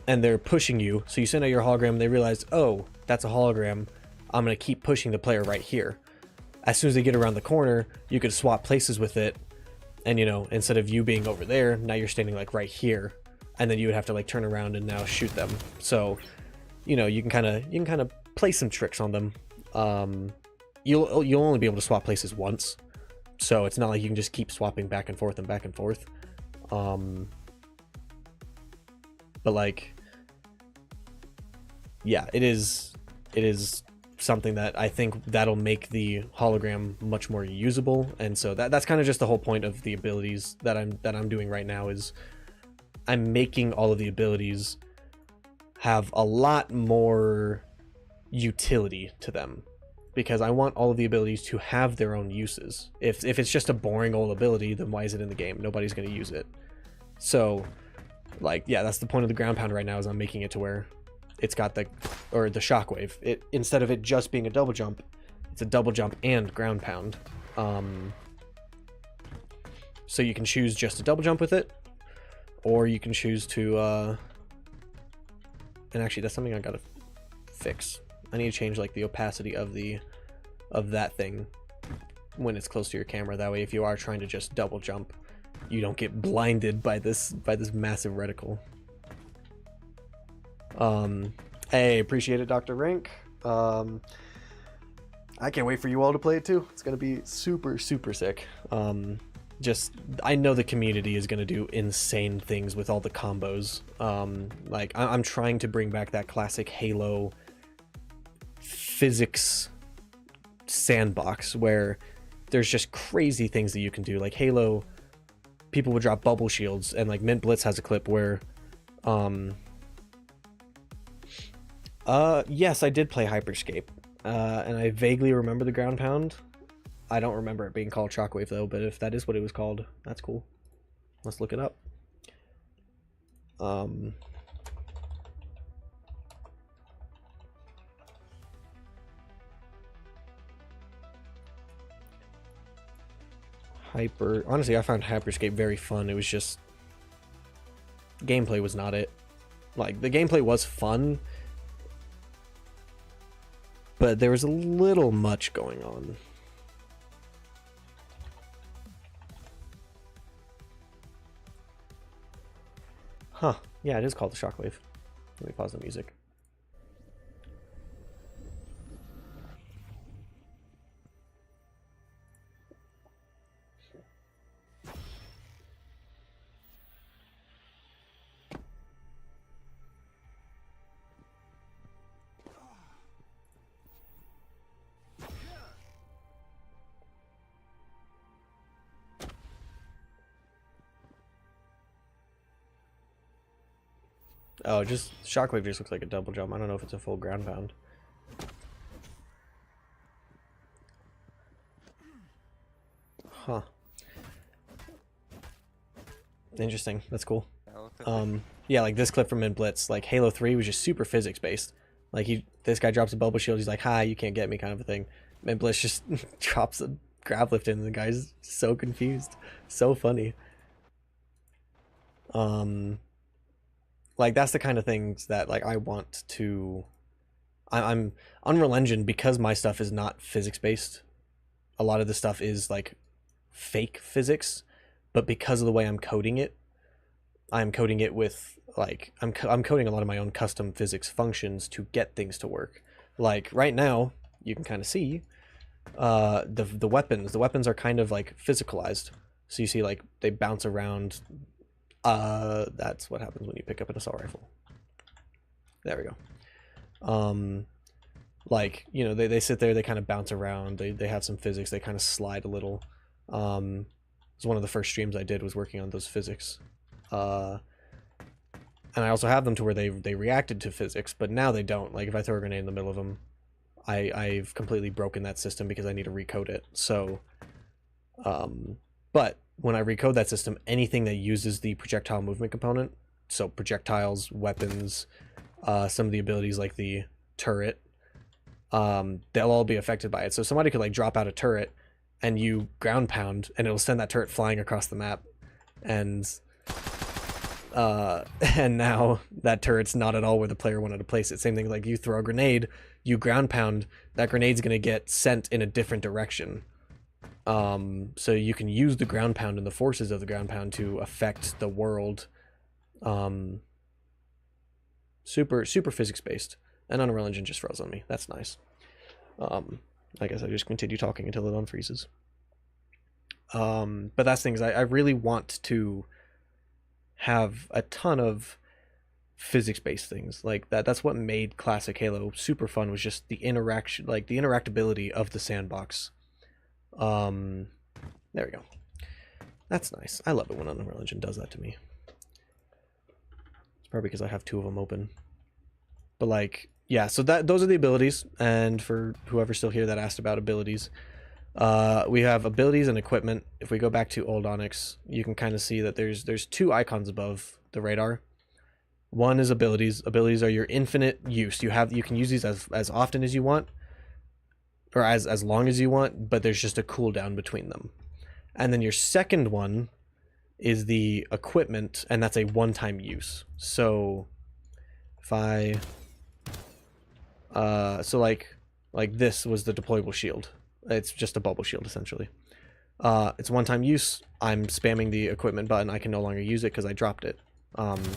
and they're pushing you. So you send out your hologram and they realize, oh, that's a hologram. I'm going to keep pushing the player right here. As soon as they get around the corner, you could swap places with it. And, you know, instead of you being over there, now you're standing like right here. And then you would have to like turn around and now shoot them. So, you know, you can kind of play some tricks on them. You'll only be able to swap places once. So it's not like you can just keep swapping back and forth and back and forth. But like, yeah, it is something that I think that'll make the hologram much more usable. And so that's kind of just the whole point of the abilities that I'm doing right now, is I'm making all of the abilities have a lot more utility to them, because I want all of the abilities to have their own uses. If it's just a boring old ability, then why is it in the game? Nobody's going to use it. So like, yeah, that's the point of the ground pound right now, is I'm making it to where it's got the shockwave. It, instead of it just being a double jump, it's a double jump and ground pound. So you can choose just a double jump with it, or you can choose to and actually that's something I gotta fix. I need to change like the opacity of that thing when it's close to your camera. That way if you are trying to just double jump, you don't get blinded by this massive reticle. Hey, appreciate it, Dr. Rank. I I can't wait for you all to play it too. It's gonna be super sick. Just I know the community is gonna do insane things with all the combos. Like I'm trying to bring back that classic Halo physics sandbox where there's just crazy things that you can do. Like Halo, people would drop bubble shields, and like Mint Blitz has a clip where yes, I did play Hyperscape, and I vaguely remember the ground pound. I don't remember it being called Shockwave though, but if that is what it was called, that's cool. Let's look it up. Honestly, I found Hyperscape very fun. It was just gameplay was not it. Like the gameplay was fun, but there was a little much going on. Huh. Yeah, it is called the Shockwave. Let me pause the music. Oh, just Shockwave just looks like a double jump. I don't know if it's a full ground pound. Huh. Interesting. That's cool. Yeah, like this clip from Mint Blitz, like Halo 3 was just super physics based. Like this guy drops a bubble shield, he's like, "Hi, you can't get me," kind of a thing. Mint Blitz just drops a grab lift in, and the guy's so confused. So funny. Like that's the kind of things that like I want to. I'm Unreal Engine, because my stuff is not physics based. A lot of the stuff is like fake physics, but because of the way I'm coding it with like I'm coding a lot of my own custom physics functions to get things to work. Like right now, you can kind of see the weapons. The weapons are kind of like physicalized, so you see like they bounce around. That's what happens when you pick up an assault rifle. There we go. Like, you know, they sit there, they kind of bounce around, they have some physics, they kind of slide a little. It was one of the first streams I did was working on those physics. And I also have them to where they reacted to physics, but now they don't. Like if I throw a grenade in the middle of them, I've completely broken that system because I need to recode it. So, but when I recode that system, anything that uses the projectile movement component, so projectiles, weapons, some of the abilities like the turret, they'll all be affected by it. So somebody could like drop out a turret and you ground pound and it'll send that turret flying across the map, and now that turret's not at all where the player wanted to place it. Same thing, like you throw a grenade, you ground pound, that grenade's going to get sent in a different direction. So you can use the ground pound and the forces of the ground pound to affect the world. Super physics based. And Unreal Engine just froze on me. That's nice. I guess I just continue talking until it unfreezes. But that's things I really want to have a ton of physics based things like that. That's what made classic Halo super fun, was just the interaction, like the interactability of the sandbox. There we go. That's nice. I love it when Unreal Engine does that to me. It's probably because I have two of them open. But like, yeah, so those are the abilities. And for whoever's still here that asked about abilities, we have abilities and equipment. If we go back to old Onyx, you can kind of see that there's two icons above the radar. One is abilities. Abilities are your infinite use. You can use these as often as you want, or as long as you want, but there's just a cooldown between them. And then your second one is the equipment, and that's a one-time use. So if I so like this was the deployable shield. It's just a bubble shield essentially. It's one-time use. I'm spamming the equipment button. I can no longer use it because I dropped it. And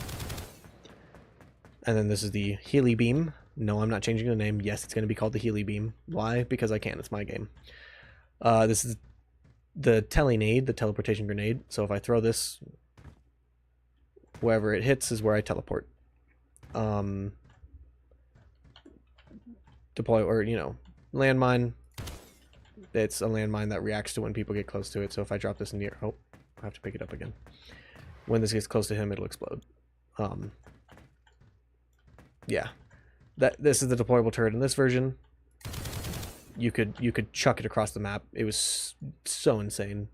then this is the Healy beam. No, I'm not changing the name. Yes, it's going to be called the Healy Beam. Why? Because I can. It's my game. This is the Telenade, the teleportation grenade. So if I throw this, wherever it hits is where I teleport. Deploy, or, you know, landmine. It's a landmine that reacts to when people get close to it. So if I drop this in the air, oh, I have to pick it up again. When this gets close to him, it'll explode. Yeah, this is the deployable turret in this version. You could chuck it across the map. It was so insane.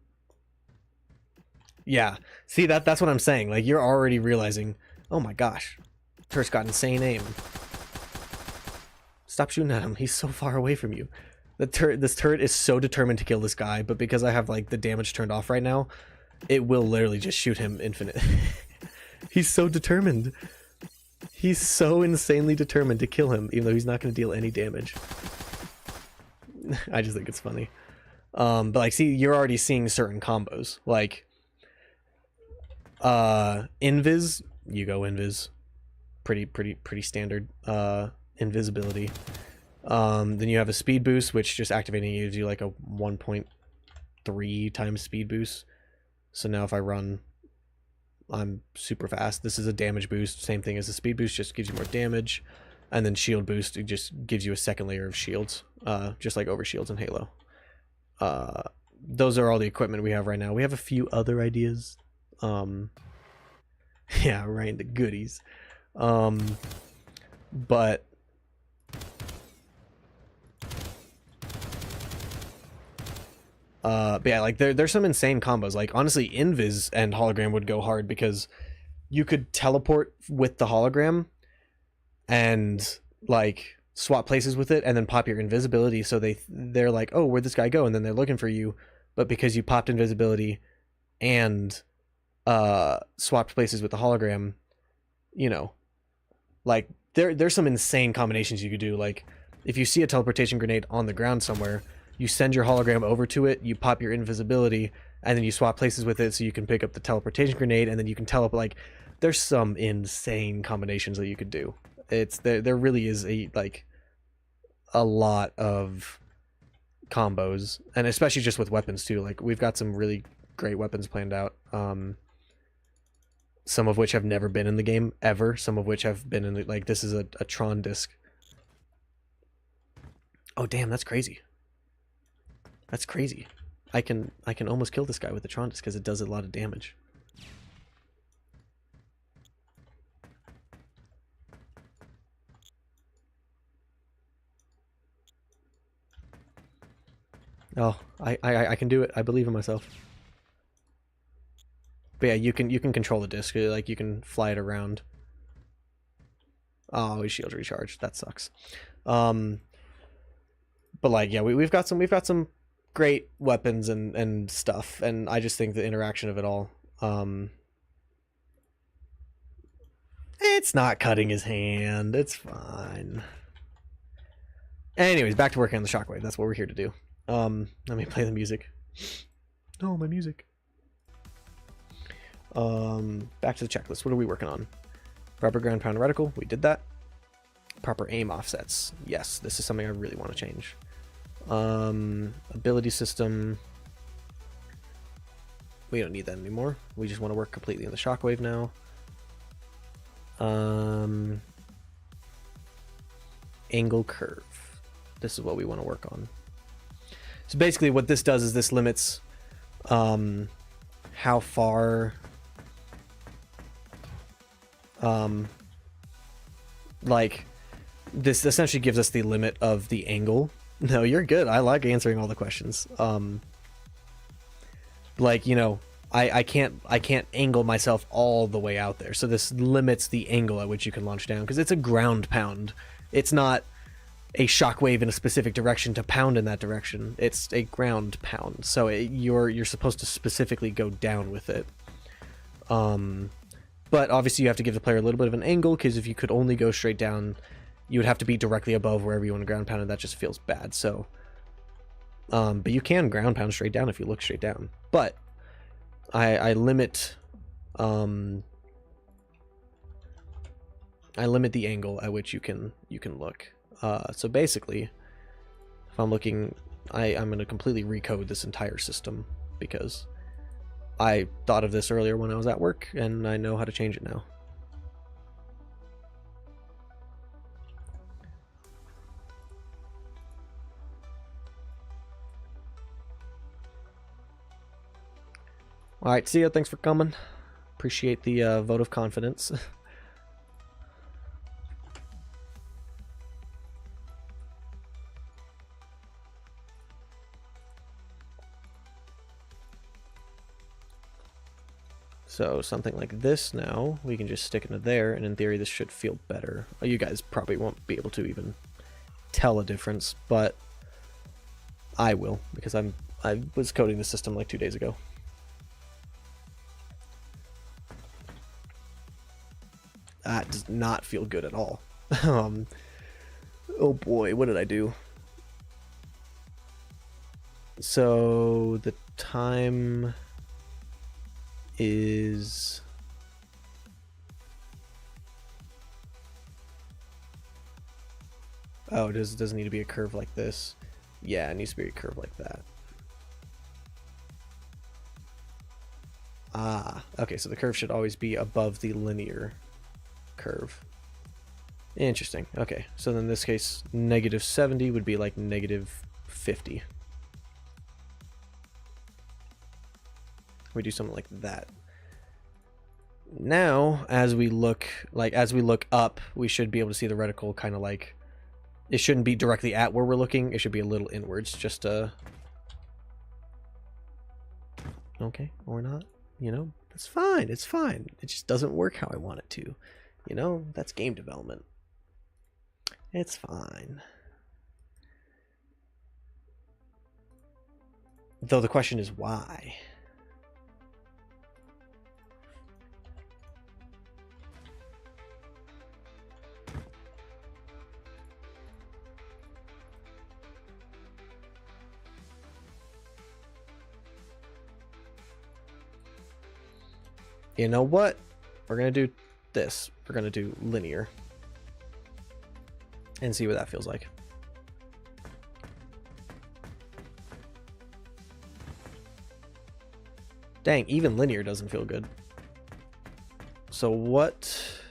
Yeah, see, that's what I'm saying. Like, you're already realizing, oh my gosh, turret's got insane aim. Stop shooting at him. He's so far away from you. This turret is so determined to kill this guy, but because I have like the damage turned off right now, it will literally just shoot him infinite. He's so determined. He's so insanely determined to kill him, even though he's not going to deal any damage. I just think it's funny. But like, see, you're already seeing certain combos. Like, invis, you go invis. Pretty standard. Invisibility. Then you have a speed boost, which just activating gives you like a 1.3 times speed boost. So now if I run, I'm super fast. This is a damage boost, same thing as the speed boost, just gives you more damage. And then shield boost, it just gives you a second layer of shields, just like over shields in Halo. Those are all the equipment we have right now. We have a few other ideas. Yeah, right, the goodies. But yeah, like there's some insane combos. Like, honestly, invis and hologram would go hard because you could teleport with the hologram and like swap places with it and then pop your invisibility, so they're like, oh, where'd this guy go? And then they're looking for you. But because you popped invisibility and swapped places with the hologram, you know, like there's some insane combinations you could do. Like, if you see a teleportation grenade on the ground somewhere, you send your hologram over to it, you pop your invisibility, and then you swap places with it so you can pick up the teleportation grenade, and then you can teleport. Like, there's some insane combinations that you could do. There really is a lot of combos, and especially just with weapons too. Like, we've got some really great weapons planned out. Some of which have never been in the game ever. Some of which have been in the, like, this is a Tron disc. Oh damn, that's crazy. That's crazy. I can almost kill this guy with the Tron disc because it does a lot of damage. Oh, I can do it. I believe in myself. But yeah, you can control the disc. Like, you can fly it around. Oh, his shield's recharged. That sucks. But like, yeah, we've got some great weapons and stuff, and I just think the interaction of it all, it's not cutting his hand. It's fine. Anyways, back to working on the Shockwave. That's what we're here to do. Let me play the music. Oh, my music. Back to the checklist. What are we working on? Proper ground pound reticle. We did that. Proper aim offsets. Yes, this is something I really want to change. Ability system. We don't need that anymore. We just want to work completely on the Shockwave now. Angle curve. This is what we want to work on. So basically what this does is this limits how far like, this essentially gives us the limit of the angle. No, you're good. I like answering all the questions. Like, you know, I can't angle myself all the way out there. So this limits the angle at which you can launch down, because it's a ground pound. It's not a shockwave in a specific direction to pound in that direction. It's a ground pound. So you're supposed to specifically go down with it. But obviously you have to give the player a little bit of an angle, because if you could only go straight down, you would have to be directly above wherever you want to ground pound, and that just feels bad. So, but you can ground pound straight down if you look straight down. But I limit, I limit the angle at which you can look. So basically, if I'm looking, I'm going to completely recode this entire system because I thought of this earlier when I was at work, and I know how to change it now. All right, see ya. Thanks for coming. Appreciate the vote of confidence. So something like this now, we can just stick into there, and in theory this should feel better. You guys probably won't be able to even tell a difference, but I will, because I was coding the system like 2 days ago. That does not feel good at all. Oh boy, what did I do? So the time is oh, does need to be a curve like this. Yeah, it needs to be a curve like that. Ah, okay, so the curve should always be above the linear curve. Interesting. Okay, so then in this case, -70 would be like -50. We do something like that. Now, as we look up, we should be able to see the reticle kind of like, it shouldn't be directly at where we're looking. It should be a little inwards, just okay, or not. You know, that's fine. It's fine. It just doesn't work how I want it to. You know, that's game development. It's fine. Though the question is why. You know what? We're going to do this. We're going to do linear. And see what that feels like. Dang, even linear doesn't feel good. So what?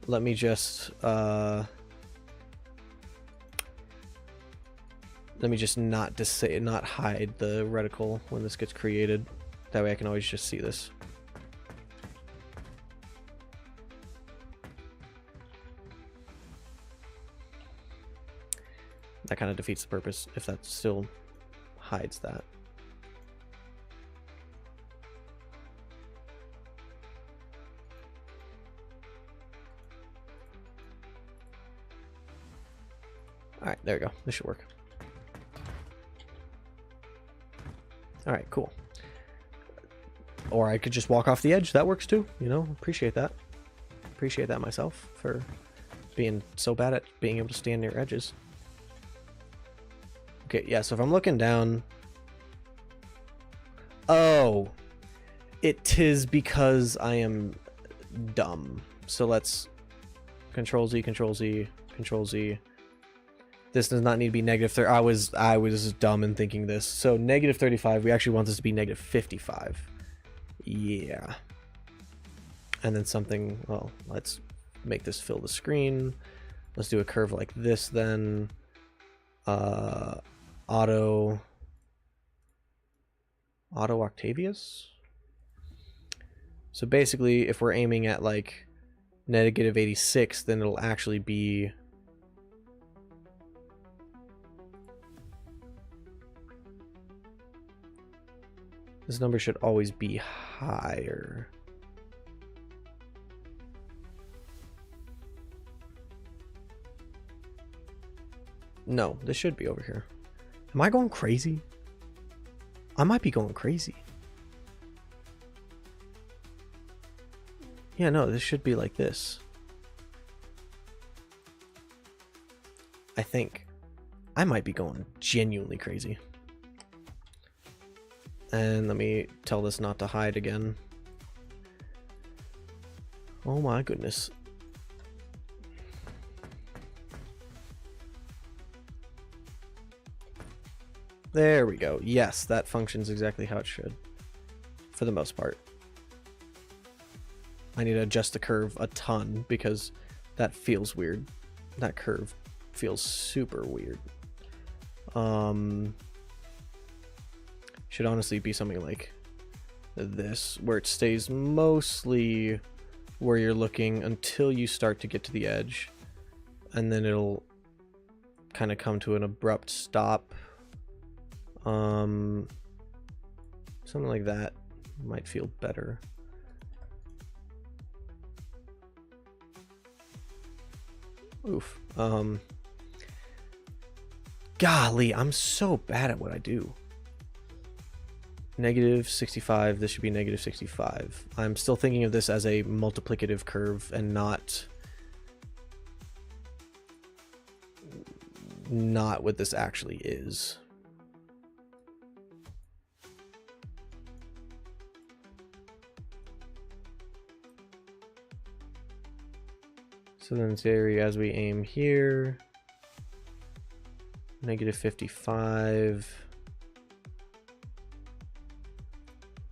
Let me just not hide the reticle when this gets created. That way I can always just see this. That kind of defeats the purpose if that still hides that. Alright, there we go. This should work. Alright, cool. Or I could just walk off the edge. That works too. You know, appreciate that. Appreciate that myself for being so bad at being able to stand near edges. Okay, yeah, so if I'm looking down... Oh! It is because I am dumb. So let's... Control-Z, Control-Z, Control-Z. This does not need to be -30. I was dumb in thinking this. So -35, we actually want this to be -55. Yeah. And then something... Well, let's make this fill the screen. Let's do a curve like this then. Auto Octavius. So basically, if we're aiming at like -86, then it'll actually be this number should always be higher. No, this should be over here. Am I going crazy? I might be going crazy. Yeah, no, this should be like this. I think. I might be going genuinely crazy. And let me tell this not to hide again. Oh my goodness. There we go. Yes, that functions exactly how it should. For the most part. I need to adjust the curve a ton because that feels weird. That curve feels super weird. Should honestly be something like this, where it stays mostly where you're looking until you start to get to the edge, and then it'll kind of come to an abrupt stop. Something like that might feel better. Oof. Golly, I'm so bad at what I do. Negative 65, this should be negative 65. I'm still thinking of this as a multiplicative curve and not what this actually is. So then in theory, as we aim here, negative 55.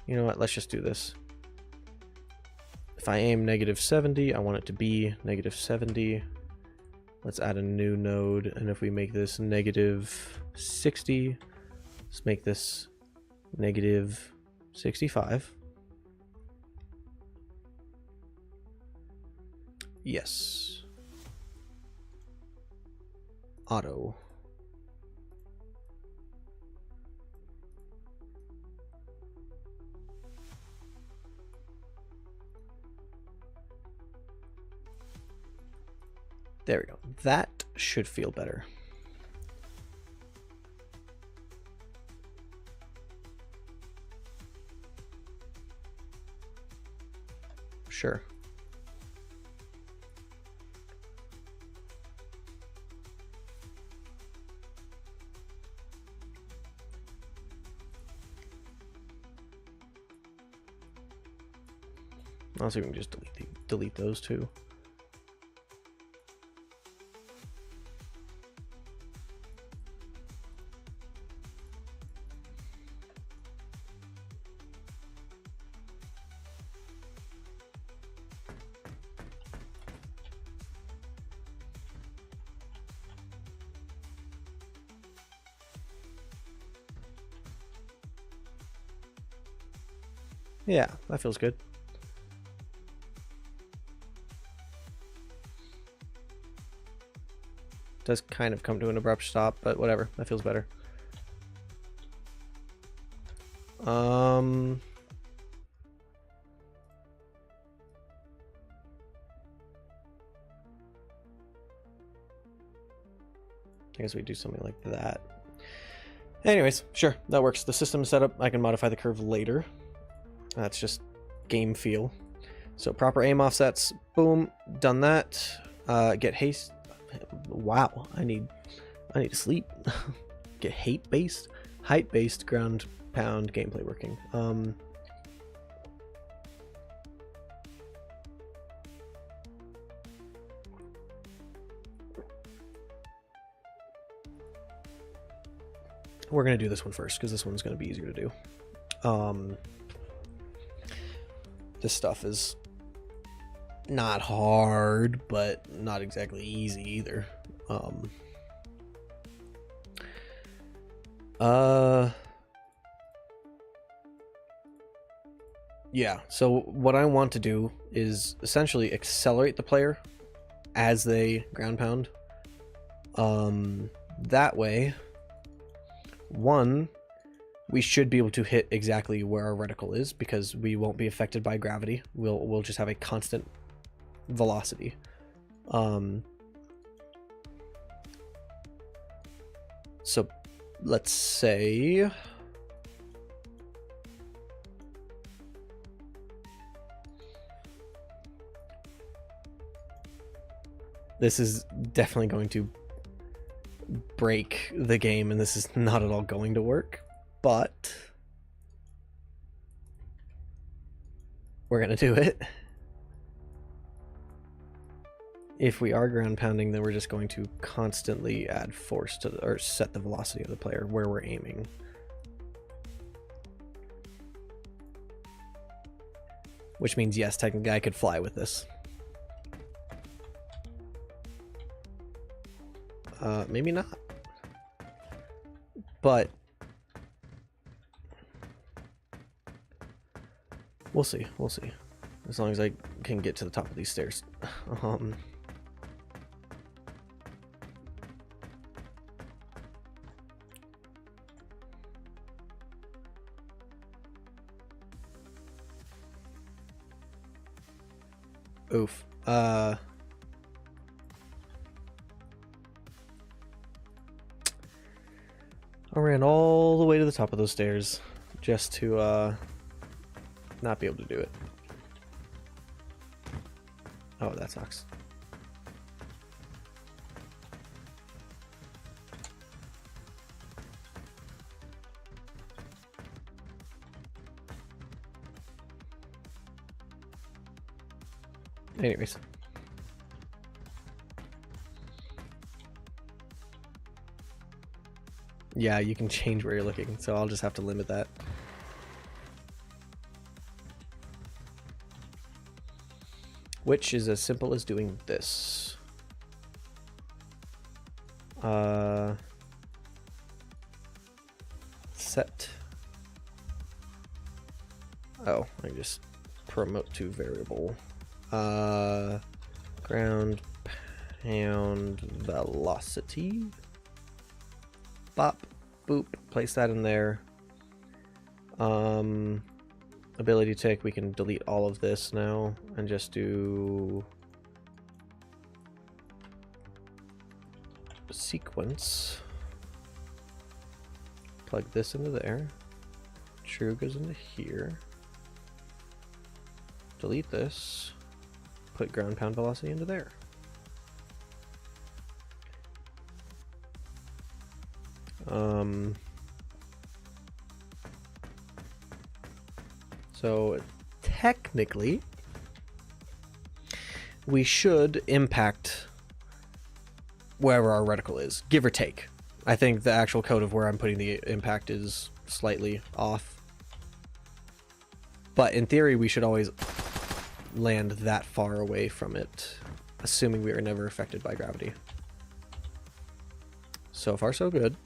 You know what, let's just do this. If I aim negative 70, I want it to be negative 70. Let's add a new node, and if we make this negative 60, let's make this negative 65. Yes. Auto. There we go. That should feel better. Sure. Also, we can just delete those two. Yeah, that feels good. Does kind of come to an abrupt stop, but whatever, that feels better. I guess we do something like that. Anyways, sure, that works. The system is set up. I can modify the curve later. That's just game feel. So proper aim offsets, boom, done that. Get haste. Wow, I need to sleep. Get height-based ground pound gameplay working. We're gonna do this one first because this one's gonna be easier to do. This stuff is not hard, but not exactly easy either. Yeah, so what I want to do is essentially accelerate the player as they ground pound. That way, one, we should be able to hit exactly where our reticle is because we won't be affected by gravity. We'll just have a constant velocity. So let's say this is definitely going to break the game, and this is not at all going to work, but we're gonna do it. if we are ground pounding, then we're just going to constantly add force to or set the velocity of the player where we're aiming. Which means, yes, technically I could fly with this. Maybe not. But we'll see. We'll see. As long as I can get to the top of these stairs. Oof. I ran all the way to the top of those stairs just to not be able to do it. Oh, that sucks. Anyways. Yeah, you can change where you're looking, so I'll just have to limit that. Which is as simple as doing this. Set. Oh, I just promote to variable. Ground pound velocity. Bop, boop, place that in there. Ability tick, we can delete all of this now and just do sequence. Plug this into there. True goes into here. Delete this. Put ground pound velocity into there. So technically, we should impact wherever our reticle is, give or take. I think the actual code of where I'm putting the impact is slightly off. But in theory, we should always land that far away from it, assuming we are never affected by gravity. So far, so good.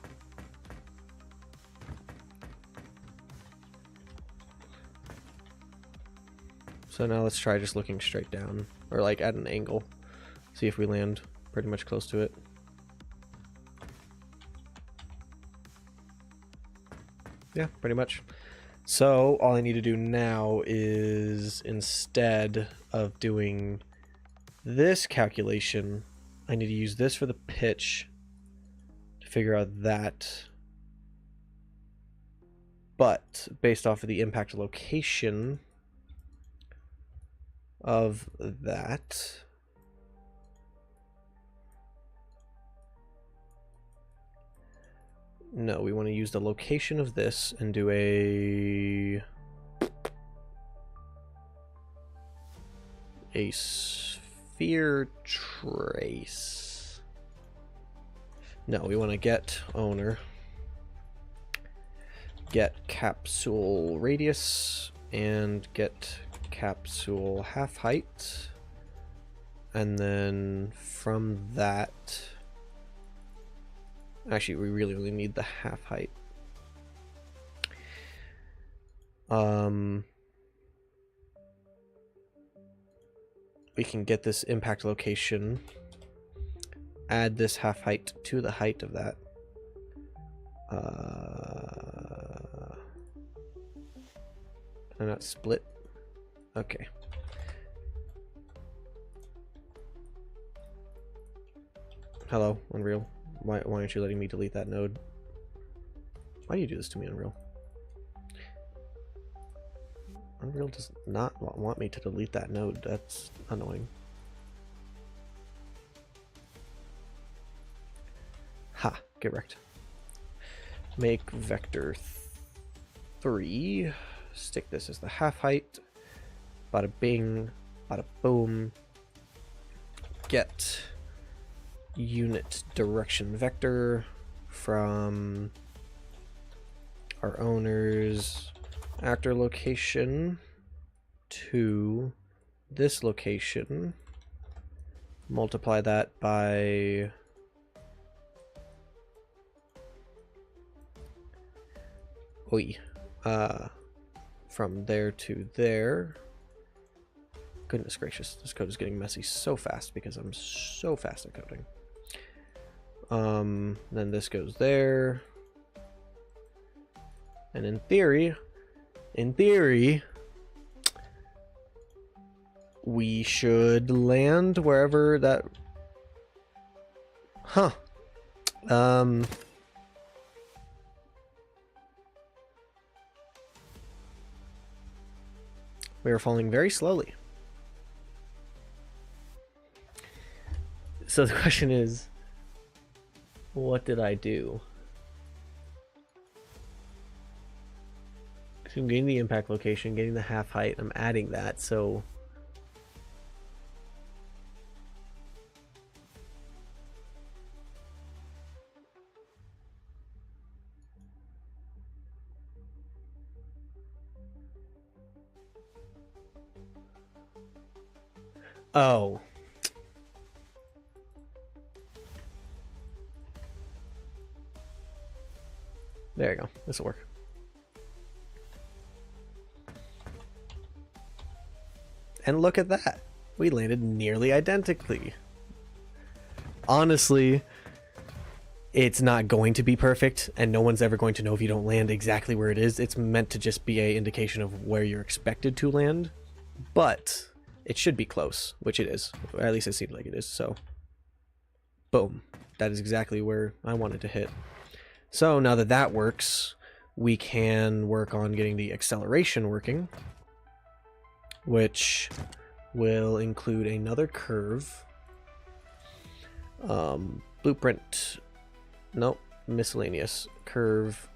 So now let's try just looking straight down, or like at an angle. See if we land pretty much close to it. Yeah, pretty much. So all I need to do now is, instead of doing this calculation, I need to use this for the pitch to figure out that. But based off of the impact location of that, no, we want to use the location of this and do a sphere trace. No, we want to get owner, get capsule radius, and get capsule half height, and then from that, actually we really only need the half height. We can get this impact location, add this half height to the height of that. And not split. Okay. Hello, Unreal. Why aren't you letting me delete that node? Why do you do this to me, Unreal? Unreal does not want me to delete that node. That's annoying. Ha! Get wrecked. Make vector 3. Stick this as the half height. Bada bing. Bada boom. get unit direction vector from our owner's actor location to this location, multiply that by from there to there. Goodness gracious, this code is getting messy so fast because I'm so fast at coding. Then this goes there. And in theory, we should land wherever that... Huh. We are falling very slowly. So the question is, what did I do? So I'm getting the impact location, getting the half height, I'm adding that, so... Oh. There you go. This will work. And look at that. We landed nearly identically. Honestly, it's not going to be perfect, and no one's ever going to know if you don't land exactly where it is. It's meant to just be an indication of where you're expected to land, but it should be close, which it is. Or at least it seems like it is, so boom. That is exactly where I wanted to hit. So now that that works, we can work on getting the acceleration working, which will include another curve. Blueprint, nope, miscellaneous, curve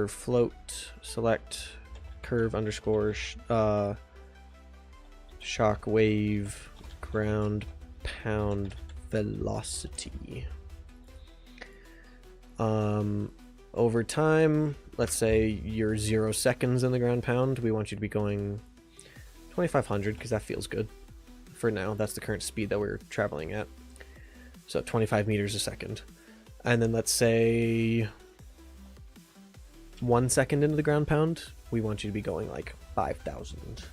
float, select, curve underscore, shockwave, ground pound velocity. Over time, let's say you're 0 seconds in the ground pound, we want you to be going 2500 because that feels good for now. That's the current speed that we're traveling at. So 25 meters a second. And then let's say 1 second into the ground pound, we want you to be going like 5,000.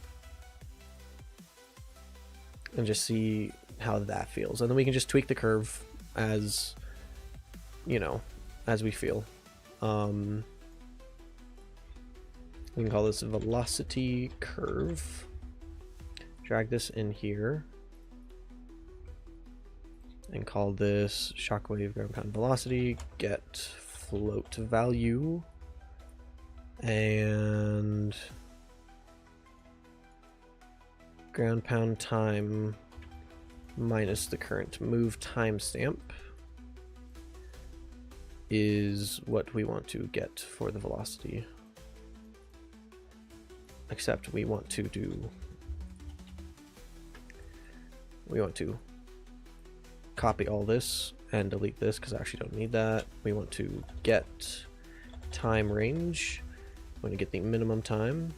And just see how that feels. And then we can just tweak the curve as, you know, as we feel. We can call this a velocity curve. Drag this in here. And call this shockwave ground pound velocity. Get float value. And ground pound time minus the current move timestamp is what we want to get for the velocity. Except we want to copy all this and delete this because I actually don't need that. We want to get time range. I'm going to get the minimum time.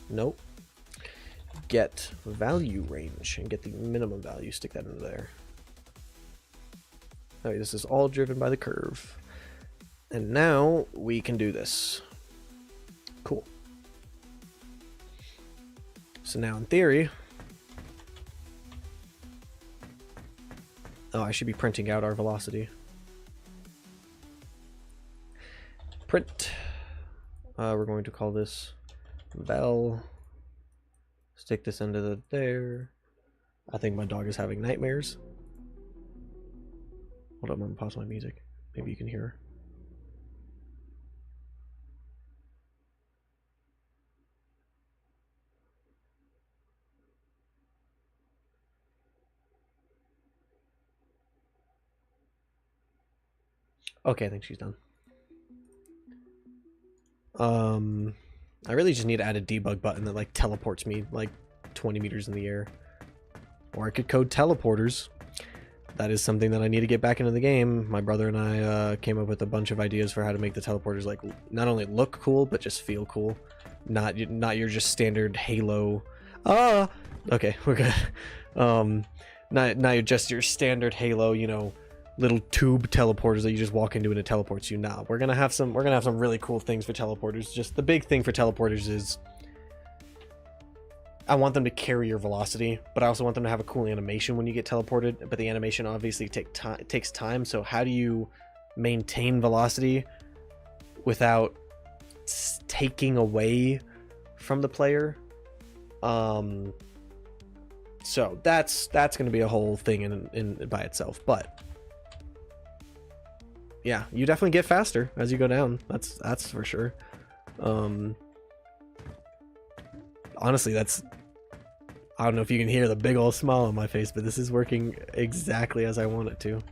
Nope. Get value range and get the minimum value. Stick that into there. Alright, this is all driven by the curve. And now we can do this. Cool. So now in theory... Oh, I should be printing out our velocity. Print. We're going to call this vel. Stick this into there. I think my dog is having nightmares. Hold up, I'm gonna pause my music. Maybe you can hear her. Okay, I think she's done. I really just need to add a debug button that like teleports me like 20 meters in the air. Or I could code teleporters. that is something that I need to get back into the game. My brother and I came up with a bunch of ideas for how to make the teleporters like not only look cool but just feel cool. Not your just standard Halo. Okay, we're good. Not just your standard Halo, you know, little tube teleporters that you just walk into and it teleports you. Nah, we're gonna have some really cool things for teleporters. Just the big thing for teleporters is I want them to carry your velocity, but I also want them to have a cool animation when you get teleported. But the animation obviously takes time. So how do you maintain velocity without taking away from the player? So that's going to be a whole thing in by itself. But yeah, you definitely get faster as you go down. That's for sure. Honestly, I don't know if you can hear the big old smile on my face, but this is working exactly as I want it to.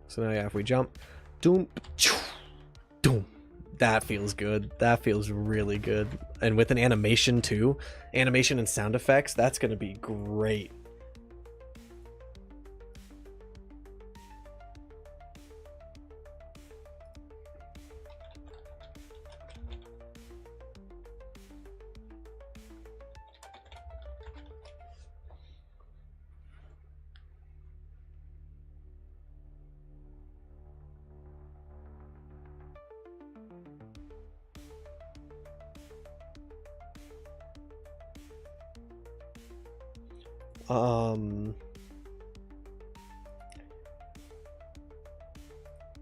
So now, yeah, if we jump, doom, doom, that feels good. That feels really good. And with an animation too, animation and sound effects, that's going to be great.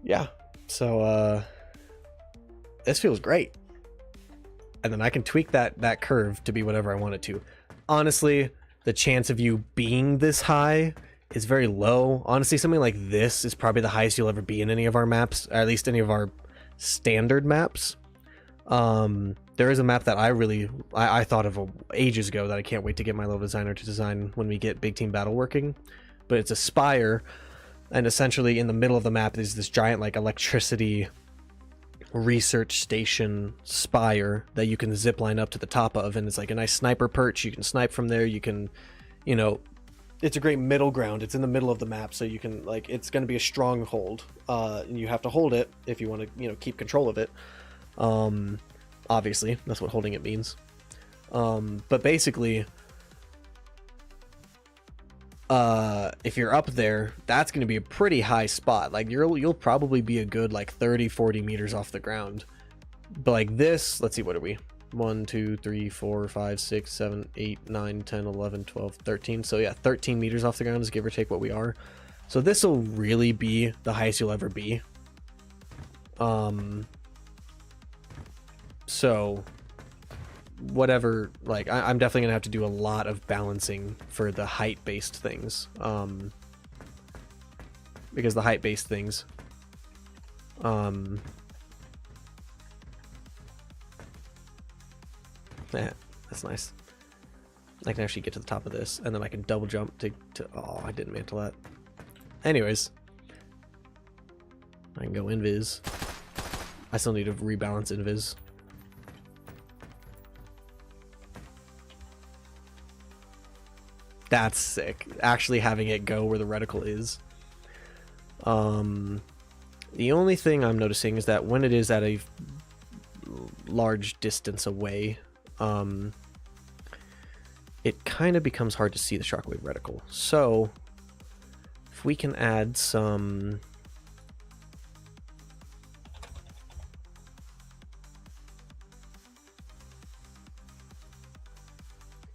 Yeah, so this feels great, and then I can tweak that curve to be whatever I want it to. Honestly, the chance of you being this high is very low. Honestly, something like this is probably the highest you'll ever be in any of our maps, or at least any of our standard maps. There is a map that I thought of ages ago that I can't wait to get my level designer to design when we get Big Team Battle working, but it's a spire, and essentially in the middle of the map is this giant like electricity research station spire that you can zip line up to the top of, and it's like a nice sniper perch. You can snipe from there. You can, you know, it's a great middle ground. It's in the middle of the map, so you can, like, it's going to be a stronghold, and you have to hold it if you want to, you know, keep control of it. Obviously that's what holding it means. But basically, if you're up there, that's going to be a pretty high spot. Like you'll probably be a good like 30-40 meters off the ground. But like this, let's see, what are we? 1 2 3 4 5 6 7 8 9 10 11 12 13. So yeah, 13 meters off the ground is give or take what we are. So this will really be the highest you'll ever be. So whatever, like I'm definitely gonna have to do a lot of balancing for the height based things, because the height based things, that's nice. I can actually get to the top of this, and then I can double jump to oh, I didn't mantle that. Anyways, I can go invis. I still need to rebalance invis. That's sick. Actually having it go where the reticle is. The only thing I'm noticing is that when it is at a large distance away, it kind of becomes hard to see the Shockwave reticle. So if we can add some...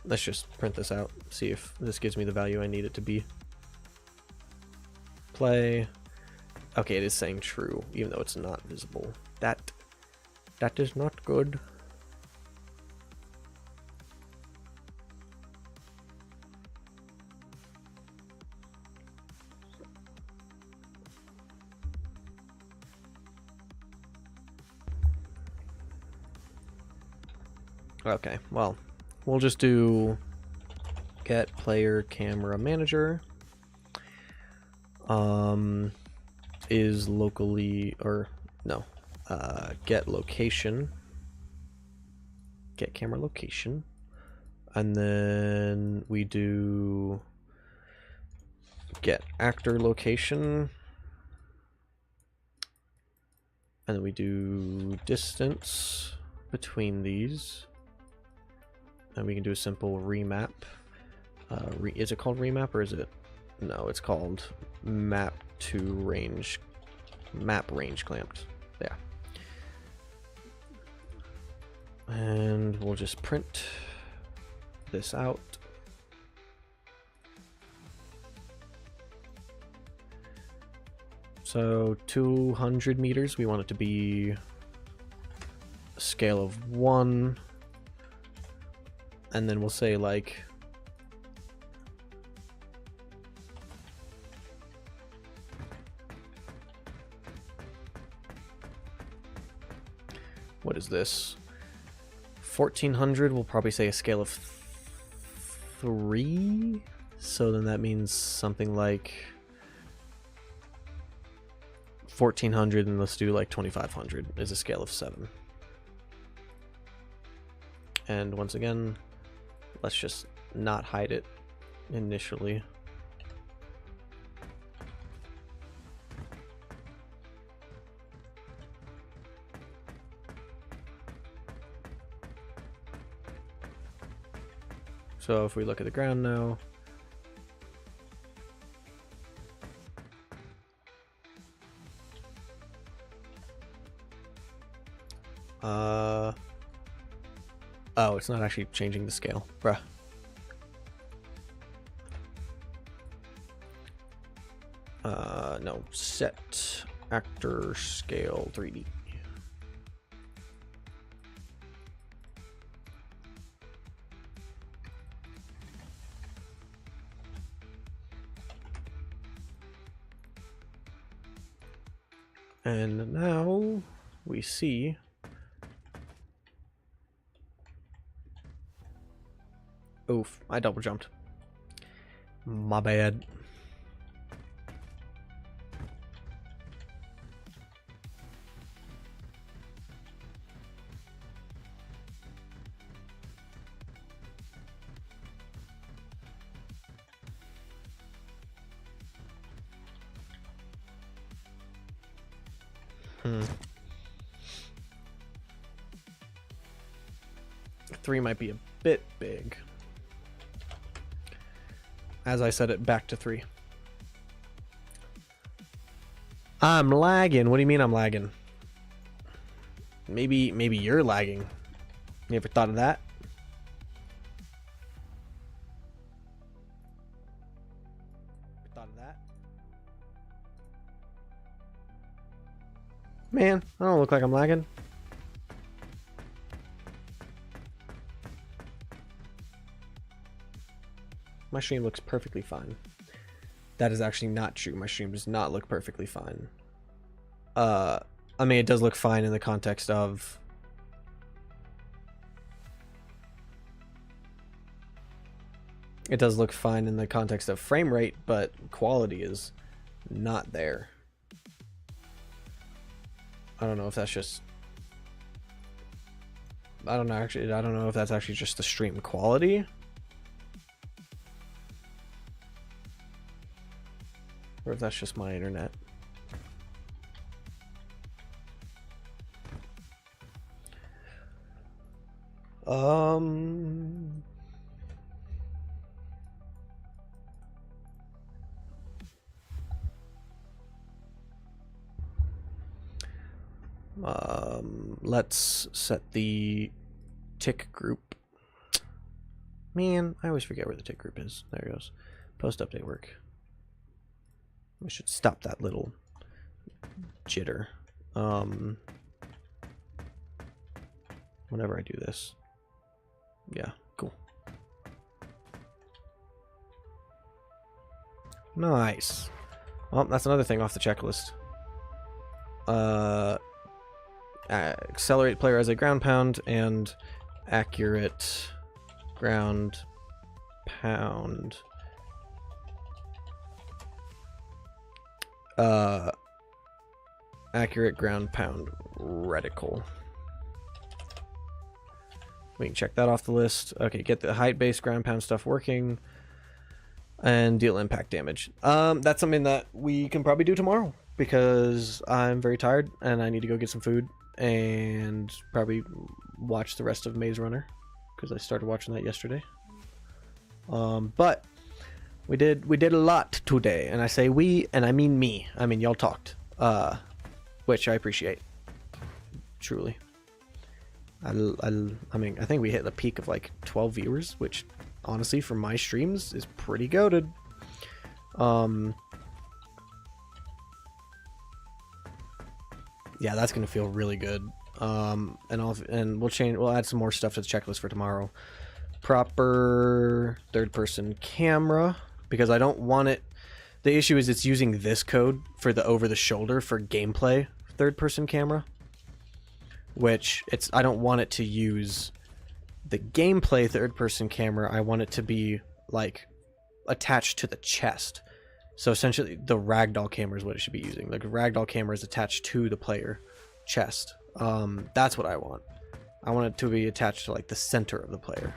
Let's just print this out, see if this gives me the value I need it to be. Play. Okay, it is saying true, even though it's not visible. That is not good. Okay, well, we'll just do get player camera manager. Is locally, or no, get location, get camera location, and then we do get actor location, and then we do distance between these, and we can do a simple remap. Is it called remap, or is it? No, it's called map to range, map range clamped. Yeah. And we'll just print this out. So 200 meters, we want it to be a scale of 1. And then we'll say like what is this? 1400, we'll probably say a scale of 3. So then that means something like 1400, and let's do like 2500 is a scale of 7. And once again, let's just not hide it initially. So if we look at the ground now, oh, it's not actually changing the scale, bruh. No, set actor scale 3D. And now we see oof, I double jumped. My bad. Three might be a bit big. As I set it back to 3. I'm lagging. What do you mean I'm lagging? Maybe you're lagging. You ever thought of that? Thought of that? Man, I don't look like I'm lagging. My stream looks perfectly fine. That is actually not true. My stream does not look perfectly fine. I mean, it does look fine in the context of... It does look fine in the context of frame rate, but quality is not there. I don't know if that's just... I don't know if that's actually just the stream quality. Or if that's just my internet. Let's set the tick group. Man, I always forget where the tick group is. There it goes. Post update work. We should stop that little jitter. Whenever I do this. Yeah, cool. Nice. Well, that's another thing off the checklist. Accelerate player as a ground pound and accurate ground pound. Accurate ground pound reticle. We can check that off the list. Okay, get the height-based ground pound stuff working. And deal impact damage. That's something that we can probably do tomorrow. Because I'm very tired and I need to go get some food. And probably watch the rest of Maze Runner. Because I started watching that yesterday. But we did a lot today. And I say we, and I mean me. I mean, y'all talked. Which I appreciate. Truly. I mean, I think we hit the peak of like 12 viewers, which honestly for my streams is pretty goated. Yeah, that's gonna feel really good. And we'll add some more stuff to the checklist for tomorrow. Proper third-person camera, because I don't want it. The issue is it's using this code for the over-the-shoulder for gameplay third-person camera. Which I don't want it to use the gameplay third-person camera. I want it to be like attached to the chest. So essentially, the ragdoll camera is what it should be using. Like a ragdoll camera is attached to the player chest. That's what I want. I want it to be attached to like the center of the player.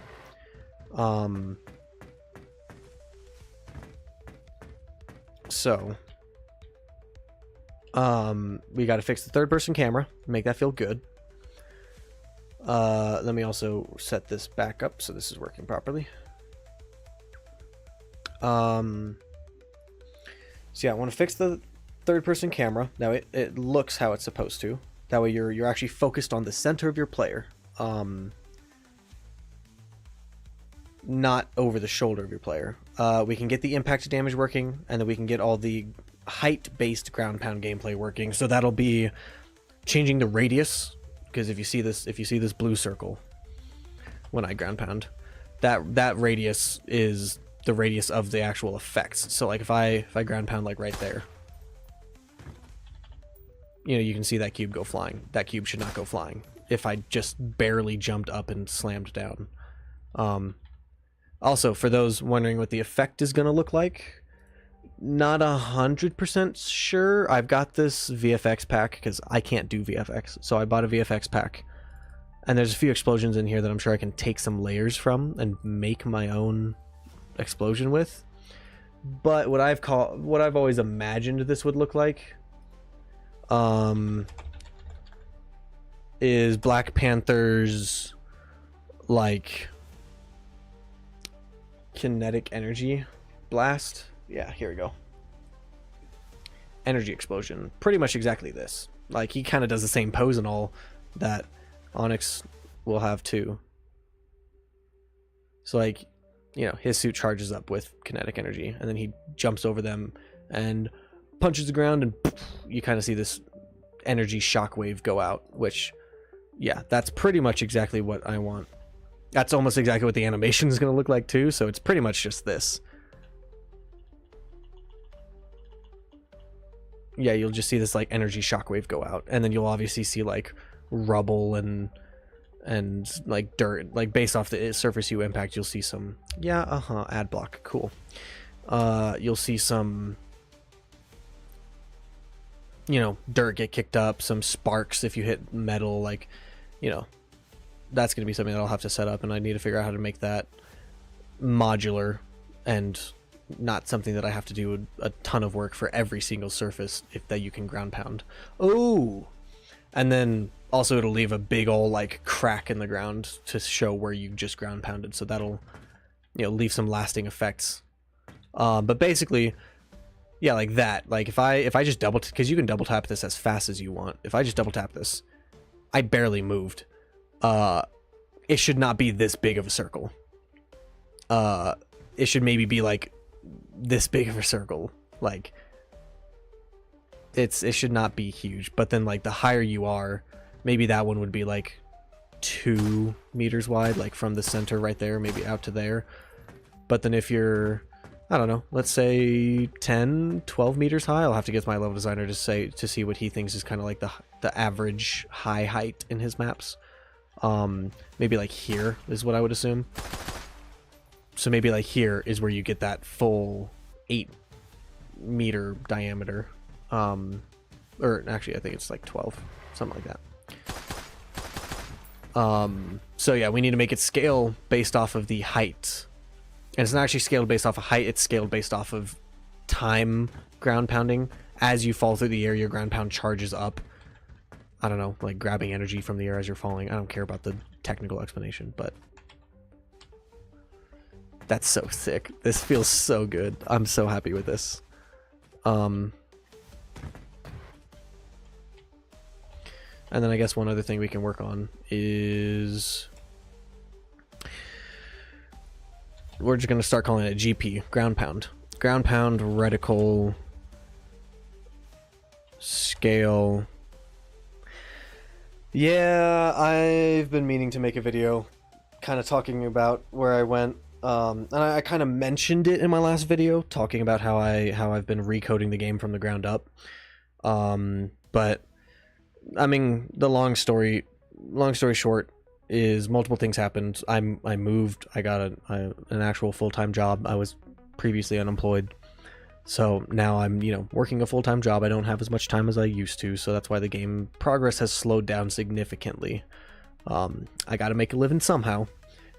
We got to fix the third-person camera, make that feel good. Let me also set this back up so this is working properly. So yeah, I want to fix the third-person camera. Now it looks how it's supposed to. That way you're actually focused on the center of your player, not over the shoulder of your player. We can get the impact damage working, and then we can get all the height-based ground pound gameplay working. So that'll be changing the radius. Because if you see this blue circle when I ground pound, that radius is the radius of the actual effects. So like if I ground pound like right there, you can see that cube go flying. That cube should not go flying if I just barely jumped up and slammed down. Also, for those wondering what the effect is going to look like, not 100% sure. I've got this VFX pack because I can't do VFX, so I bought a VFX pack, and there's a few explosions in here that I'm sure I can take some layers from and make my own explosion with. But what I've always imagined this would look like, is Black Panther's like kinetic energy blast. Yeah, here we go. Energy explosion. Pretty much exactly this. Like, he kind of does the same pose and all that Onyx will have too. So, like, his suit charges up with kinetic energy, and then he jumps over them and punches the ground, and you kind of see this energy shockwave go out, which, yeah, that's pretty much exactly what I want. That's almost exactly what the animation is going to look like too, so it's pretty much just this. Yeah, you'll just see this like energy shockwave go out, and then you'll obviously see like rubble and like dirt, like based off the surface you impact. You'll see some ad block, cool. You'll see some dirt get kicked up, some sparks if you hit metal, like that's gonna be something that I'll have to set up, and I need to figure out how to make that modular and not something that I have to do a ton of work for every single surface that you can ground pound. Oh, and then also it'll leave a big old like crack in the ground to show where you just ground pounded, so that'll leave some lasting effects. But basically, yeah, like that. Like if I just because you can double tap this as fast as you want. If I just double tap this, I barely moved. It should not be this big of a circle. It should maybe be like this big of a circle. Like it should not be huge, but then like the higher you are, maybe that one would be like 2 meters wide, like from the center right there, maybe out to there. But then if you're, I don't know, let's say 10, 12 meters high, I'll have to get my level designer to see what he thinks is kind of like the average high height in his maps. Maybe like here is what I would assume. So maybe like here is where you get that full 8-meter diameter. Or actually I think it's like 12, something like that. So yeah, we need to make it scale based off of the height. And it's not actually scaled based off of height, it's scaled based off of time ground pounding. As you fall through the air, your ground pound charges up. I don't know, like grabbing energy from the air as you're falling. I don't care about the technical explanation, but that's so sick. This feels so good. I'm so happy with this. And then I guess one other thing we can work on is we're just going to start calling it GP, ground pound. Ground pound, reticle, scale. Yeah, I've been meaning to make a video kind of talking about where I went. And I kind of mentioned it in my last video, talking about how I've been recoding the game from the ground up. But I mean, the long story short is multiple things happened. I moved. I got an actual full-time job. I was previously unemployed, so now I'm working a full-time job. I don't have as much time as I used to, so that's why the game progress has slowed down significantly. I got to make a living somehow.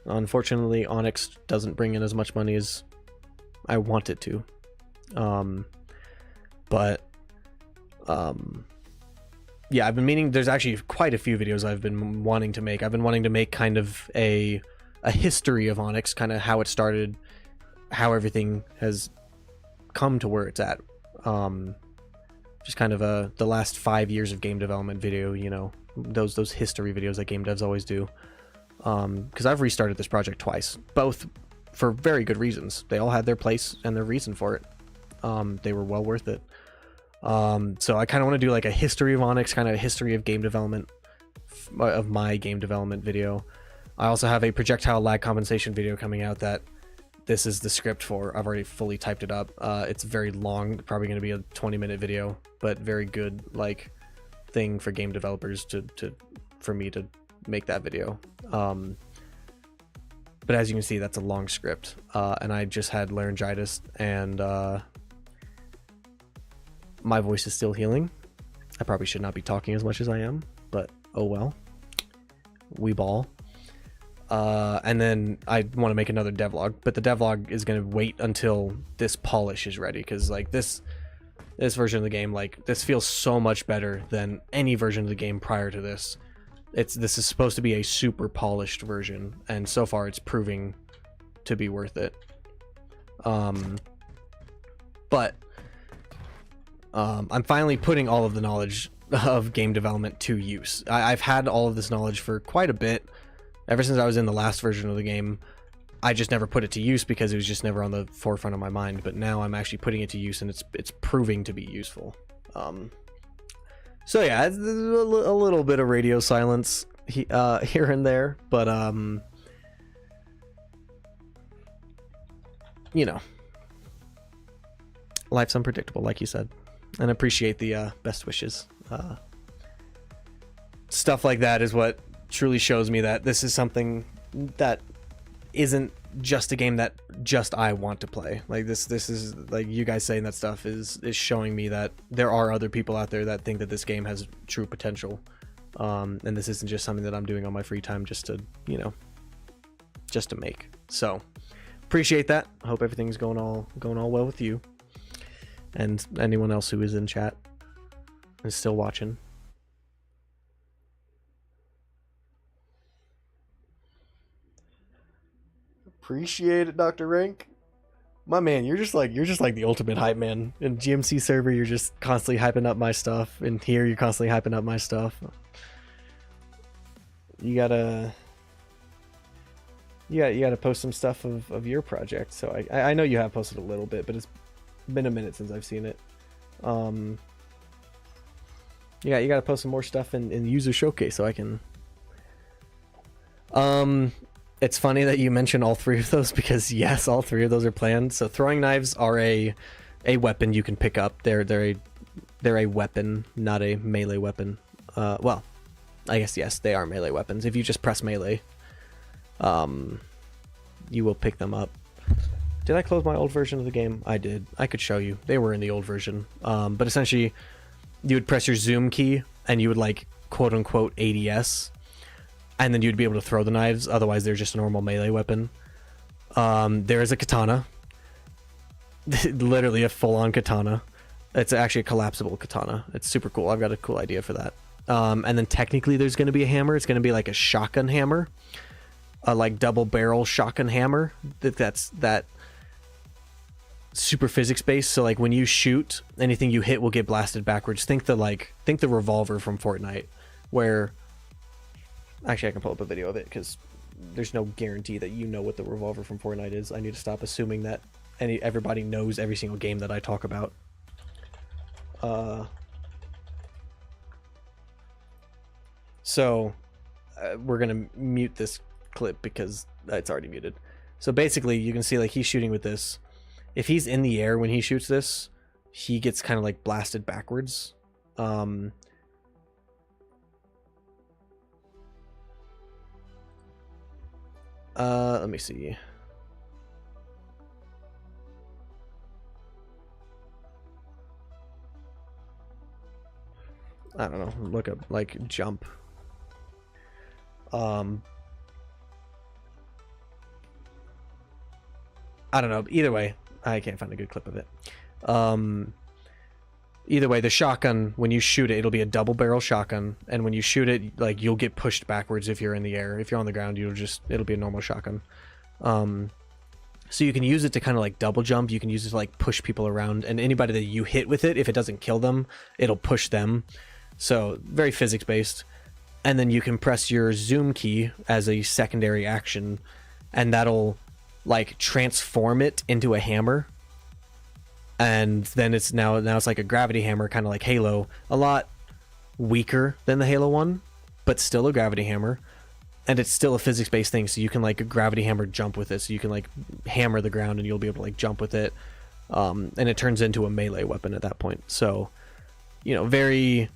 Unfortunately, Onyx doesn't bring in as much money as I want it to. Yeah, I've been meaning, there's actually quite a few videos I've been wanting to make. I've been wanting to make kind of a history of Onyx, kind of how it started, how everything has come to where it's at. Just kind of the last 5 years of game development video, those history videos that game devs always do. Because I've restarted this project twice, both for very good reasons. They all had their place and their reason for it. They were well worth it. So I kind of want to do like a history of Onyx, kind of a history of game development, of my game development video. I also have a projectile lag compensation video coming out that this is the script for. I've already fully typed it up. It's very long, probably going to be a 20-minute video, but very good like thing for game developers for me to make that video. But as you can see, that's a long script, and I just had laryngitis, and my voice is still healing. I probably should not be talking as much as I am, but oh well. We ball. And then I want to make another devlog, but the devlog is going to wait until this polish is ready, because like this version of the game, like this feels so much better than any version of the game prior to this. This is supposed to be a super polished version, and so far it's proving to be worth it. But I'm finally putting all of the knowledge of game development to use. I've had all of this knowledge for quite a bit. Ever since I was in the last version of the game, I just never put it to use because it was just never on the forefront of my mind. But now I'm actually putting it to use, and it's proving to be useful. So yeah, it's a little bit of radio silence here and there, but life's unpredictable, like you said, and appreciate the best wishes. Stuff like that is what truly shows me that this is something that isn't just a game that just I want to play. Like this is like you guys saying that stuff is showing me that there are other people out there that think that this game has true potential, and this isn't just something that I'm doing on my free time just to just to make. So appreciate that. I hope everything's going all well with you and anyone else who is in chat and still watching. Appreciate it, Dr. Rank. My man, you're just like the ultimate hype man. In GMC server, you're just constantly hyping up my stuff. In here, you're constantly hyping up my stuff. You gotta post some stuff of your project. So I know you have posted a little bit, but it's been a minute since I've seen it. Yeah, you gotta post some more stuff in user showcase so I can. It's funny that you mention all three of those, because yes, all three of those are planned. So throwing knives are a weapon you can pick up. They're a weapon, not a melee weapon. Well, I guess yes, they are melee weapons. If you just press melee, you will pick them up. Did I close my old version of the game? I did. I could show you. They were in the old version. But essentially, you would press your zoom key and you would like quote unquote ADS, and then you'd be able to throw the knives. Otherwise, they're just a normal melee weapon. There is a katana, literally a full-on katana. It's actually a collapsible katana. It's super cool. I've got a cool idea for that. And then technically there's going to be a hammer. It's going to be like a shotgun hammer, a like double barrel shotgun hammer. That's super physics based. So like when you shoot, anything you hit will get blasted backwards. Think the revolver from Fortnite, where actually I can pull up a video of it because there's no guarantee that you know what the revolver from Fortnite is. I need to stop assuming that everybody knows every single game that I talk about. So we're gonna mute this clip because it's already muted. So basically you can see like he's shooting with this. If he's in the air when he shoots this, he gets kind of like blasted backwards. Let me see. I don't know, look up like jump. I don't know. Either way, I can't find a good clip of it. Either way, the shotgun, when you shoot it, it'll be a double barrel shotgun, and when you shoot it, like you'll get pushed backwards if you're in the air. If you're on the ground, it'll be a normal shotgun. So you can use it to kind of like double jump. You can use it to like push people around, and anybody that you hit with it, if it doesn't kill them, it'll push them. So very physics based. And then you can press your zoom key as a secondary action, and that'll like transform it into a hammer. And then it's now it's like a gravity hammer, kind of like Halo, a lot weaker than the Halo one, but still a gravity hammer. And it's still a physics based thing, so you can like a gravity hammer jump with it, so you can like hammer the ground and you'll be able to like jump with it. And it turns into a melee weapon at that point. So, you know, very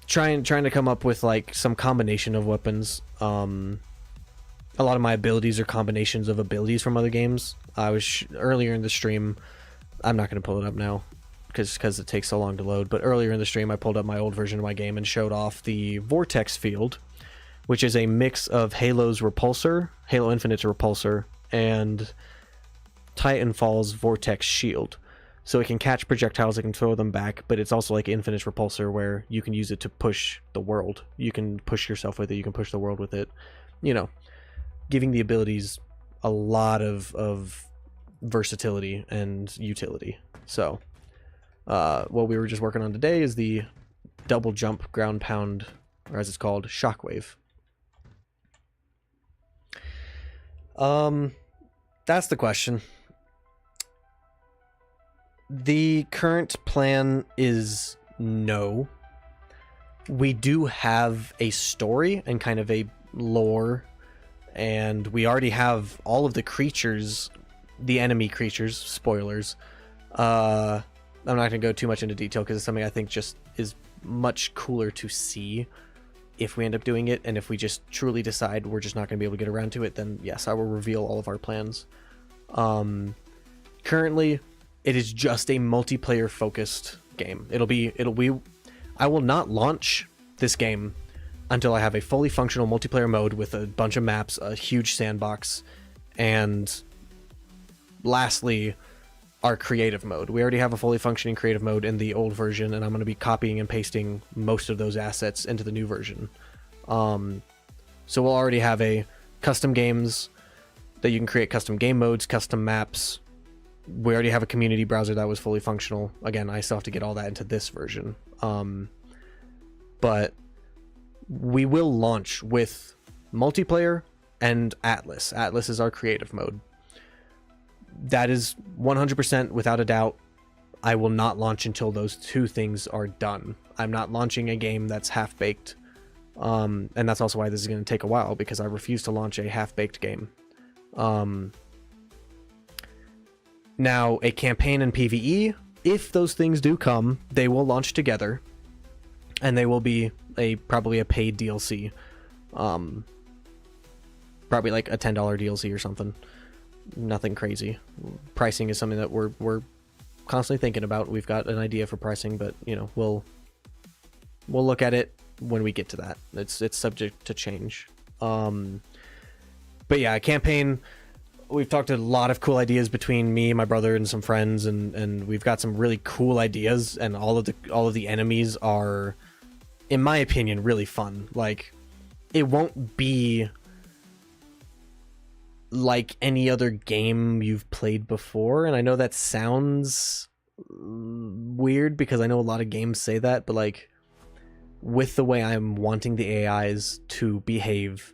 trying to come up with like some combination of weapons. A lot of my abilities are combinations of abilities from other games. I was earlier in the stream, I'm not going to pull it up now because it takes so long to load, but earlier in the stream I pulled up my old version of my game and showed off the Vortex Field, which is a mix of Halo's Repulsor, Halo Infinite's Repulsor, and Titanfall's Vortex Shield. So it can catch projectiles, it can throw them back, but it's also like Infinite's Repulsor, where you can use it to push the world. You can push yourself with it, you can push the world with it. You know, giving the abilities a lot of versatility and utility. So, what we were just working on today is the double jump ground pound, or as it's called, Shockwave. That's the question. The current plan is no. We do have a story and kind of a lore, and we already have all of the creatures, the enemy creatures, spoilers. I'm not going to go too much into detail because it's something I think just is much cooler to see if we end up doing it, and if we just truly decide we're just not going to be able to get around to it, then yes, I will reveal all of our plans. Currently, it is just a multiplayer focused game. I will not launch this game until I have a fully functional multiplayer mode with a bunch of maps, a huge sandbox, and lastly, our creative mode. We already have a fully functioning creative mode in the old version, and I'm going to be copying and pasting most of those assets into the new version. So we'll already have a custom games that you can create custom game modes, custom maps. We already have a community browser that was fully functional. Again, I still have to get all that into this version. But we will launch with multiplayer and Atlas. Atlas is our creative mode. That is 100% without a doubt. I will not launch until those two things are done. I'm not launching a game that's half-baked. And that's also why this is going to take a while, because I refuse to launch a half-baked game. Now, a campaign and PvE, if those things do come, they will launch together. And they will be probably a paid DLC. Probably like a $10 DLC or something. Nothing crazy. Pricing is something that we're constantly thinking about. We've got an idea for pricing, but you know, we'll look at it when we get to that. It's subject to change. But yeah, campaign, we've talked a lot of cool ideas between me, my brother, and some friends, and we've got some really cool ideas, and all of the enemies are, in my opinion, really fun. Like, it won't be like any other game you've played before, and I know that sounds weird because I know a lot of games say that, but like, with the way I'm wanting the AIs to behave,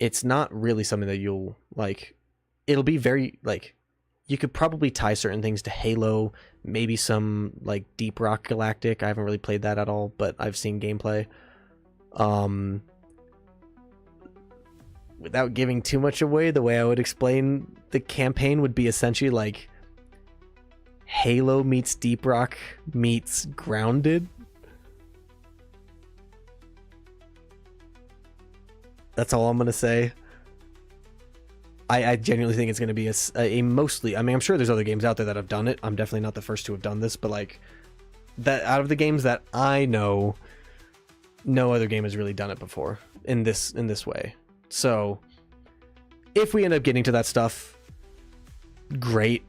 it's not really something that you'll like. It'll be very like, you could probably tie certain things to Halo, maybe some like Deep Rock Galactic. I haven't really played that at all, but I've seen gameplay. Without giving too much away, the way I would explain the campaign would be essentially like Halo meets Deep Rock meets Grounded. That's all I'm going to say. I genuinely think it's going to be a mostly... I mean, I'm sure there's other games out there that have done it. I'm definitely not the first to have done this, but like, that out of the games that I know, no other game has really done it before in this way. So if we end up getting to that stuff, great.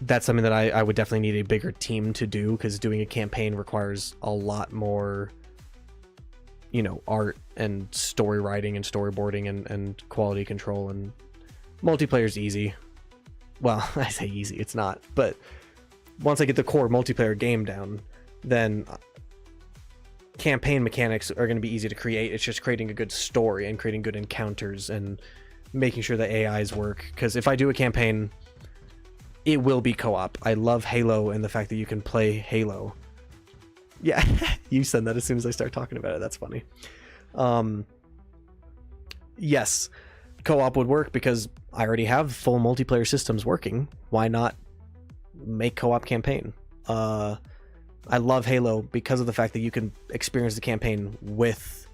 That's something that I would definitely need a bigger team to do, because doing a campaign requires a lot more, you know, art and story writing and storyboarding and quality control. And multiplayer's easy. Well, I say easy, it's not. But once I get the core multiplayer game down, then campaign mechanics are going to be easy to create. It's just creating a good story and creating good encounters and making sure the AIs work. Because if I do a campaign, it will be co-op. I love Halo and the fact that you can play Halo. Yeah, you said that as soon as I start talking about it. That's funny. Yes, co-op would work because I already have full multiplayer systems working. Why not make co-op campaign? I love Halo because of the fact that you can experience the campaign with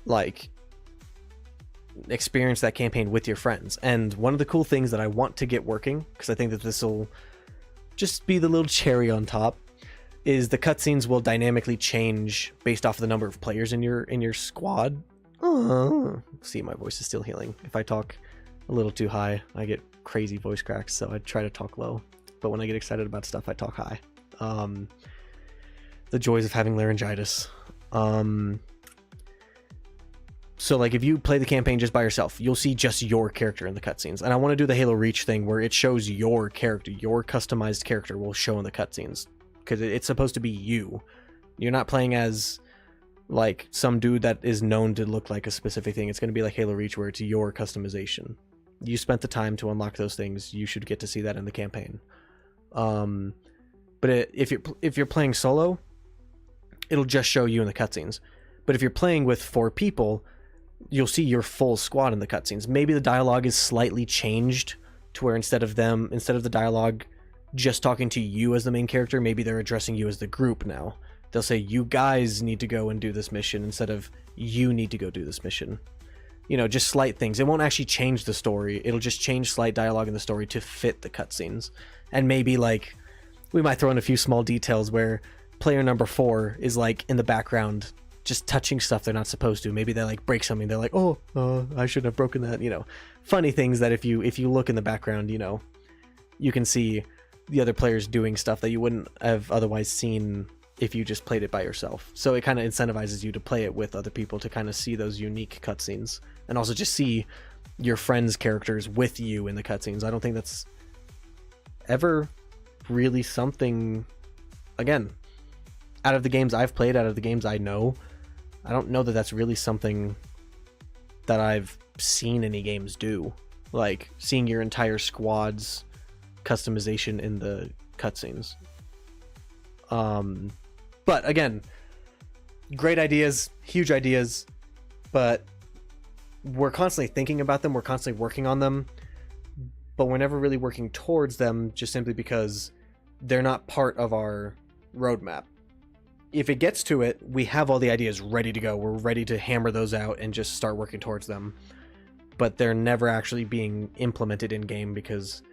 like experience that campaign with your friends. And one of the cool things that I want to get working, because I think that this will just be the little cherry on top, is the cutscenes will dynamically change based off of the number of players in your squad. See, my voice is still healing. If I talk a little too high, I get crazy voice cracks, so I try to talk low. But when I get excited about stuff, I talk high. The joys of having laryngitis. So like, if you play the campaign just by yourself, you'll see just your character in the cutscenes. And I want to do the Halo Reach thing where it shows your character, your customized character will show in the cutscenes, because it's supposed to be you. You're not playing as like some dude that is known to look like a specific thing. It's going to be like Halo Reach, where it's your customization. You spent the time to unlock those things. You should get to see that in the campaign. But if you're playing solo, it'll just show you in the cutscenes. But if you're playing with 4 people, you'll see your full squad in the cutscenes. Maybe the dialogue is slightly changed to where instead of the dialogue just talking to you as the main character, maybe they're addressing you as the group now. They'll say, you guys need to go and do this mission instead of you need to go do this mission. You know, just slight things. It won't actually change the story. It'll just change slight dialogue in the story to fit the cutscenes. And maybe like, we might throw in a few small details where player number 4 is like in the background just touching stuff they're not supposed to. Maybe they like break something. They're like, oh, I shouldn't have broken that. You know, funny things that if you look in the background, you know, you can see the other players doing stuff that you wouldn't have otherwise seen if you just played it by yourself. So it kind of incentivizes you to play it with other people to kind of see those unique cutscenes, and also just see your friends' characters with you in the cutscenes. I don't think that's ever really something, again, out of the games I've played, out of the games I know, I don't know that that's really something that I've seen any games do. Like seeing your entire squad's customization in the cutscenes. But again, great ideas, huge ideas, but we're constantly thinking about them, we're constantly working on them, but we're never really working towards them, just simply because they're not part of our roadmap. If it gets to it, we have all the ideas ready to go. We're ready to hammer those out and just start working towards them. But they're never actually being implemented in game because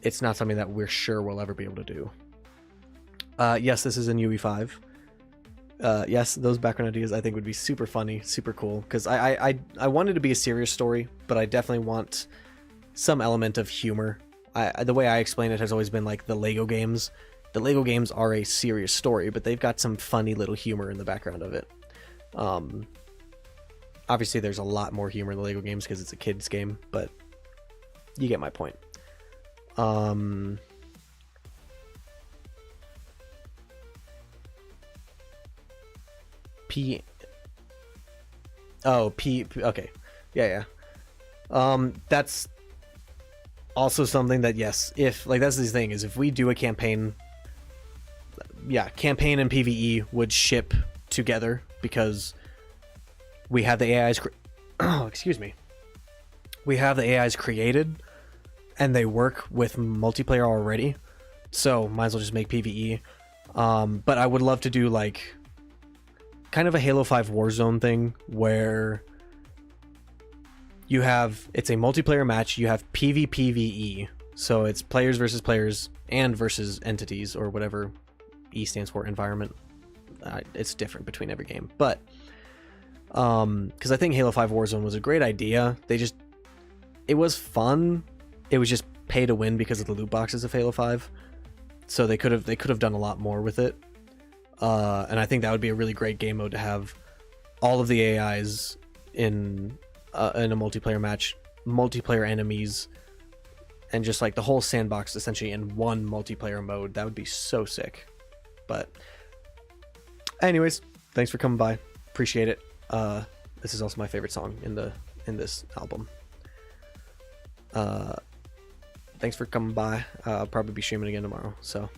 it's not something that we're sure we'll ever be able to do. Yes, this is in UE5. Yes, those background ideas I think would be super funny, super cool, because I want it to be a serious story, but I definitely want some element of humor. The way I explain it has always been like the Lego games. The Lego games are a serious story, but they've got some funny little humor in the background of it. Obviously, there's a lot more humor in the Lego games because it's a kid's game, but you get my point. Okay. Yeah. That's also something that, yes, if, like, that's the thing, is if we do a campaign, yeah, campaign and PvE would ship together because we have the AIs, excuse me. We have the AIs created and they work with multiplayer already. So might as well just make PvE. But I would love to do like kind of a Halo 5 Warzone thing where you have, it's a multiplayer match, you have PvPvE, so it's players versus players and versus entities, or whatever E stands for, environment. It's different between every game, but because I think Halo 5 Warzone was a great idea. It was fun. It was just pay to win because of the loot boxes of Halo 5. So they could have done a lot more with it. And I think that would be a really great game mode to have all of the AIs in a multiplayer match, multiplayer enemies, and just like the whole sandbox essentially in one multiplayer mode. That would be so sick. But anyways, thanks for coming by. Appreciate it. This is also my favorite song in this album. Thanks for coming by. I'll probably be streaming again tomorrow. So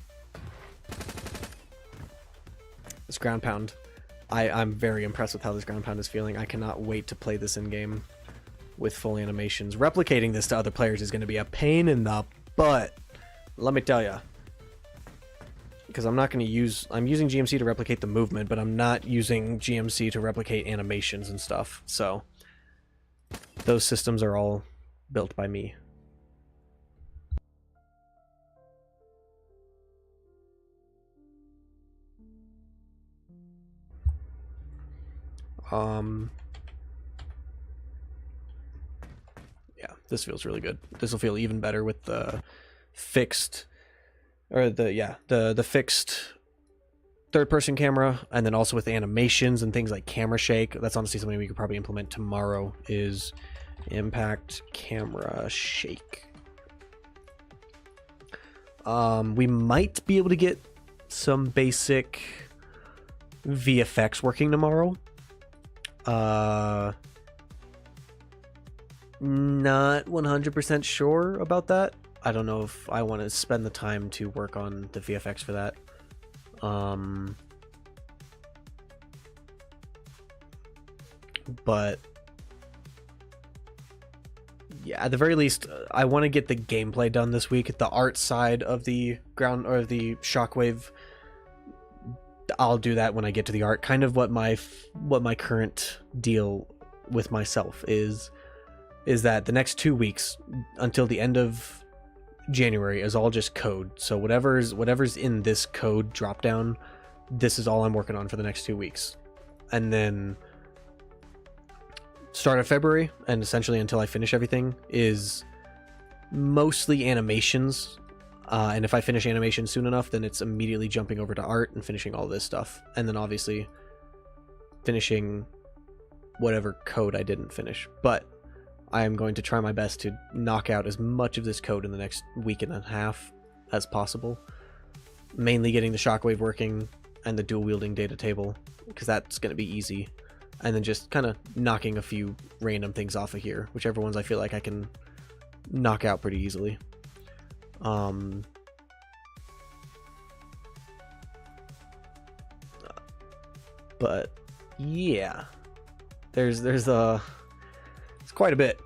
this ground pound, I'm very impressed with how this ground pound is feeling. I cannot wait to play this in game with full animations. Replicating this to other players is going to be a pain in the butt, let me tell you. Because I'm using GMC to replicate the movement, but I'm not using GMC to replicate animations and stuff. So those systems are all built by me. Yeah, this feels really good. This will feel even better with the fixed, or the fixed third-person camera, and then also with animations and things like camera shake. That's honestly something we could probably implement tomorrow, is impact camera shake. We might be able to get some basic VFX working tomorrow. Not 100% sure about that. I don't know if I want to spend the time to work on the VFX for that. But yeah, at the very least, I want to get the gameplay done this week. The art side of the ground, or the Shockwave, I'll do that when I get to the art. Kind of what my current deal with myself is that the next 2 weeks until the end of January is all just code. So whatever's in this code drop down, this is all I'm working on for the next 2 weeks. And then start of February, and essentially until I finish everything, is mostly animations. And if I finish animation soon enough, then it's immediately jumping over to art and finishing all this stuff. And then obviously finishing whatever code I didn't finish. But I am going to try my best to knock out as much of this code in the next week and a half as possible. Mainly getting the Shockwave working and the dual wielding data table, because that's going to be easy. And then just kind of knocking a few random things off of here, whichever ones I feel like I can knock out pretty easily. But yeah, there's it's quite a bit.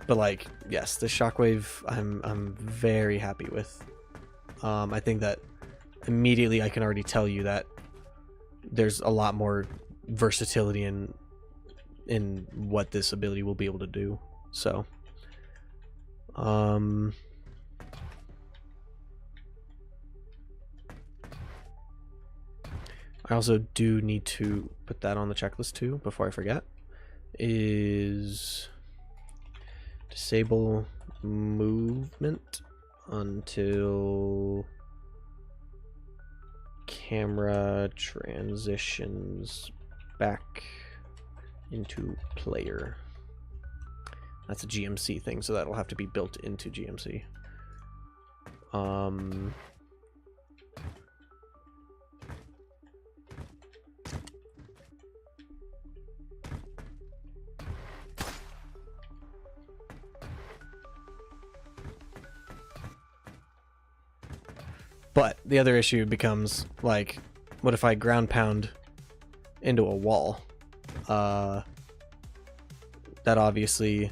But like, yes, the Shockwave I'm very happy with. I think that immediately I can already tell you that there's a lot more versatility in what this ability will be able to do. So I also do need to put that on the checklist too before I forget, is disable movement until camera transitions back into player. That's a GMC thing, so that'll have to be built into GMC. But the other issue becomes, like, what if I ground pound into a wall? That obviously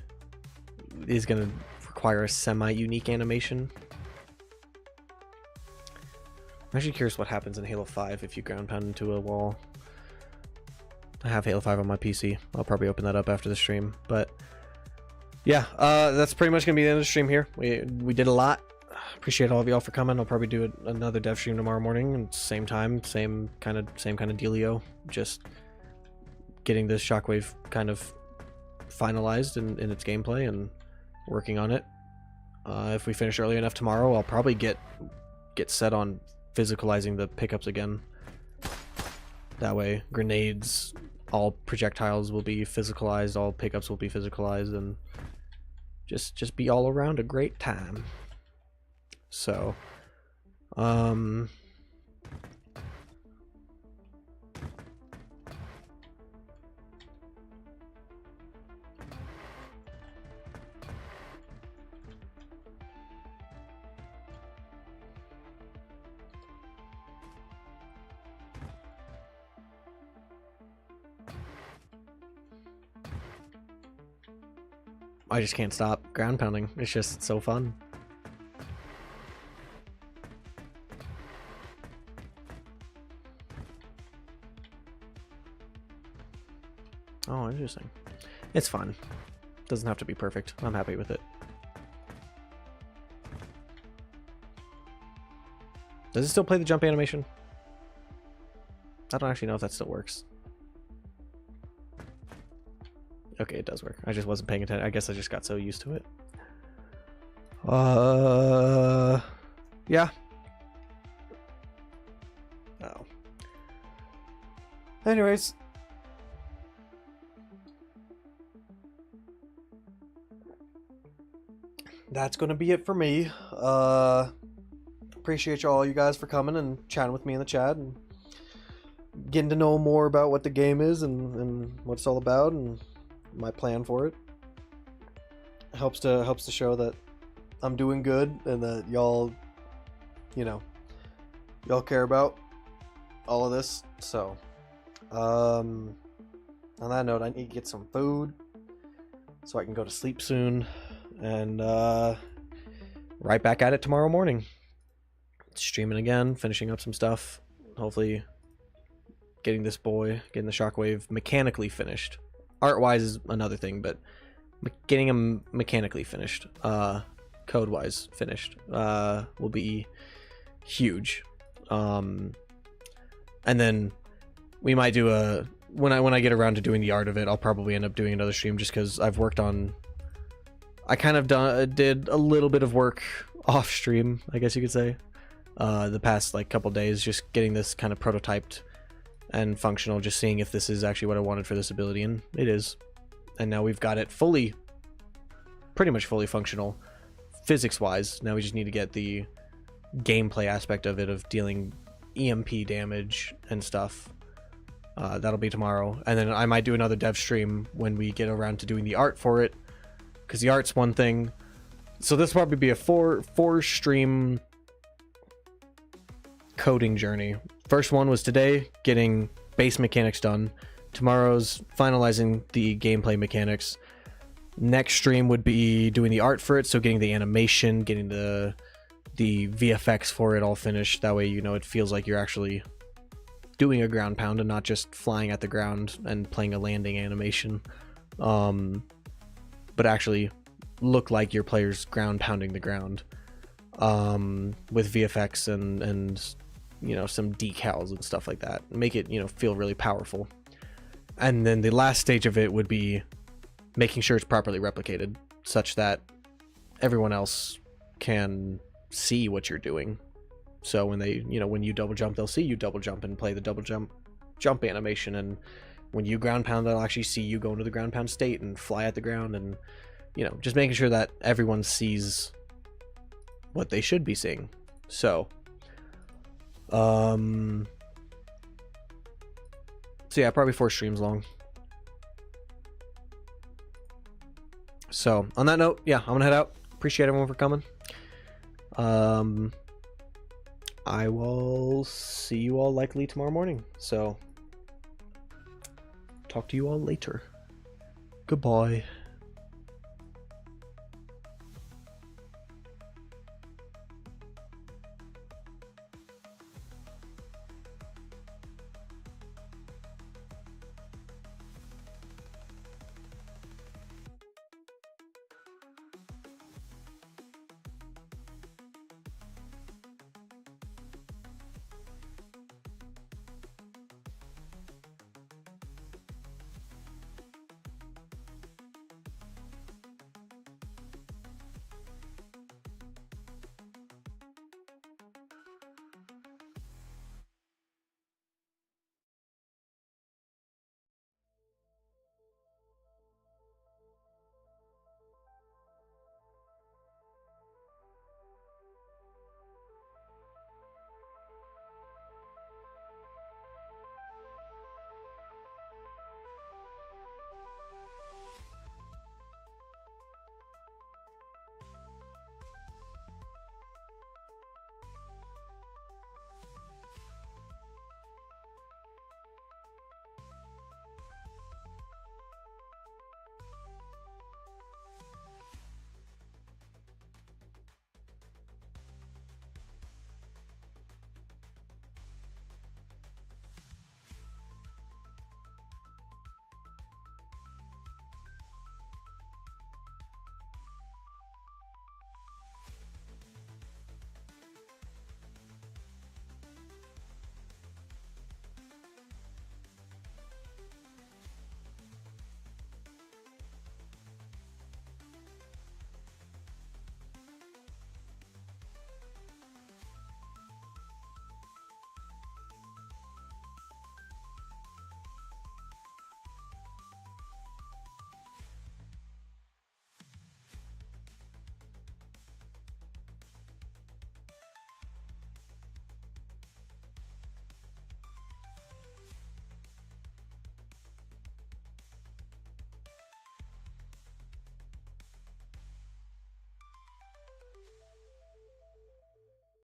is going to require a semi-unique animation. I'm actually curious what happens in Halo 5 if you ground pound into a wall. I have Halo 5 on my PC. I'll probably open that up after the stream. But yeah, that's pretty much going to be the end of the stream here. We did a lot. Appreciate all of y'all for coming. I'll probably do another dev stream tomorrow morning, and same time, same kind of dealio. Just getting this Shockwave kind of finalized in its gameplay and working on it. If we finish early enough tomorrow, I'll probably get set on physicalizing the pickups again. That way, grenades, all projectiles will be physicalized, all pickups will be physicalized, and just be all around a great time. So, I just can't stop ground pounding. It's just so fun. Oh, interesting. It's fun. Doesn't have to be perfect. I'm happy with it. Does it still play the jump animation? I don't actually know if that still works. Okay, it does work. I just wasn't paying attention. I guess I just got so used to it. Yeah. Oh. Anyways. That's gonna be it for me. Appreciate all you guys for coming and chatting with me in the chat and getting to know more about what the game is and what it's all about and my plan for it. Helps to show that I'm doing good and that y'all, you know, y'all care about all of this. So, on that note, I need to get some food so I can go to sleep soon. And right back at it tomorrow morning. Streaming again, finishing up some stuff. Hopefully getting the Shockwave mechanically finished. Art-wise is another thing, but getting him mechanically finished, code-wise finished, will be huge. And then we might do when I get around to doing the art of it, I'll probably end up doing another stream just because I've worked on... I kind of did a little bit of work off stream, I guess you could say, the past like couple days, just getting this kind of prototyped and functional, just seeing if this is actually what I wanted for this ability, and it is. And now we've got it pretty much fully functional, physics-wise. Now we just need to get the gameplay aspect of it, of dealing EMP damage and stuff. That'll be tomorrow, and then I might do another dev stream when we get around to doing the art for it. Because the art's one thing. So this will probably be a four stream coding journey. First one was today, getting base mechanics done. Tomorrow's finalizing the gameplay mechanics. Next stream would be doing the art for it, so getting the animation, getting the VFX for it all finished. That way, you know, it feels like you're actually doing a ground pound and not just flying at the ground and playing a landing animation. But actually look like your player's ground pounding the ground, with VFX and you know, some decals and stuff like that. Make it, you know, feel really powerful. And then the last stage of it would be making sure it's properly replicated such that everyone else can see what you're doing. So when they, you know, when you double jump, they'll see you double jump and play the double jump animation. And when you ground pound, they'll actually see you go into the ground pound state and fly at the ground. And, you know, just making sure that everyone sees what they should be seeing. So, so yeah, probably 4 streams long. So on that note, yeah, I'm gonna head out. Appreciate everyone for coming. I will see you all likely tomorrow morning. So talk to you all later. Goodbye.